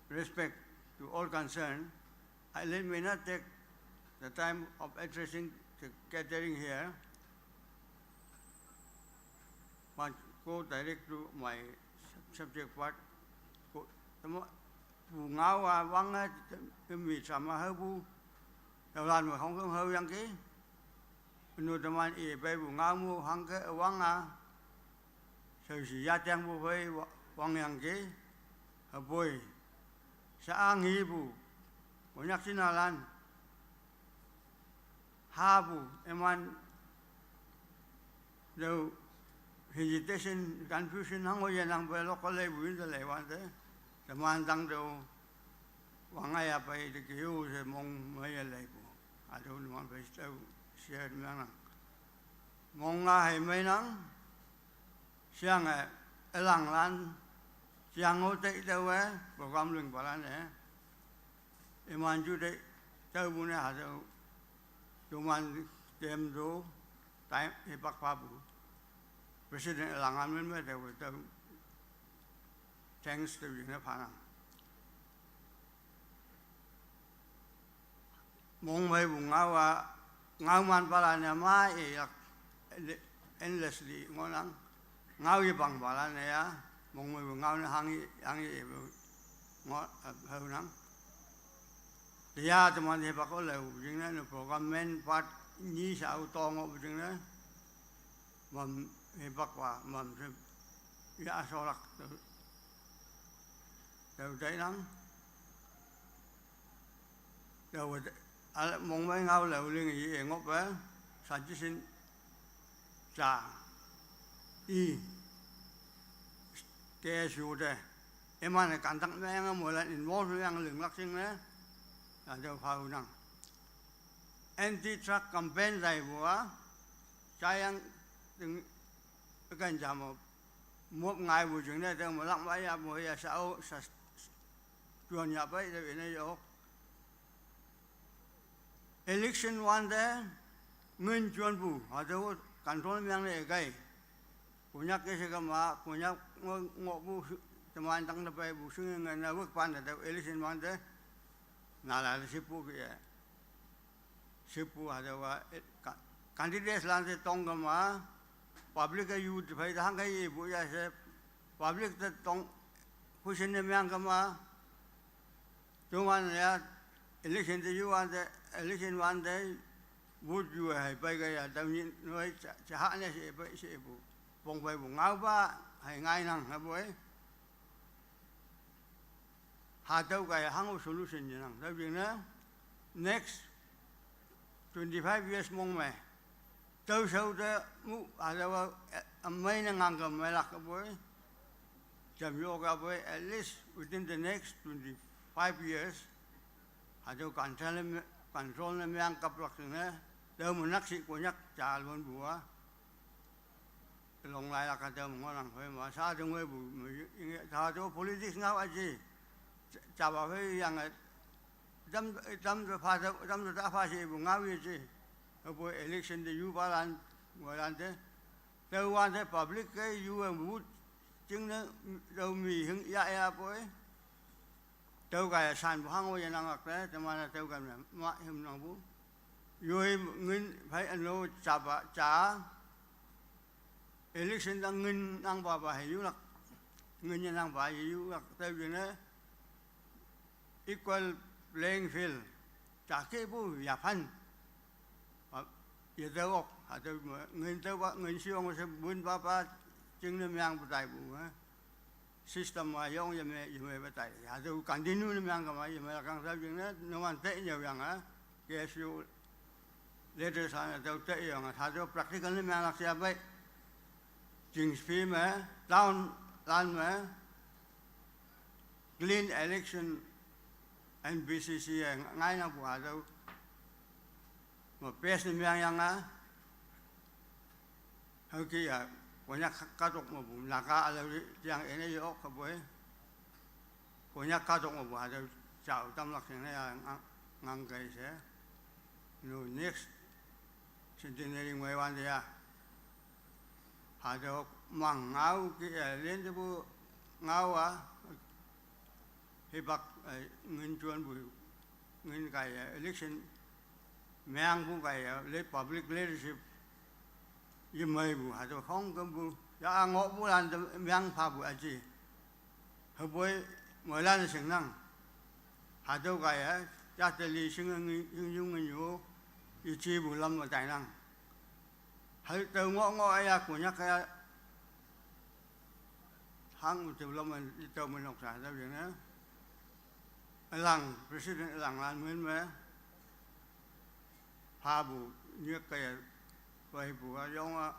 respect to all concerned, I may not take the time of addressing the gathering here, but go direct to my subject part. Bù ngáo à vắng á, vì sao mà hơi bu, đầu lần mà không có hơi ăn cái, nô tầm anh ý về bù ngáo mu hăng cái vắng à, sự sự gia tăng bu với vắng ăn cái, hợp bồi, sa nghi bu, có nhắc xin lan, ha bu, em anh, đâu hesitation, confusion, không có gì năng về lúc có lệ bùn cho lệ quan thế,แต่มันตั้งเดียววางไงไปตะกี้อยู่จะมองไม่อะไรบุอาจจะมันไปเสียดมันนั่งมองอะไรไม่นั่งเสียงหลังร้านเสียงโอเตเตวะโปรแกรมเรื่องบาลานเนี่ยมันจุดเจ้าบุญเนี่ยอาจจะจุมันเต็มดูแต่ให้ปักภาพบุ President หลังร้านไม่ได้เจ้าthanks to you นะพานังมองไปบุงเอาว่าเงามันปลาเนี่ยมาเอก endlessly งอนังเงาอยู่บังปลาเนี่ยมองไปบุงเงาเนี่ยหางอีงอเฮานังเดี๋ยวจะมาที่ปักก็เลยจริงนะในโปรแกรมเมนพัดยี่สาวตองออกจริงนะมันให้ปักว่ามันจะยาสลักđầu trái nắng đầu mong mấy ngao lều liên gì ngốc bé sản xuất sinh trà y kê sưu đây em ăn này cản tặng mấy anh mỗi lần involve với anh lường lắc sinh đấy là cho phao năng anti truck campaign này của trái anh từng cái gì mà một ngày buổi chiều này tôi mà lặng vậy à buổi sau chuẩn nhập ấy để này vô election one đấy nguyên chuẩn bù họ đâu control miếng này cái của nhắc cái gì mà của nhắc ngộ bù tụi anh tăng được bù xưng người nào bước quan để election one đấy nào là ship bù họ đâu candidate lan sẽ tông cái mà public cái youth phải thằng cái gì bù ra sẽ public sẽ tông position miếng cái mà chúng anh này election thì you anh đấy election one đấy vote you hay bây giờ tao nhìn nói sẽ hạ này sẽ bù vòng về vùng áo ba hay ngay năng hả bối hạ đâu cái hàng solution gì năng đâu chuyện đó next 25 years mong mày đâu sau đó mu à đâu mấy năng ngang cầm mấy lạc cái bối chậm vô cái bối at least within the next 25 years hãy cho control lên miếng cặp lạc nữa đâu một nắc sĩ của nhắc trả luôn bùa lòng lại là cái đâu mà ngang phải mà sao trong cái bùa sao cho politics nào vậy gì trả vào cái dạng đâm rồi pha gì bùa ngáo gì chứ bùa election thì you balan gọi là thế đâu quan thế public cái you and chứng nó đâu mì hứng ya bùa đâu cái sản hang ngôi năng ngọc đấy, cho nên là đâu cái mà hiểm năng bú, rồi nguyên phải anh lô trả election đang nguyên năng bà hay là nguyên nhân năng bà hay là đâu cái nữa equal playing field, chả cái bu ya phan ya đâu ok à đâu người siêu ông sẽ buôn ba chứng minh yang bút đại bu system mà yong yame bút đại à đâu continue ni yang cái mà càng sao chứng đó nó man tệ nhiều yang á cái siêu later sang đâu tệ yang à đâu practical ni yang là vậy chứng phim mà down lan mà clean election and BCC ngay nào bùa đâu mà pes ni yang á hơi kia có nhắc cá tộc mà bùn là cá là yang ấy này ốc không phải có nhắc cá tộc mà bùa đâu chào tâm lạc thế này ngang cái sẽ rồi next centenary mấyวันđấy à hà đâu mang ngáo cái lên cho bu ngáo à thì bác ngân chuan bùi ngân cái election mang bu cái lấy public leadership yếm mày bu hà đâu không có bu ya ngõ bu lan mang pha bu à chi hợp với mỗi lần sinh năng hà đâu cái ya tự lý sinh dung nhiều ý chí bu lâm mà tài năng hay từ ngõ ai của nhắc cái hang từ lâm mình từ mình học sản ra việc đó làng president làng lan nguyên mà pha bu như cái vậy bu giống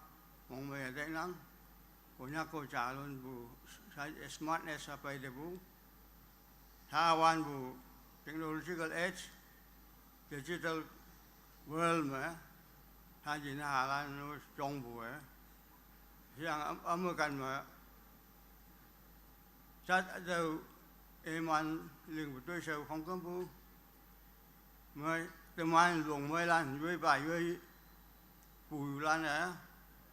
mong về đấy lắm của nhắc cô trả luôn bu smartness apa itu bu Taiwan bu technological age digital world mà hai gì nó Hà Lan nó trong bu ấy yang American mà chắc đâu em ăn liền một đôi sầu không có bu mới em ăn luồng mới lan với bài với bùi lan á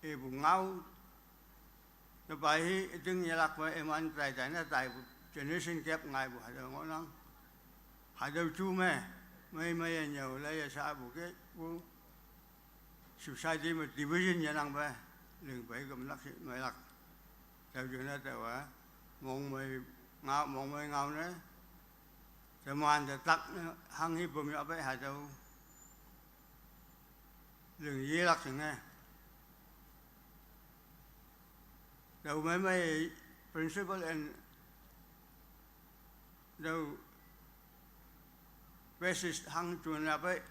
em bùi ngáo cái bài từng nhà lạc mà em ăn tại nó tại generation gap ngày bùi hải đầu ngõ năng hải đầu chu mẹ mấy nhiều lấy sao bùi cái bu society mà division nhà năng về liền phải cầm lắc mấy lạc theo chuyện đó theo á mong mày ngao nữa thì mà anh tắc hăng hiệp bùm ở bên hải đâu đừng dễ lắc chừng nghe đâu mấy principle and đâu basis hăng chuồn là bên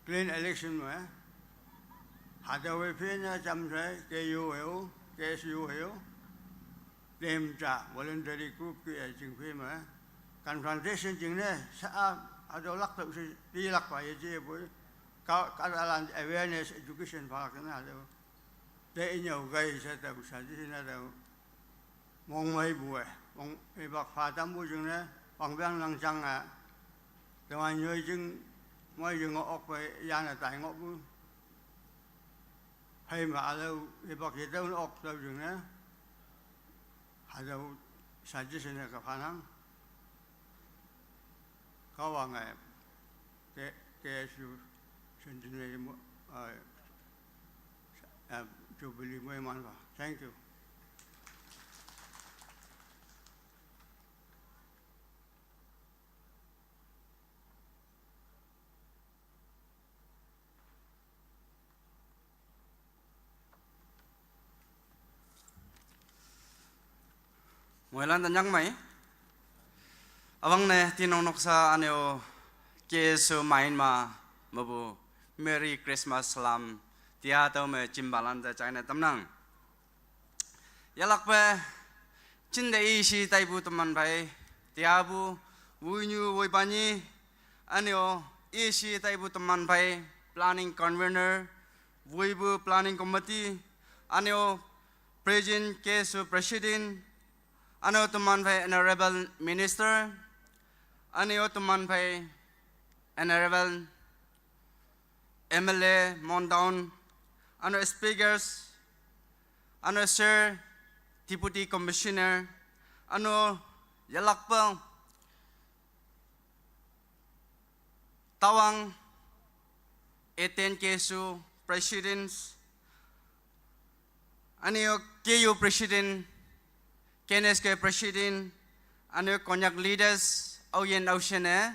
clean election mà hải đâu về phía nhà chăm thế KU hiểu KSU hiểu đem trả voluntary group cái chừng phim mà confrontation chừng này sao ở đâu lắc tự đi lắc phải gì với các làm awareness education vào cái nào đâu để nhiều gây sẽ tạo sản sinh ra đâu mong mấy buổi mong mấy bậc phá tâm buổi chừng này bằng bên lăng trăng àแต่ว่าnhiều chừng mấy chừng ngõ về gian là tại ngõ buổi hay mà đâu mấy bậc gì đâu nó ọc đâu chừng này đâu sản xuất sinh cái phản ứng có vào ngày cái sự sinh sinh này chụp bili mới mang vào thank you mỗi lần ta nhắc mày, avang ne tinong noksa aneo ke so main ma mabu Merry Christmas salam tia tao me chimbalan ta China tamnang, yalak pe cinde isi taibu teman bai tia bu wunyu woi bani aneo isi taibu teman bai planning convener woi bu planning committee aneo president ke so president ano teman pai honorable minister ano teman pai honorable MLA Mondown ano speakers ano sir deputy commissioner ano yalakpang tawang 18 kesu presidents ano KU president KNSK president ane konyak leaders auyen aushene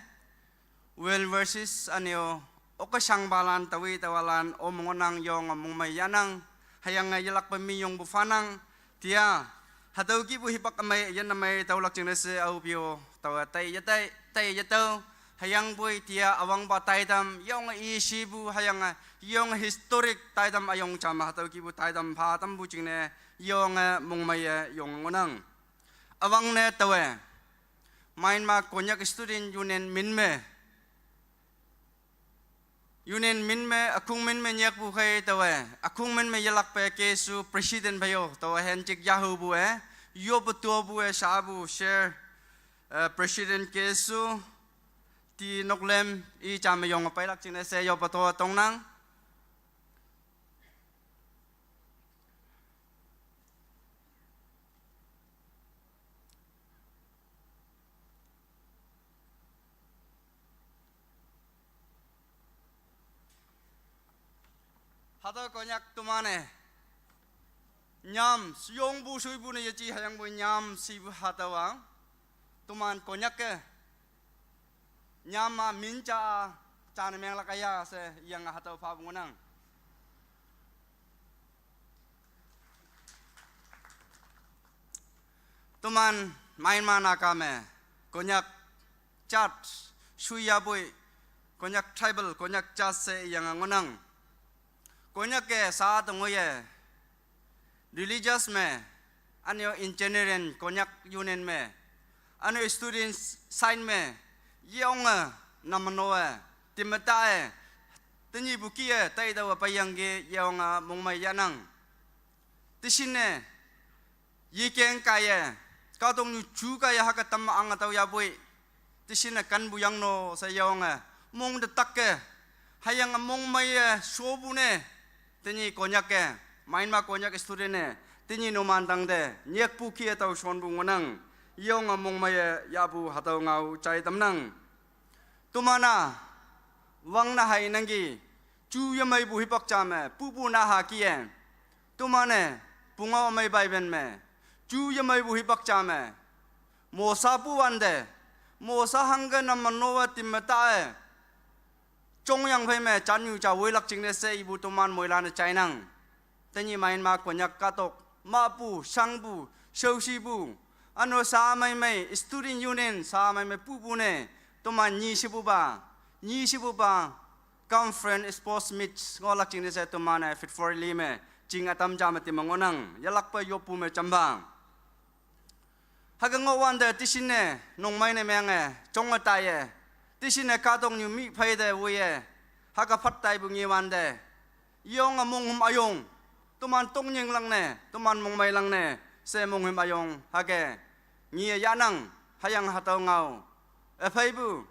well verses anio okasang balan tawi tawalan omongonang yong mungmayanang hayang yalak pemiyong bufanang tia hatau ki bu hipak amai yan amai taulak jenese au bio tawa tai yatau hayang boy tia awang ba taidam yong isibu hayang yong historic taidam ayong chama hatau ki bu taidam pha tam bu jingne yong mungmaya yong ngonang awang ne tawe main ma konyak student union minme akung minme nyak bu khai tawe akung minme yalak pe kesu president bayo tawe henchik yahu bu yo betua bu sabu share president kesu ti noklem I cham yong pai lak chine se yo pato tongnang hado konyak tumane nyam yong bu sui bu ne yachi hayang bu nyam si bu hatawang tuman konyak ke nyam ma mincha chan meng la kaya se yang hataw pha bu nang tuman main mana kame konyak chat suya boy konyak tribal konyak chat se yang ngonang konyak ke sa tongoye religious me anyo engineering konyak union me anyo students sign me yong namanoe timatae tinyi bukie taida wa payange yong mongmai yanang tisine yikeng kaye kadong chu kaya hakatam ang ataw yaboy tisine kan buyang no sa yong mong de takke hayang mongmai sobune tinyi konyak ke main ma konyak student tinyi no mandang de nyek puki ataw shon bu ngonang yong mongmai yabu hataw ngau chai tamnang tumana wang na hai nangi chu yamai bu hipak chame pupu na ha kien tumane punga mai bai ben me chu yamai bu hipak chame mo sa pu wande mo sa hanga nam nowa timata chong yang phai me chan yu cha wei lak ching ne se ibu tuman moila na chainang tani main ma konyak katok ma pu sang bu shau shi bu ano sa mai student union sa mai pupu ne tuman ni sibu ba conference sports meets ngolak ching ne se tuman fit for lime ching atam jamati mangonang yalak pa yopu me chambang hagang wande tisine nongmai ne menge chong ataye tisine kadong nyu mi phaide wuye haga phattai bungi wande yong among ayong tuman tongyeng lang ne tuman mongmai lang ne se monghim ayong hage ngi yanang hayang hataw ngau phaibu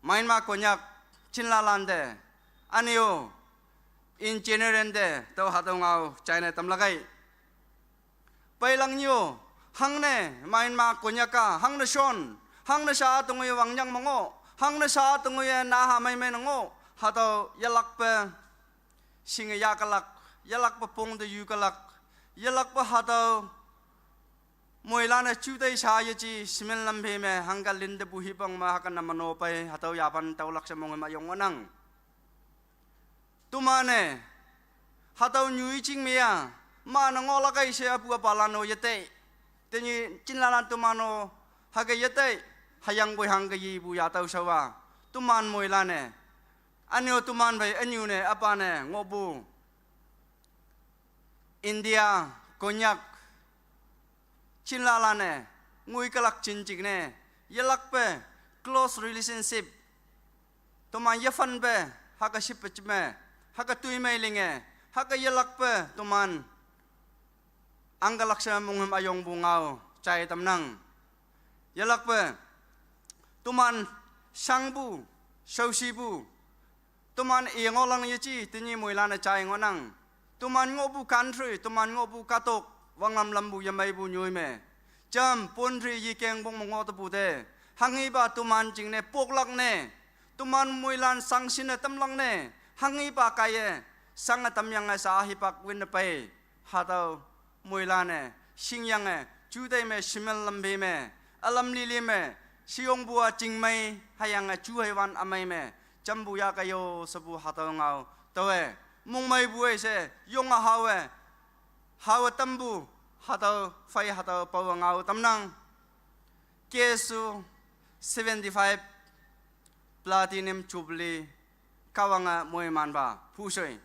mainma konyak chinlalande anio in generende to hataw ngau china tamlagai pailang nyo hangne mainma konyaka hangne shon hangne sha tungoy wangyang mongo hangne sha tungoy na ha mai menongo hataw yalak pe singa yakalak yalak pa pong de yukalak yalak pa hataw moilana chudai sa yachi simel lambe me hanggal linde buhibang ma hakan namano pai hataw yapan tawlak sa mong mayong wanang tumane hataw nyui ching mea ma nangola kai se apu palano yete teni chinlalan tumano haga yete hayang boy hangga yibu yataw sawa tuman moilane anyo tuman bai anyu ne apane ngobu India konyak chinlalane ngui kalak chinchik ne yalak pe close relationship tuman yafan pe haga shipchme haga tui mailinge haga yalak pe tuman anggalak sa munghim ayong bungao chai tamnang yalak pe tuman sangbu sausibu tuman iengolang yachi tinyi moilana chai ngonang tuman ngobu country tuman ngobu katok wanglam lambu yamai bu nyoi me jam pondri yikeng bong mongo to bude hangi ba tuman jingne poklak ne tuman moilan sangsin tamlang ne hangi ba kaye sanga tamyang sa hipak win pai hataw moilane singyang judai me simel lambe me alam lili me siong bua ching mai hayang chu hewan amai me chambu ya kayo sabu hataw ngau tawe mong mai buai se yong a hawe tambu hataw fai hataw paw ngau tamnang kesu 75 platinum jubilee kawanga moy manba phusoi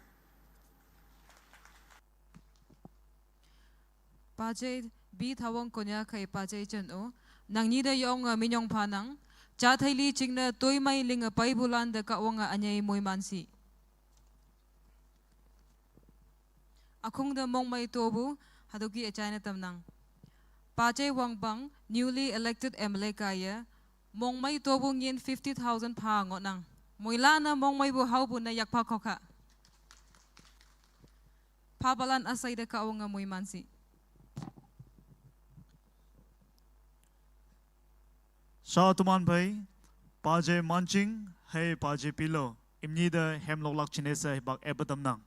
Paje bi thawang konya khai paje chen o nang ni da yong minyong phanang cha thaili chingna toy mai ling pai bulan da ka wanga anyai moi mansi akhung da mong mai tobu hadoki achina tamnang paje wangbang newly elected MLA kaya mong mai tobu ngin 50,000 pa ngonang moila na mong mai bu hau bu na yakpa khokha pa balan asai da ka wanga moi mansi Sa tuman bay, paje manching, hay paje pilo, imni da hemlok lak chinesa bak ebatam nang.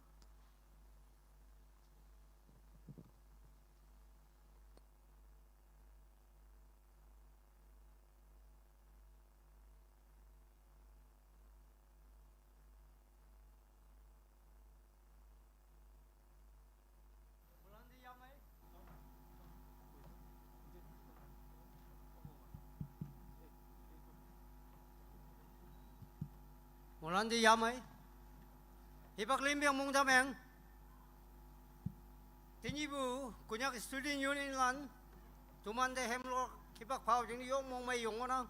Mulan di yamai, hipak limbiang mong dameng, tinibu kunyak student union lan, tuman de hemlok hipak pau jeng yong mong may yong ona,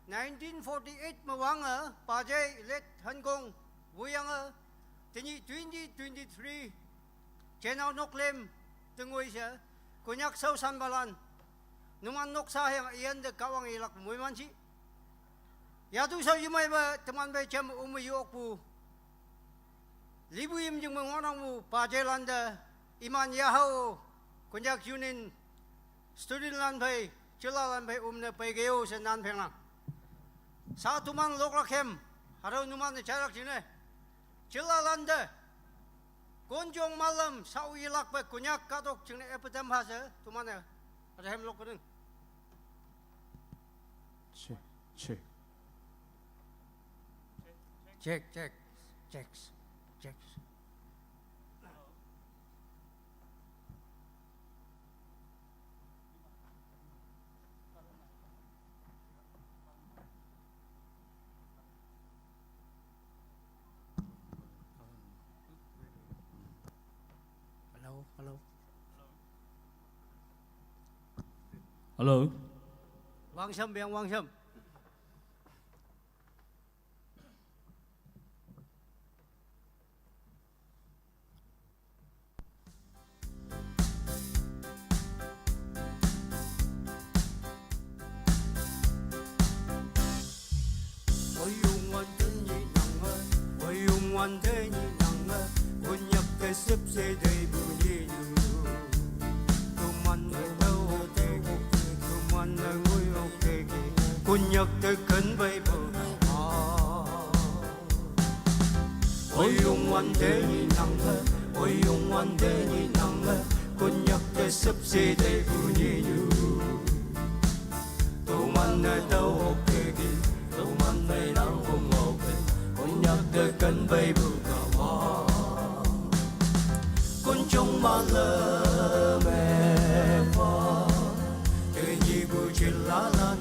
1948 mawanga pajay let hangong buyanga, tini 2023 chenaw noklem tungoy siya kunyak saw sanbalan, numan nok sahang iyan de kawang ilak muy mansi. Yadu sa yumay ba teman ba cem umuyok po libu im jeng mengonang mo pajelanda iman yahaw kunyak yunin student lan bay cilalan bay umna paygeo sa nan penglang sa tuman loklakem haraw numan na charak jine cilalanda konjong malam sa uyilak ba kunyak katok jeng na epatam hasa tuman na ada hem lokadeng Check. Checks. Hello. Wang Sâm. One day ni nanga kunyak ke sepse dei bunyi tuman đâu te tuman ngui ok kunyak te kan bay bờ oi yung one day ni nanga kunyak ke sepse dei bunyi tuman đâu ok tuman bay đâu không ok kunyak te kan bay bờ con trong ma lơ mẹ pha từ nhị bu chỉ lá lan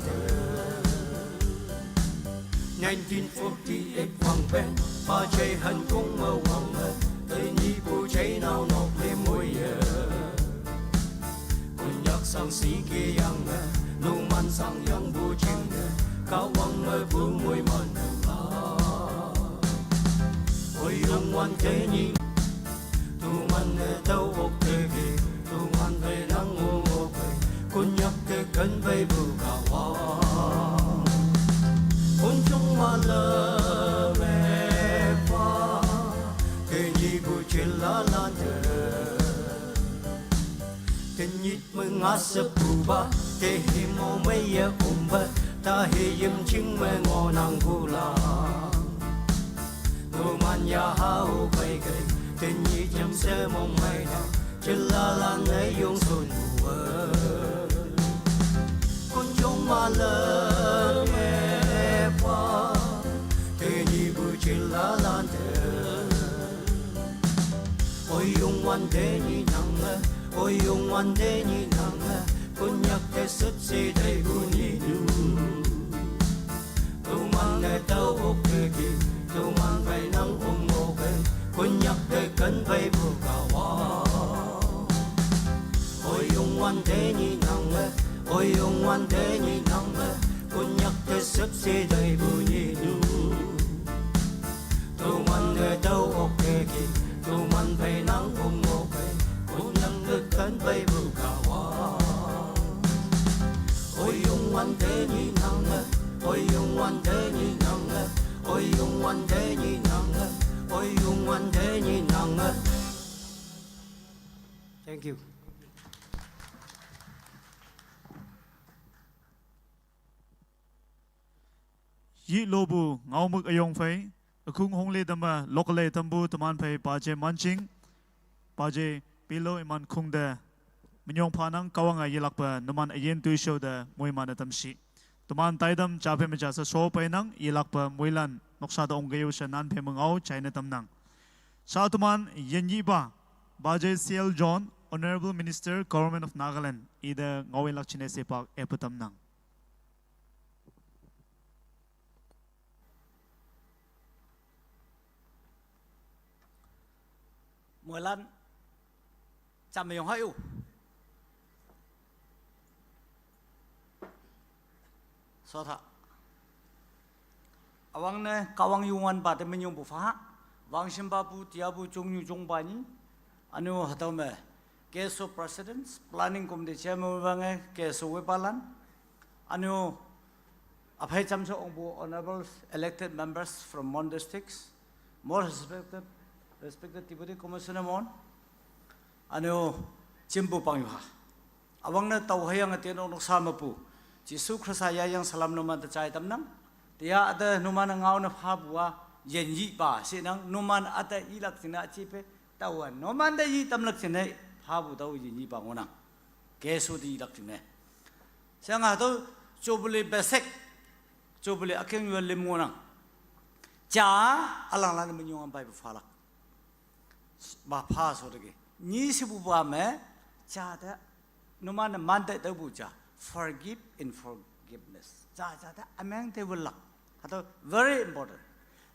1948 hoàng bên ba chạy hận cũng mơ hoàng mơ từ nhị bu chạy nào nọc lên môi giờ con nhắc sang sĩ kia yang mơ lu man sang yang bu chim mơ cao hoàng mơ bu môi mòn ôi yung quan thế nhị tuman đâu ok kì tuman về đang ngô ngô kì con nhắc cái cơn bay bù cả hoa con trong mà lơ mẹ pha cái gì bù trên lá lan cái nhít mừng ngã sập bù ba cái hiểm mô mấy ya ba ta hiểm chinh mẹ ngô nàng bù la tuman ya hao bay kì tình nhị chăm sẽ mong mai nào chỉ là lan ấy dùng xuân mùa con trống mà lơ ngoan thế nhị nắng ôi yêu ngoan thế nhị nắng con nhắc thế sứt xì đầy buồn nhị nhu tu man để tao ốc kê kì tu man phải nắng ôm ngô kê con nhắc thế cân vây bù cả hoa ôi yêu ngoan thế nhị nắng ôi yêu ngoan thế nhị nắng con nhắc thế sứt xì đầy buồn nhị nhu tu man để tao ốc kê kì tu man phải nắng ôm ngô kê con nhắc thế cân vây bù cả hoa ôi yêu ngoan thế nhị nắng ôi yêu ngoan thế nhị nắng ôi yêu ngoan thế nhị nắng ôi yêu ngoan thế nhị nắng. Thank you. Yi lobu ngau muk ayong phai akung hong le dama lokale tambu taman phai paje manching paje pilo iman khung de minyong phanang kawanga yilakpa numan ayen tu show de moimana tamsi tuman taidam chape me jasa so painang yilakpa moilan noksa da onggayu shanan phe mangau china tamnang sa tuman yenyi ba baje CL John Honorable Minister Government of Nagaland ida ngawin lakchine sepak eputamnang mười lần chạm mình hơi u so thà awang ne kawang yungan ba te menyong bu fa wang simba bu tia bu chung yu chung ba ni anu hataw me keso presidents planning committee chairman wange keso we balan anu aphai chamso ongbu honorable elected members from Mon districts more respected Deputy Commissioner Mon anu chimbu pangha awang na tau hayang atin nok samapu Jisu Christ yang salam numan ta chai tamnang tia ada numan ngau na phabua yenji ba sinang numan ada ilak sina chipe tawan numan da yi tamlak sine phabu tau yenji ba ngona kesu di ilak sine sanga to chobule besek chobule akeng yul lim ngona cha alang lan menyong bai bu phalak ba pha so de ni sibu ba me cha da numan man da bu cha forgive and forgiveness. Jada amang te bulak. Hato very important.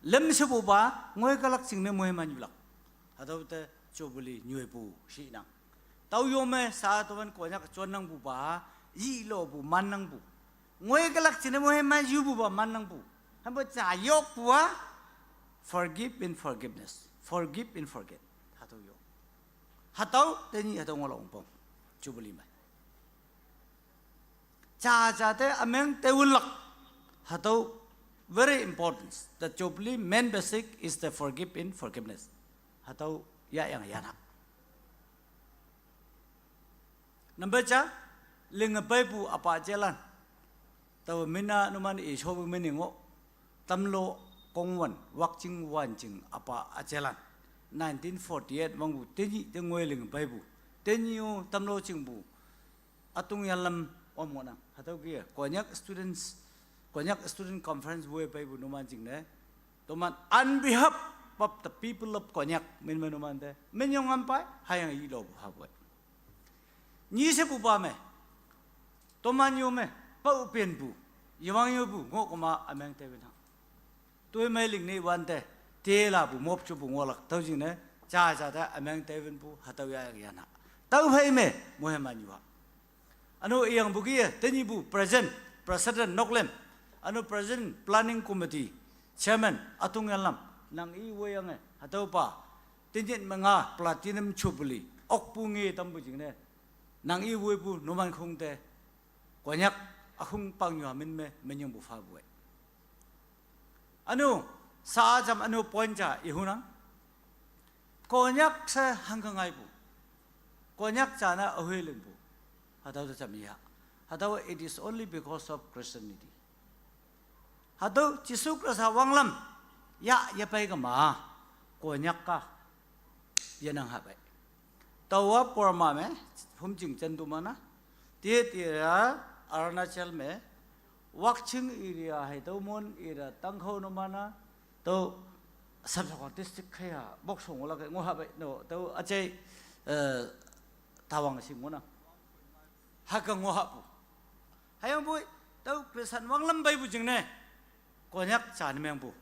Lem sebu ba ngoy kalak singne moy manjulak. Hato te chobuli nyue bu si nang. Tau yo me sa tuan ko nya chon nang bu ba yi lo bu man nang bu. Ngoy kalak singne moy manju bu ba man nang bu. Hamba cha yok bu ba forgive and forgiveness. Forgive and forget. Hato yo. Hato te ni hato ngolong pong chobuli mai. Cha te ameng te ulak hato very important. The chobli main basic is the forgive in forgiveness. Hato ya yang yana. Number cha lingapai bu apa jalan. Tau mina numan ishobu meningo tamlo kongwan wakjing wanjing apa jalan. 1948 mangu tenyi tengoi lingapai bu. Tenyu tamlo jingbu atung yalam omona hatau kia konyak student conference we pai bu numan jing ne toman on behalf of the people of konyak min numan de min yong ampai hayang yi lo ha bu ni se bu ba me toman yo me pa u pen bu yawang yo bu ngo koma amang te ben ha toi mai ling ni wan te te la bu mop chu bu ngolak tau jing ne cha da amang te ben bu hatau ya ya na tau phai me mo he man yu anu yang bugia teni bu president noklem anu president planning committee chairman atung yalam nang I weyang hatau pa tinjin manga platinum chubuli okpungi tambu jingne nang I we bu numan khungte konyak akhung pangyo min me menyong bu fa bu anu sa jam anu poinja ihunang konyak sa hanggangai bu konyak jana ahwelen bu Hatau jamia. Hatau it is only because of Christianity. Hatau Jisu Christ wanglam ya pai kama konyak ka yanang habai. Tawa porma me humjing chandu mana tira Arunachal me wakching area hai tau mon area tangkhau no mana tau subcontinent district khaya boksong la ngo habai no tau achai tawang singuna hakang wahapu hayang boy tau Christian wanglam bai bu jingne konyak chan meng bu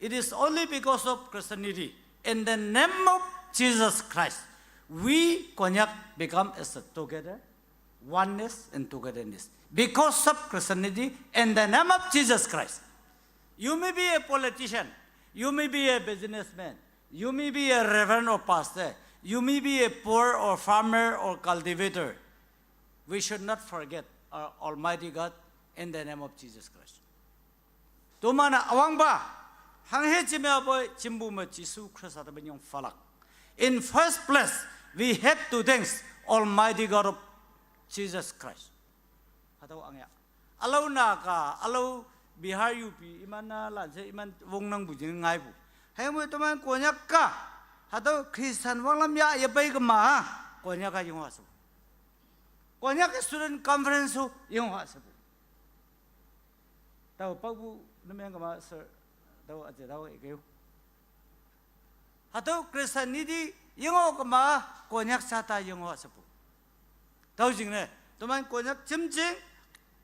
it is only because of Christianity in the name of Jesus Christ we konyak become as a together oneness and togetherness because of Christianity in the name of Jesus Christ. You may be a politician, you may be a businessman, you may be a reverend or pastor, you may be a poor or farmer or cultivator. We should not forget our Almighty God in the name of Jesus Christ. Tumana awang ba hang he chime aboy chimbu ma Jisu Christ at benyong falak. In first place, we have to thank Almighty God of Jesus Christ. Hataw angya. Alaw na ka, alaw Bihar UP, iman na lanse, iman wong nang bujing ngay bu. Hayang mo tuman konyak ka, hataw Christian wang lam ya yabay ka ma, konyak ka yung haso. Konyak student conference ho, yung haso bu. Taw pag bu naman ka ma, sir, taw ati taw ikaw. Hataw Christianity, yung ka ma, konyak sata yung haso bu. Tahu jing ne, tuman konyak cimcing,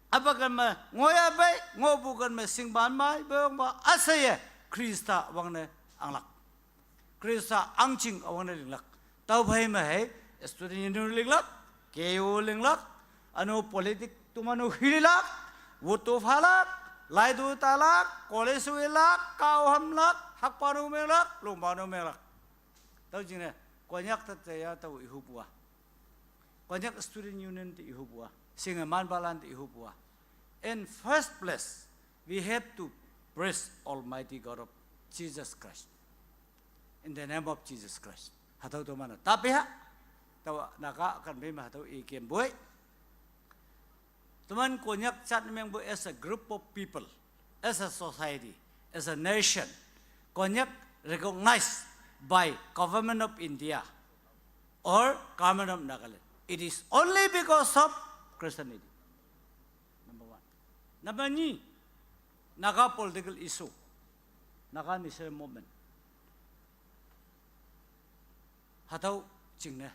apa kan ma ngoya bay, ngobu kan ma singban mai, bang ma asaya Krista wang ne anglak, Krista angcing wang ne linglak. Tahu bay ma hai, student union linglak, KU linglak, anu politik tumanu hilak, wutu falak, laidu talak, kolesu ilak, kau hamlak, hak panu melak, lumbanu melak. Tahu jing ne, konyak tataya tahu ihu buah. Konyak student union ti ihubua, singa manbalan ti ihubua. In first place, we have to praise Almighty God of Jesus Christ. In the name of Jesus Christ. Hataw to mana. Tapi ha, tawa naka kan may mahataw ikim boy. Tuman konyak chat namang boy as a group of people, as a society, as a nation. Konyak recognized by government of India or government of Nagaland. It is only because of Christianity. Number one. Number two, naga political issue, naga national movement. Hataw cingna.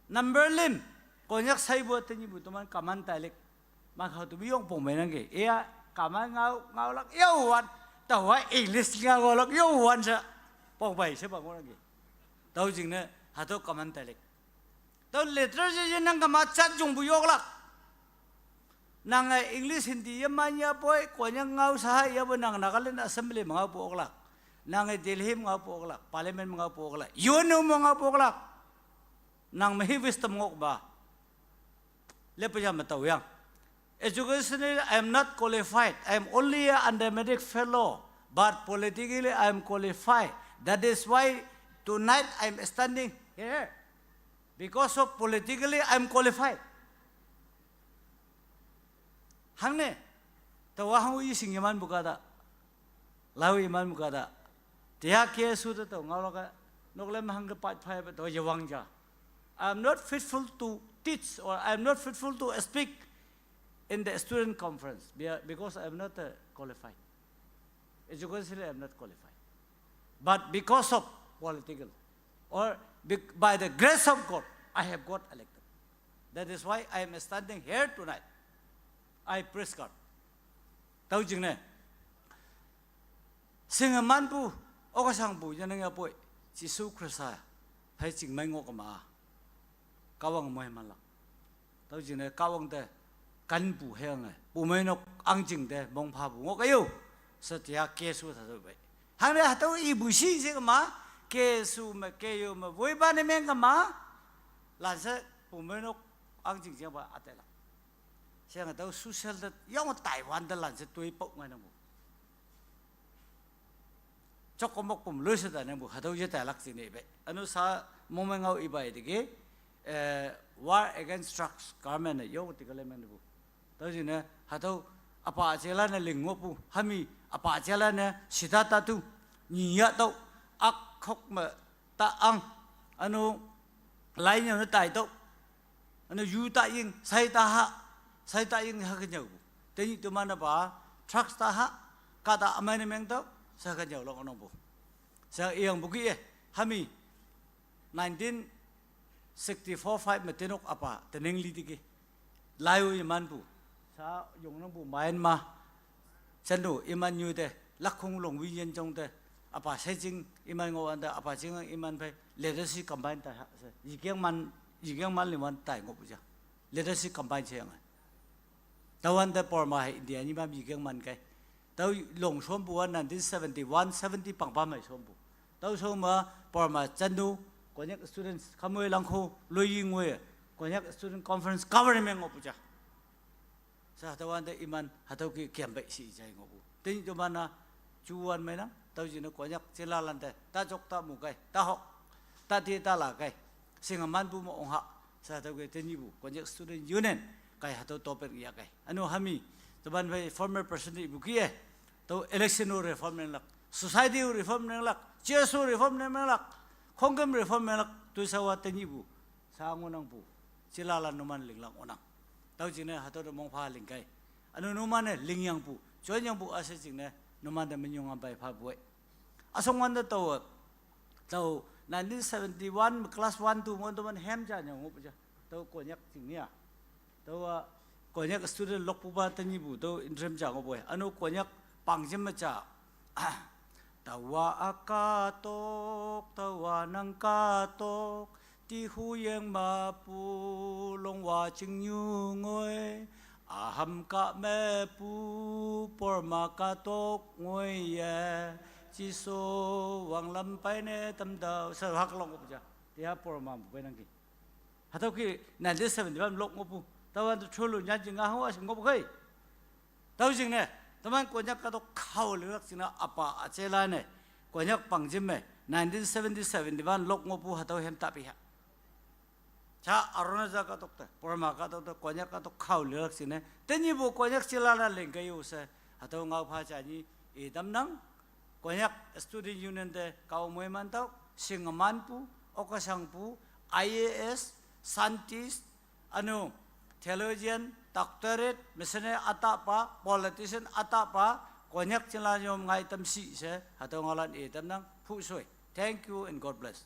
Number lim, konyak say buat ni butuman kaman talik, maghau tu biyong pungmenang ke. Iya kaman ngau lak yawan, tahu English ngau lak yawan sa pungmay sa pungmenang ke. Tahu cingna hataw kaman talik. Tahu literature yang kemacat jung buyok lah. Nang English Hindi yang mana boy, konya ngau sah ya bo nang Nagaland Assembly mengau pok lah. Nang Delhi mengau pok lah, Parliament mengau pok lah, UNO mengau pok lah. Nang mahibis temok ba. Lepas yang tahu yang. Educationally I am not qualified. I am only an academic fellow, but politically I am qualified. That is why tonight I am standing here. Because of politically, I am qualified. Hang ne, tawa hang uyi sing yaman bukada, lau yaman bukada. Tiha kia sudah tahu ngau laka, noklem hang kepat pay betul jawang ja. I am not faithful to teach or I am not faithful to speak in the student conference because I am not qualified. Educationally, I am not qualified. But because of political or by the grace of God, I have got elected. That is why I am standing here tonight. I praise God. Tahu jeng ne? Singa manpu, okasang bu, jangan apa? Jisu Kristus, hai jeng mai ngok ma. Kawang mai malak. Tahu jeng ne? Kawang de kan bu heng ai. Bu mai nok ang jeng de mong pa bu ngok ayo. Setia kesu tahu baik. Hang ne tahu ibu si jeng ma. Kesu ma keyo ma voi ba ne meng ma lansa pumenok ang jing jing ba atela siang tahu social dat yang Taiwan da lansa tui pok ngai namu chokomok pum lu sa da namu hataw je talak sin ne be anu sa momengau ibai dige war against drugs government yo tikale men bu tahu jine hataw apa achela na lingopu hami apa achela na sidata tu niya tau ak khóc mà ta ăn anu lấy nhau nó tài tốt anu yu ta yên say ta yên ha cái nhau thế nhưng tụi mình đã bảo truck ta ha cả ta amai này mang tốt sao cái nhau lo con ông bố sao yên bố kia hami 19 64 mà tên ốc apa tên anh li tiki lai u iman bu sa dùng nó bu main ma chân đủ iman như thế lắc không lồng vi nhân trong thế apa sai chính iman ngô anh thế apa chính iman phải leadership combine tại gì cái man liman tại ngô bu cha leadership combine chơi ngay tao anh thế por ma India ni mam gì cái man cái tao lồng xuống bu anh 1971 70 bằng mày xuống bu tao xuống mà por ma chân đủ có những students không ai lăng khô lôi người có những student conference government ngô bu cha sa tao anh thế iman hạt tao cái kiểm bệnh sĩ chơi ngô bu tin cho man na chuan mấy nắng tao chỉ nó có nhắc chỉ là lần thế ta chọc ta mù cái ta học ta thì ta là cái sinh man bu mà ông hạ sa tao cái tên như bu có những student union cái hạt tao topic gì cái anh nói hami tao ban về former president bu kia tao election reform nên lắc society reform nên lắc GSO reform nên lắc Congress reform nên lắc tôi saoว่าtên như bu sao ngon năng bu chỉ là lần numan linh lăng ngon tao chỉ nói hạt tao mong pha linh cái anh nói numan này linh yang bu cho yang bu ase chỉ này numan đã mình dùng bài pha buổi asong man đó tao 1971 class 1 2 mon to man hem cha nyong bu cha tao ko nyak ting nia tao ko nyak student lok pu ba tani bu tao interim cha ngo boy anu ko nyak pang jem ma cha tawa akatok tawa nang katok ti hu yang ma pu long wa ching nyu ngoi aham ka me pu por ma katok ngoi ya chỉ số vàng lâm bay nè tâm đầu sợ hắc long ngọc cha thì hấp por mà bên năng kì hạt tao kì nãy giờ 70 lộc ngọc bu tao ăn chua lụn nhát chừng ngao ngọc cái tao chừng nè tao ăn quần nhát cái đó khâu lưỡi chừng nào apa chế la nè quần nhát bằng chim nè 1977 lộc ngọc bu hạt tao hem tapi ha cha arona za cái đó por mà cái đó quần nhát cái đó khâu lưỡi chừng nè tên như bu quần nhát chế la lên cái yêu sa hạt tao ngao pha cha như idam nang có nhắc student union de kau mui mantau singaman pu okasang pu IAS scientist anu theologian doctorate misalnya atapa politician atapa có nhắc chela nyom ngai tam si se hatau ngalan e tam nang phu soi thank you and God bless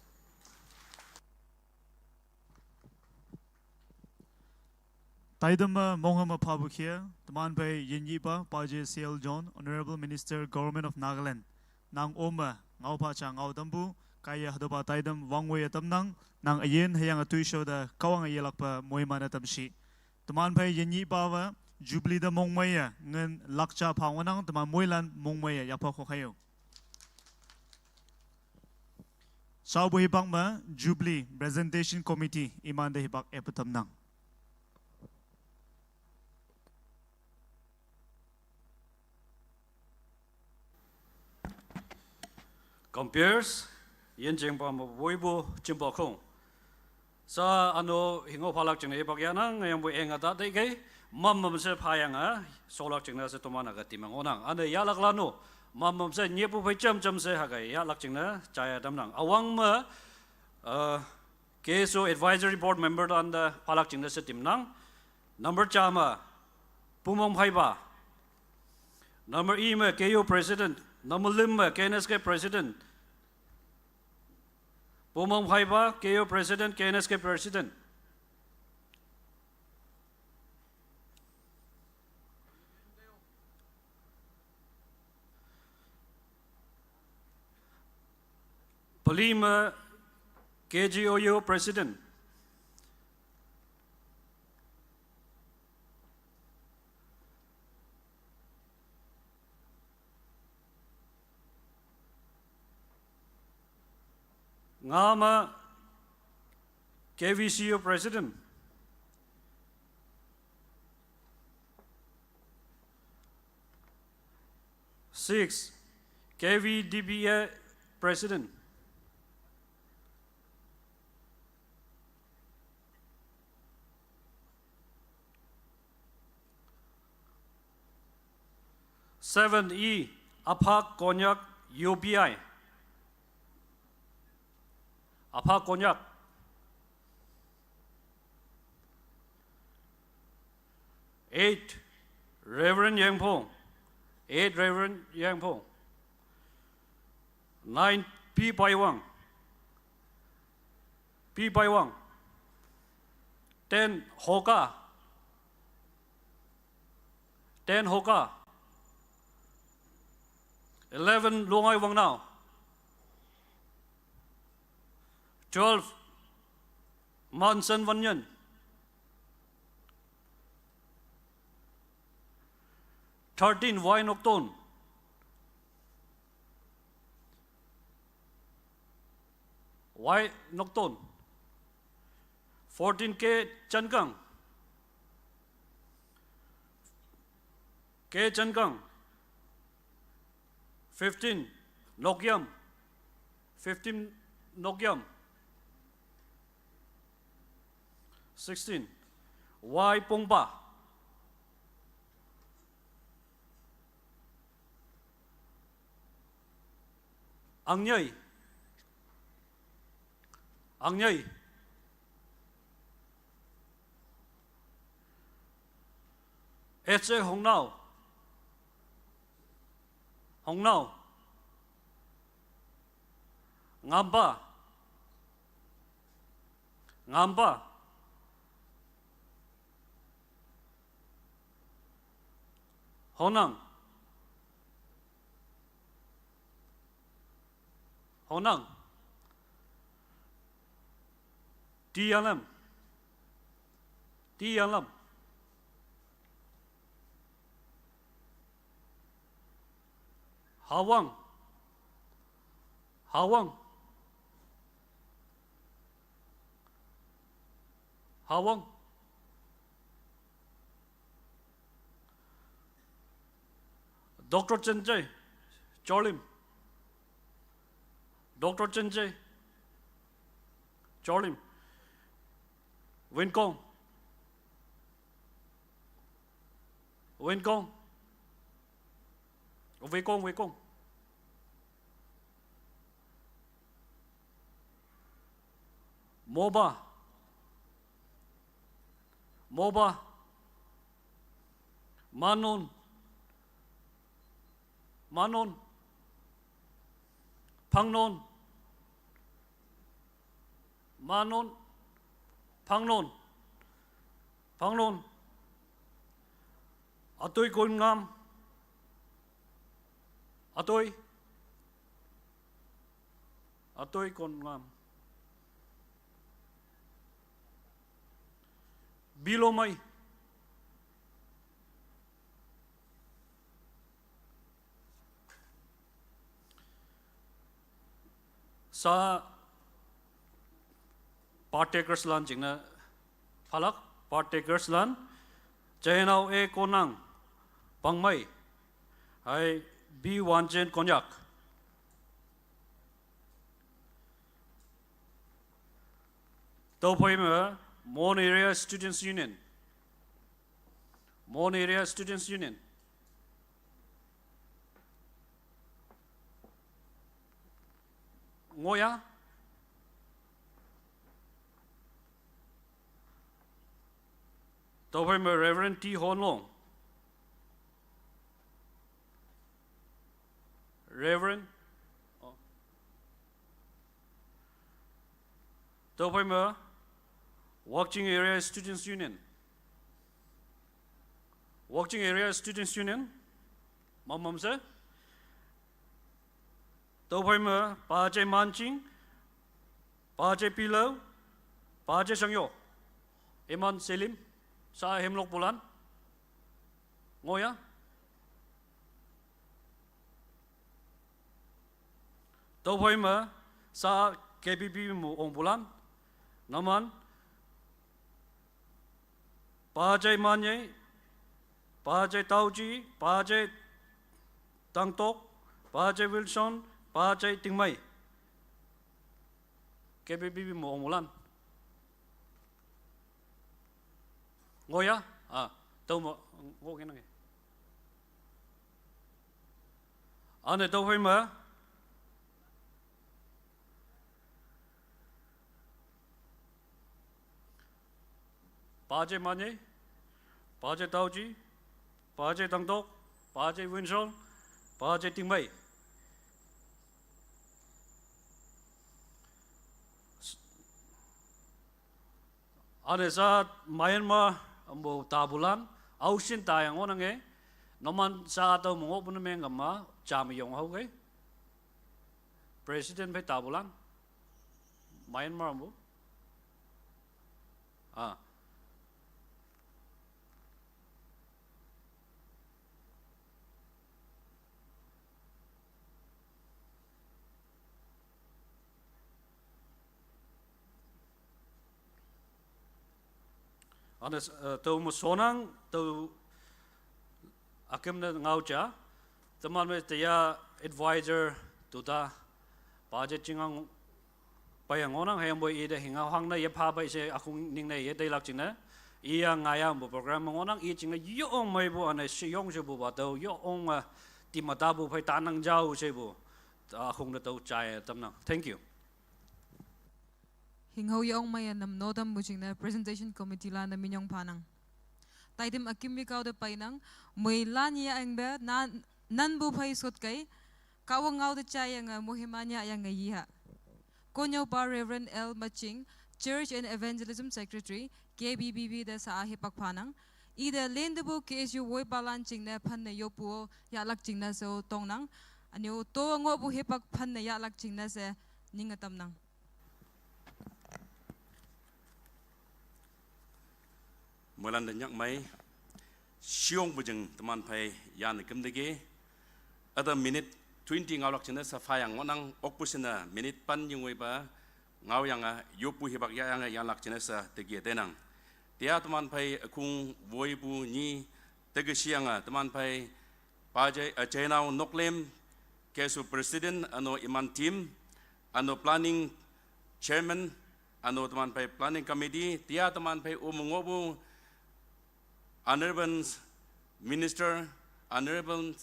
Taidam Mohama Pabukia, the man by Yenyipa, Paje CL John, Honorable Minister, Government of Nagaland. Nang Oma, Ngau Pa Chang Ngau Dambu, Kaya Hadopa Taidam, Wangway Tamnang, Nang Ayen Hayang a Tuisho the Kawang Yelakpa, Moimana Tamshi. The man by Yenyipa, Jubilee the Mongmaya, Ngan Lakcha Pawanang, the Moilan Mongmaya, Yapako Hayo. Saubu Hipakma, Jubilee, Presentation Committee, Iman de Hipak Epatamnang. Compares, yen jeng pa mo boibo jimbo kong. Sa ano hingo palak jeng ibak yanang ngayang bo enga ta de kay mamam se payang solak jeng na se tomana ga timang onang. Ane yalak lano mamam se nyepu pai jam se hagay yalak jeng na jaya damnang. Awang ma KSO Advisory Board member dan da palak jeng na se timnang. Number chama Pumong Phaiba. Number E ma KO President. Number 5 KNSK President. Pumong Phaiba, KO President, KNSK President. Palima, KGOU President. Ngama KVCU President. Six, KVDBA President. Seven, E, Apak Konyak UBI. Apa Konyak. 8 Reverend Yang Pong. 8 Reverend Yang Pong. 9 P Pai Wang. P Pai Wang. 10 Hoka, 10 Hoka, 11 Luangai Wang Nao, 12 Mansan Vanyan, 13 Y Nocton, 14 K Chankang, 15 Nokyam, 16 Y Pongpa, 18 H.A. Hong Nao, Ngamba, Honang, Tianlam, Hawang, Dr. Chenjay, Cholim, Winkong, Moba, Manon, Pangnon, Atoy Kon Ngam, Atoy Kon Ngam, Bilomay, sa partakers lan jingna phalak partakers lan chainau e konang pangmai hai B Wanchen Konyak, Topoima Mon Area Students Union, Ngoya, Topoima Reverend T. Honlong, Topoima Watching Area Students Union, Mamamse, Topoima Paje Manching, Paje Pilo, Paje Sangyo, Iman Selim, Sa Hemlok Bulan, Ngoya, Topoima Sa KPP Mu Ong Bulan, Naman, Paje Manye, Paje Tauji, Paje Tangtok, Paje Wilson, Paje Tingmai, KPP Mu Ong Bulan, Ngoya, tau mo ngo cái này, anh này tau phải mà, Paje Manye, Paje Tauji, Paje Tangtok, Paje Winson, Paje Tingmai. 안에서 마얀마 뭐 다불란 아우신 다양 오는게 너만 사도 뭐 보는 맹가마 잠이 용하게 프레시던트 배 다불란 마얀마 뭐 아. 안에서 또 뭐 소낭 또 아낌네 나오자 teman ya advisor tuta baje chingang bayang onang hayang boy ide hinga hangna ye pa bai se akung ning ne ye dei lak chingna iya ngaya bo program onang i chingna yo ong mai bo ane si yong se bo ba do yo ong ti ma da bu phai ta nang jau se bo akung na to chai tamna thank you Hingho yong may nam nodam mujing na presentation committee la na minyong panang. Taitim akim bikaw de painang may lan ya ang ba nan bu phay sot kay kawang ngaw de chay ang muhimanya yang ngayiha. Konyo pa Reverend L. Maching, Church and Evangelism Secretary, KBBB da sa ahipak panang. Ida lendebu KSU woy balanching na pan na yopo yalak ching na so tong nang. Anyo to ngo bu hipak pan na yalak ching na sa ningatam nang. Mulan dan yak mai siong bujeng teman pai yan kem dege ada minute 20 ngawlak chena sa fayang ngonang okpusena minute pan yung wei ba ngaw yang yopu hibak ya yang lak chena sa tege tenang dia teman pai kung woi bu ni tege siang teman pai paje chenau noklem kesu president ano iman team ano planning chairman ano teman pai planning committee dia teman pai umungobu Honorable Minister, Honorable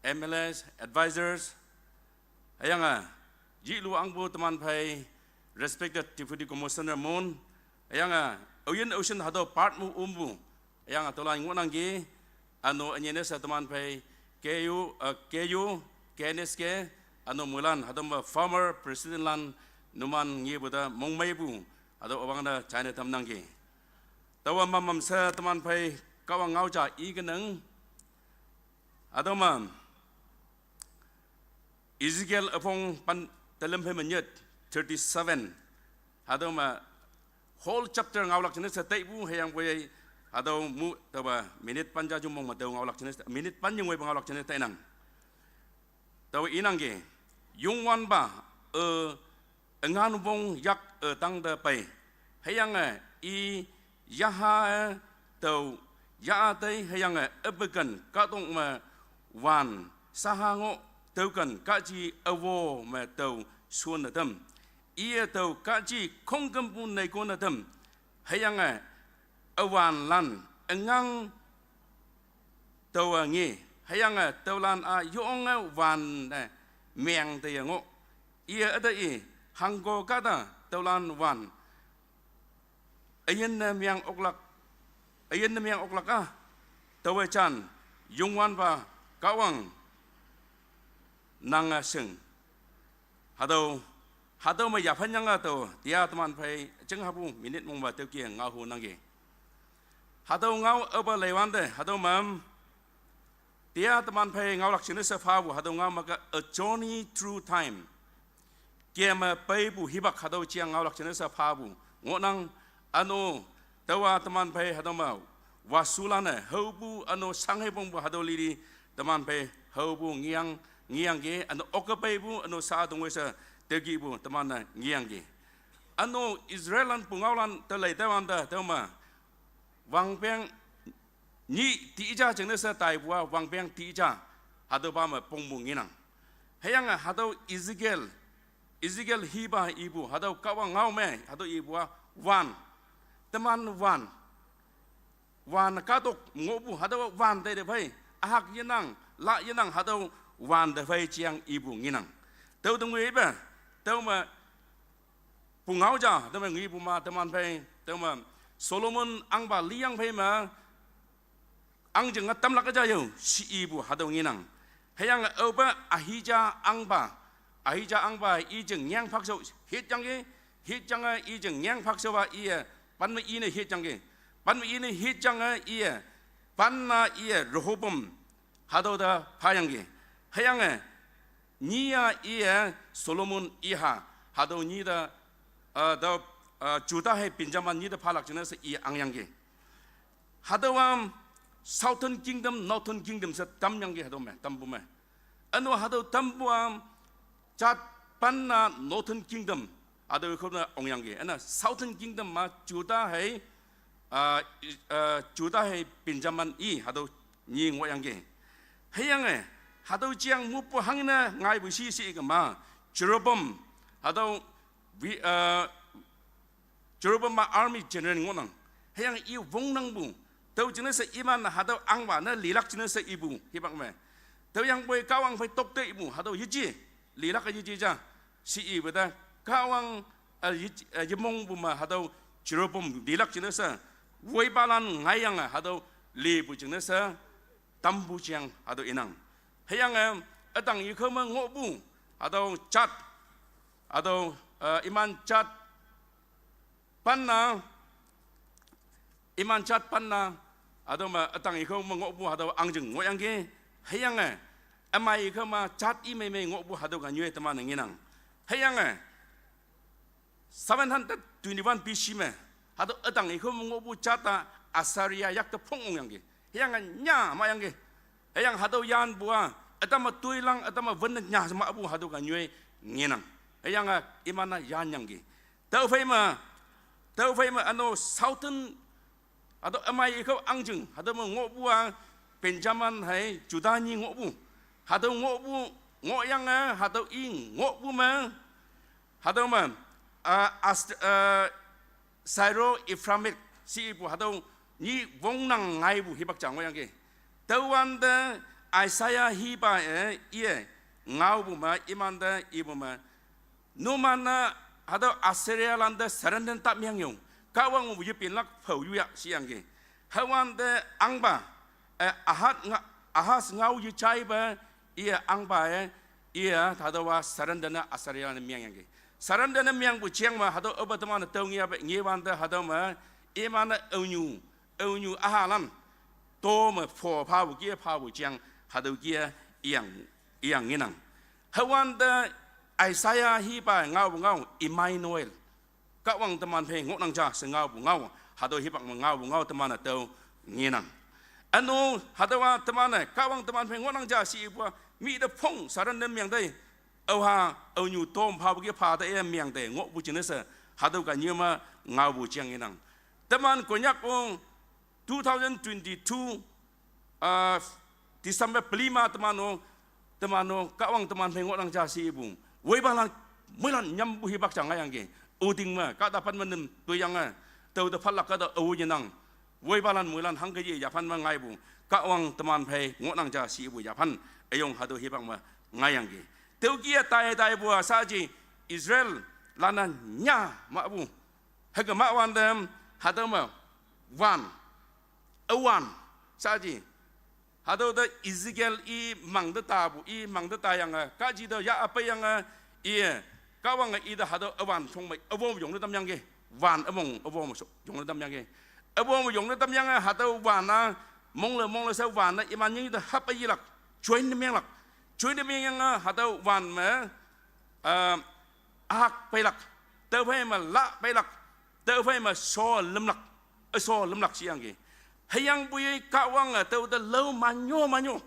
MLS, Advisors, ayang jilu angbu teman pai respected Deputy Commissioner Moon, ayang oyen ocean hado part mu umbu, ayang tola ngonang gi, ano anyene sa teman pai KU, KNSK, ano mulan hado former President lan numan ngi buda mongmai bu, hado obang na China tamnang gi. Tawa mamam sa teman pai kawang ngau cha i keneng adoma Ezekiel apong pan dalam pai menyet 37 adoma whole chapter ngau lak jenis sa taibu hayang boy ado mu tawa minit panja jumong matau ngau lak jenis minit panjang boy ngau lak jenis tainang tawa inang ge yungwan ba engan bong yak tang da pai hayang i yaha tau ya tei hayang ebekan katong ma wan sahango tau kan kaji awo ma tau suan tam ia tau kaji kongkam pun nai kon tam hayang awan lan engang tau ngi hayang tau lan yong wan meng te yango ia ada hanggo kata tau lan wan ayen na miyang oklak tawa chan yungwan ba kawang nang seng hado ma yapan yang to dia teman pai jeng habu minit mong ba teu ki ngau hu nang ge hado ngau oba lewan de hado mam dia teman pai ngau lak sine sa pha bu hado ngau maka a journey through time kiama pai bu hibak hado chiang ngau lak sine sa pha bu ngonang ano tawa teman pai hadoma wasulana hobu ano sanghe bong bu hadoliri teman pai hobu ngiang ge ano okapai bu ano sa dong wesa tegi bu teman na ngiang ge ano Israelan pungaulan telai tawan da tama wangpeng ni tija jengna sa tai bu wangpeng tija hadoba ma pongbu nginang hayang hado Ezekiel hiba ibu hado kawang ngau me hado ibu wan teman wan katok ngobu hado wan de pai ahak yenang la yenang hado wan de pai chiang ibu nginang tau tung wei ba tau ma pungau ja tau ma ngi bu ma teman pai tau ma Solomon ang ba liang pai ma ang jeng tam lak ja yo si ibu hado nginang hayang oba ahija ang ba i jeng nyang phak so hit jang i jeng nyang phak so ba i ปันมาอีในเฮจังเกปันมาอีในเฮจังอีปันนาอีรโหบมฮัดเอาดาพายังเกให้ยังนี่อีโซโลมอนอีฮัดเอานี่ดาดาจูดาให้เป็นจำมันนี่ดาพาลักชนะสอีอังยังเกฮัดเอาSouthern Kingdom, Northern Kingdom sa tam yang ge hado me tambu me anu hado tambu chat panna Northern Kingdom ado ko na ong yang ge ana Southern Kingdom ma Judah hai Benjamin i hado ni ngo yang ge hayang hado jiang mu pu hangna ngai bu si si ga ma Jeroboam hado Jeroboam ma army general ngonang hayang i wong nang bu tàu chính là iman là hạt ăn và nó lý lắc chính là ibu hi bang mẹ tàu yang bơi cao ang phải tốc tệ ibu hạt yết chi lý lắc cái gì cha si ibu ta cao ang yết mong bu mà hạt Jeroboam lý lắc chính là quay ba lan ngay yang hạt lý bu chính là tam bu chiang hạt inang hay yang ở đằng như không mà ngộ bu hạt chat hạt iman chat panna iman chat panna ado ma atang ikho ma ngo bu hado angjeng ngo yang ge hayang amai ikho ma chat I me ngo bu hado ga nyue tama nginang hayang 721 BC me hado atang ikho ma ngo bu chata Asaria yak ta phong yang ge hayang nya ma yang ge hayang hado yan bua atama tuilang atama wen nya ma bu hado ga nyue nginang hayang imana yan yang ge tau phai ma ano Southern hado amai ikho angjeng hado ma ngo bu Benjamin hai Judah ni ngo bu hado ngo bu ngo yang hado I ngo bu ma hado ma Syro Ephraimic si bu hado ni wong nang ngai bu hibak chang ngo yang ge tawan da Isaiah hi ba ye ngau bu ma iman da ibu ma no mana hado Assyria land da sarandan ta myang yong kawang mu yipin lak phau yu ya siang ge hawan de angba ahas ngau yu chai ba ia angba ia thadawa sarandana Assyria na myang ge sarandana myang bu chiang ma hado obatama na tong ya ba ngewan de hado ma imana onyu ahalan to ma pho pha bu kia pha bu chiang hado kia yang nginang hawan de Isaiah hi ba ngau Emmanuel kawang teman pe ngok nang cha sengau bu ngau hado hibak ngau teman atau nginang anu hadawa teman kawang teman pe ngok nang cha si bu mi de phong saran dem yang dai au ha au nyu tom pha bu ke pha de em yang de ngok bu chin sa hado ka nyuma ngau bu chiang nginang teman konyak ong 2022 December 5 teman kawang teman pe ngok nang cha si bu wei balan mulan nyam bu hibak chang yang ge uding ma ka dapat menem tu yang tau da phalak ka da au yenang wei balan mulan hang ge ya phan ma ngai bu ka wang teman phai ngo nang ja si bu ya phan ayong hadu hi bang ma ngai yang ge teu kia tai bu sa ji Israel lana nya ma bu ha ga ma wan dem hadu ma wan sa ji hadu da Ezekiel I mang da ta bu I mang da ta yang ka ji da ya apa yang kawang ida hado awan thong mai awom yong tam yang ge wan awom yong tam yang ge awom yong tam yang hado wan na mong le sa wan na iman ni da hap ai lak choin de meng yang hado wan ma ak pai lak te phai ma la pai lak te phai ma so lem lak siang ge hayang bui kawang te da lo manyo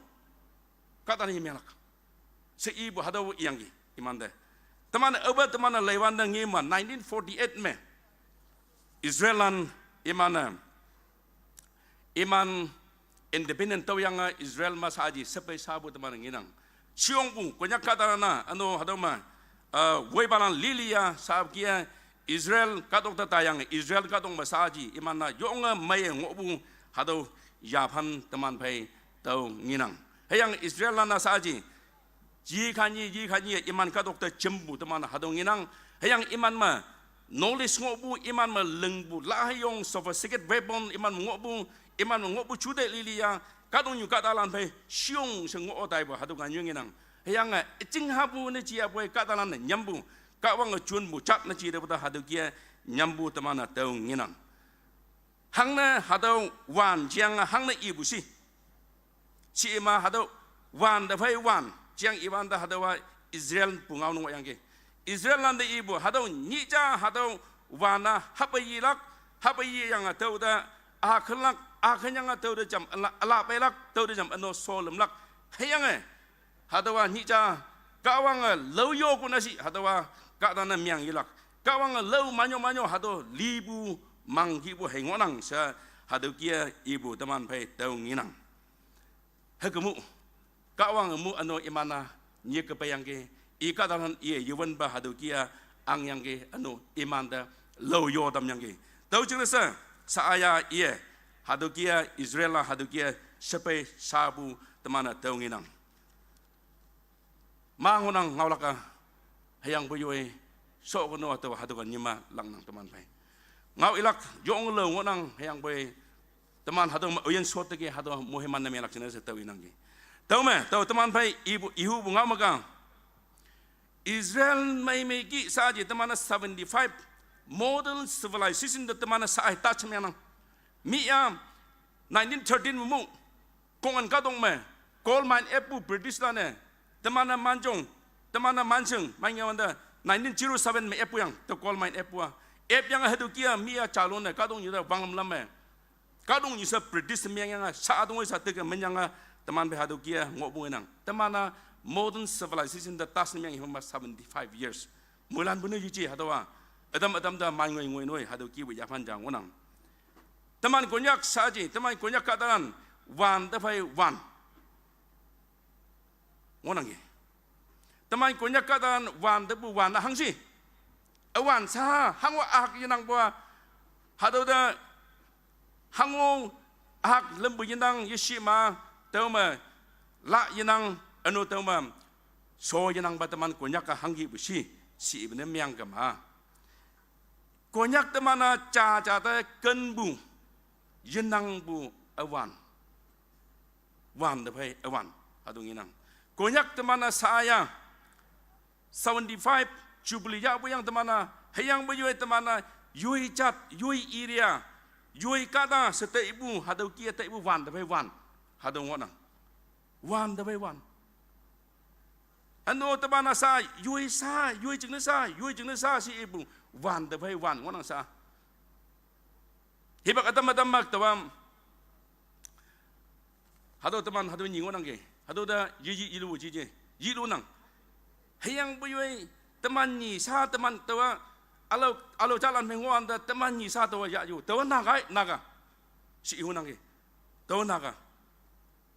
ka ta ni meng lak se ibu hado yang ge iman de teman lewan da ngima 1948 me Israelan iman independent tau yang Israel mas haji sepai sabu teman nginang siong bu konyak kata na ano hadoma wei balan lilia sab kia Israel katok tatayang Israel katok mas haji iman na yong mai ngobu hado yapan teman pai tau nginang hayang Israel na saji ji khani iman ka dokter jembu teman hadong inang hayang iman ma knowledge ngobu iman ma lengbu la hayong sophisticated weapon iman ngobu chude lilia kadong yu katalan pe siong sengo otai ba hadong anyung inang hayang jing habu ne ji apoy katalan nyambu ka wang chun bu chat na ji de ba hadu kia nyambu teman atau nginang hangna hadau wan jiang hangna ibu si ima hadau wan da phai wan jiang iwan da hadau Israel pungau nung yang ke Israel landa ibu hadau nija hadau wana habayilak habayi yang atau da akhlak akhanya atau da jam ala pelak atau da jam ano solam lak hayang hadau nija kawang loyo kunasi hadau kadana miang ilak kawang low manyo hadau libu manghibu hengonang sa hadau kia ibu teman pai tau nginang hekemu kawang mu ano imana nye kepayang ke ikadalan ie yuwan ba hadau kia ang yang ke ano imanda low yo dam yang ke tau jenesa sa aya ie hadau kia Israel hadau kia sepai sabu temana tau nginang mangunang ngaulaka hayang buyoi so kono atau hadau kan nyima langnang teman pai ngau ilak yong lo ngonang hayang boy teman hadau uyen sote ke hadau muhiman na melak jenesa tau inang ke tau me tau teman pai ihu bunga magang Israel may gi saji temana 75 modern civilization de temana sa ta chemyanang mi ya 1913 mu kongan kadong me coal mine epu British la ne temana manjong temana mancheng mangawanda 1907 me epu yang to coal mine epu ep yang hadu kia mia calon ne kadong yuda banglam lame kadong yusa British miang yang sa adong sa te menyanga teman be hadu kia ngobung enang temana modern civilization the tas miang hima 75 years mulan bunu yuji hadawa adam da mai ngoi hadu ki bu yapan jang onang teman konyak saji teman konyak kadaran wan da phai wan onang teman konyak kadaran wan da bu wan hangsi awan sa hangwa ak yinang bua hadu da hango ak lembu yinang yishima tama la yinang anu tama so yinang bataman konyak ka hangi busi si ibne miang kama konyak temana cha ta kenbu yinang bu awan wan da phai awan hadu yinang konyak temana saya 75 jubilee ya bu yang temana hayang bu yoi temana yoi chat yoi area yoi kada sete ibu hadu kia te ibu wan da phai wan hadu ngona wan da phai wan anu temana sa yoi jingna sa si ibu wan da phai wan ngona sa hibak atam mak tawam hadu teman hadu ni ngonang ge hadu da ilu ji ilu nang hayang bu yoi teman ni sa teman tawa alo jalan menguan da teman ni sa tawa ya yu tawa naga si hunang ge tawa naga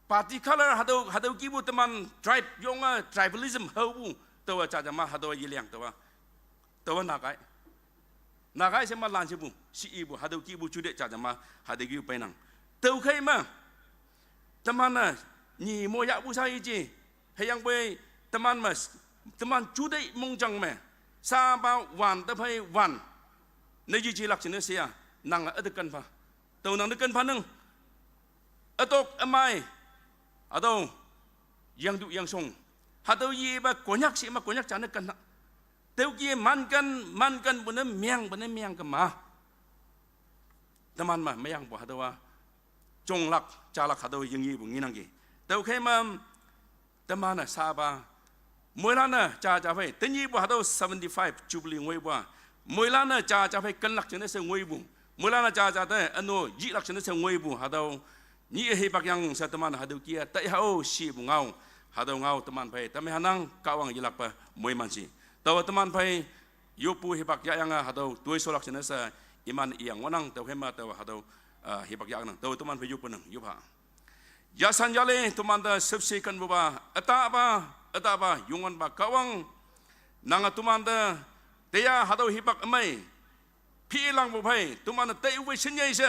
party color hadu kibu teman tribe yonga tribalism hawu tawa jajama hadu yiliang tawa naga sema lanjibu si ibu hadu kibu jude jajama hadu kibu penang tau kai ma teman ni mo ya bu sa ji hayang boy teman mas teman jude mongjang me sa ba wan da phai wan ne ji ji lak chine sia nang adekan pa tau nang dekan pa nang atok amai ado yang du yang song hado yi ba konyak si ma konyak chane kan teu ki mankan bune miang ka ma teman ma mayang bo hado wa jong lak jalak hado yang yi bu nginang gi teu khai ma teman sa ba Moilana cha phai tenyi bu hado 75 jubilee ngoi ba moilana cha phai kan lak chene se ngoi bu moilana cha ta ano yi lak chene se ngoi bu hado ni he bak yang sa teman hado kia tai hao si bu ngau hado ngau teman phai tame hanang kawang yilak pa moi mansi taw teman phai yopu he bak ya yang hado tuai solak chene sa iman yang wanang taw hema taw hado he bak ya nang taw teman phai yopu nang yopha ya san yale teman da subse kan bu ba ata ba yungan ba kawang nanga tumanda teya hado hibak amai pilang bu phai tumanda tei we sinyai se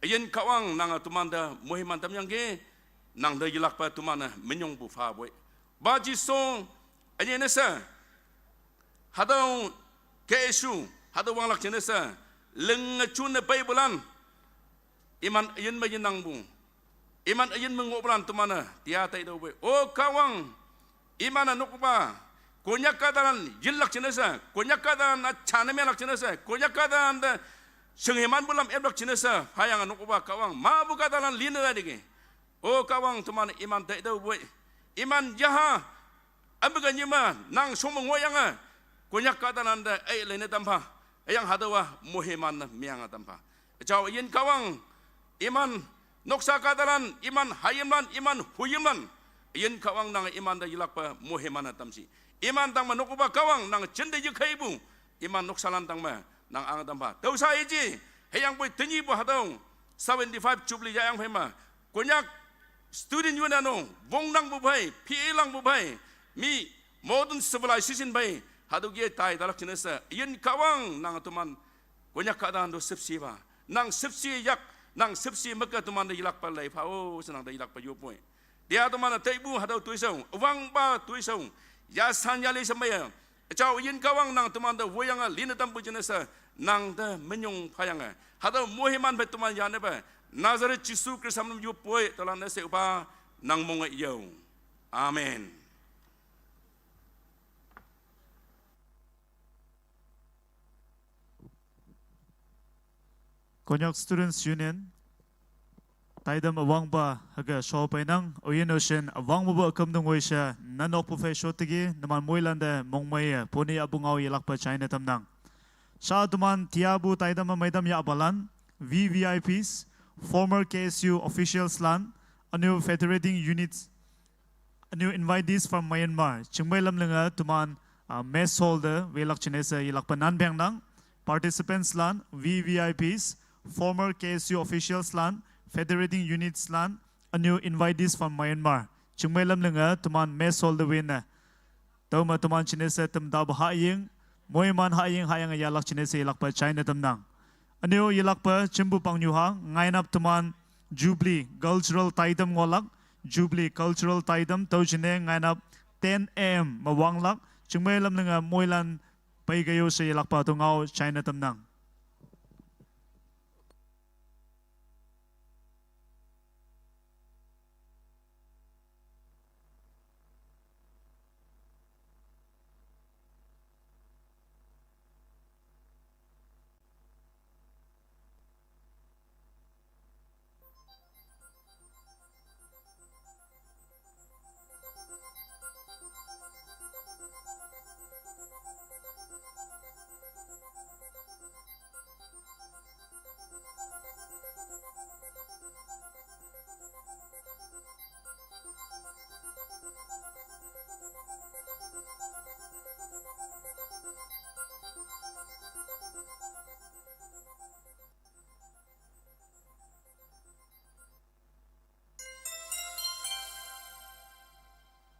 yen kawang nanga tumanda muhiman tam yang ge nang da yilak pa tumana menyong bu fa boy ba ji song ayen sa hado kesu hado wang lak chen sa leng chun pai bulan iman yen ma nang bu iman yen mengobulan tumana tia tai do boy o kawang imana nukba konyak kadaran jillak chinesa konyak kadaran chaname lak chinesa konyak kadaran da Sengheman bulam eblok cinesa hayang anuk ubah kawang ma buka dalan lina lagi. Oh kawang teman iman tak tahu buat iman jaha ambil nyima nang somong wayang kunyak kata nanda lainnya tanpa yang hadawa muhiman miang tanpa. Jauh yin kawang iman noksa katalan iman hayimlan iman huyimlan yin kawang nang iman da yilak pa muhiman tamsi. Iman tang manukuba kawang nang cende yukaibu iman noksalan tang ma nang ang tanpa. Tahu saya je hayang boy tenyi bu hadong 75 jubli yang hema kunyak student yunano wong nang bubai PA lang bubai mi modern civilization bai hadu gie tai dalak chinesa yin kawang nang tuman kunyak kadang do sepsi ba nang sepsi yak nang sepsi maka tuman da yilak palai pa o senang da yilak pa yopoi dia tuman taibu hadu tuisong wang ba tuisong ya sanyale semaya chao yin kawang nang tuman da woyang lina tampu chinesa nang da menyong phayang hadu mohiman bai tuman ya ne ba Nazaret Yesus Kristus nam yu poe telah nase upa nang monga yau. Amen. Konyak Students Union taidam awang ba haga show painang oyen ocean awang ba kam dong oisha nanok pu fe shotigi naman moilanda mongmaya poni abungau yelak pa China tamnang. Sha tuman tiabu taidam maidam ya abalan VVIPs former KSU officials lan, a new federating units, a new invitees from Myanmar. Chingmay lam lenga tuman mess holder, welak chinesa ilak panan bang nang, participants lan, VVIPs, former KSU officials lan, federating units lan, a new invitees from Myanmar. Chingmay lam lenga tuman mess holder win. Tawma tuman chinesa tum dab haing, moyman haing hayang yalak chinesa ilak pa China tam nang. Anyo yilak pa chimbu pangyuha ngainap tuman Jubilee Cultural Taidam ngolak Jubilee Cultural Taidam taujine ngainap 10 AM mawanglak chingmay lam nga moilan paigayo sa yilak pa tungao China tamnang.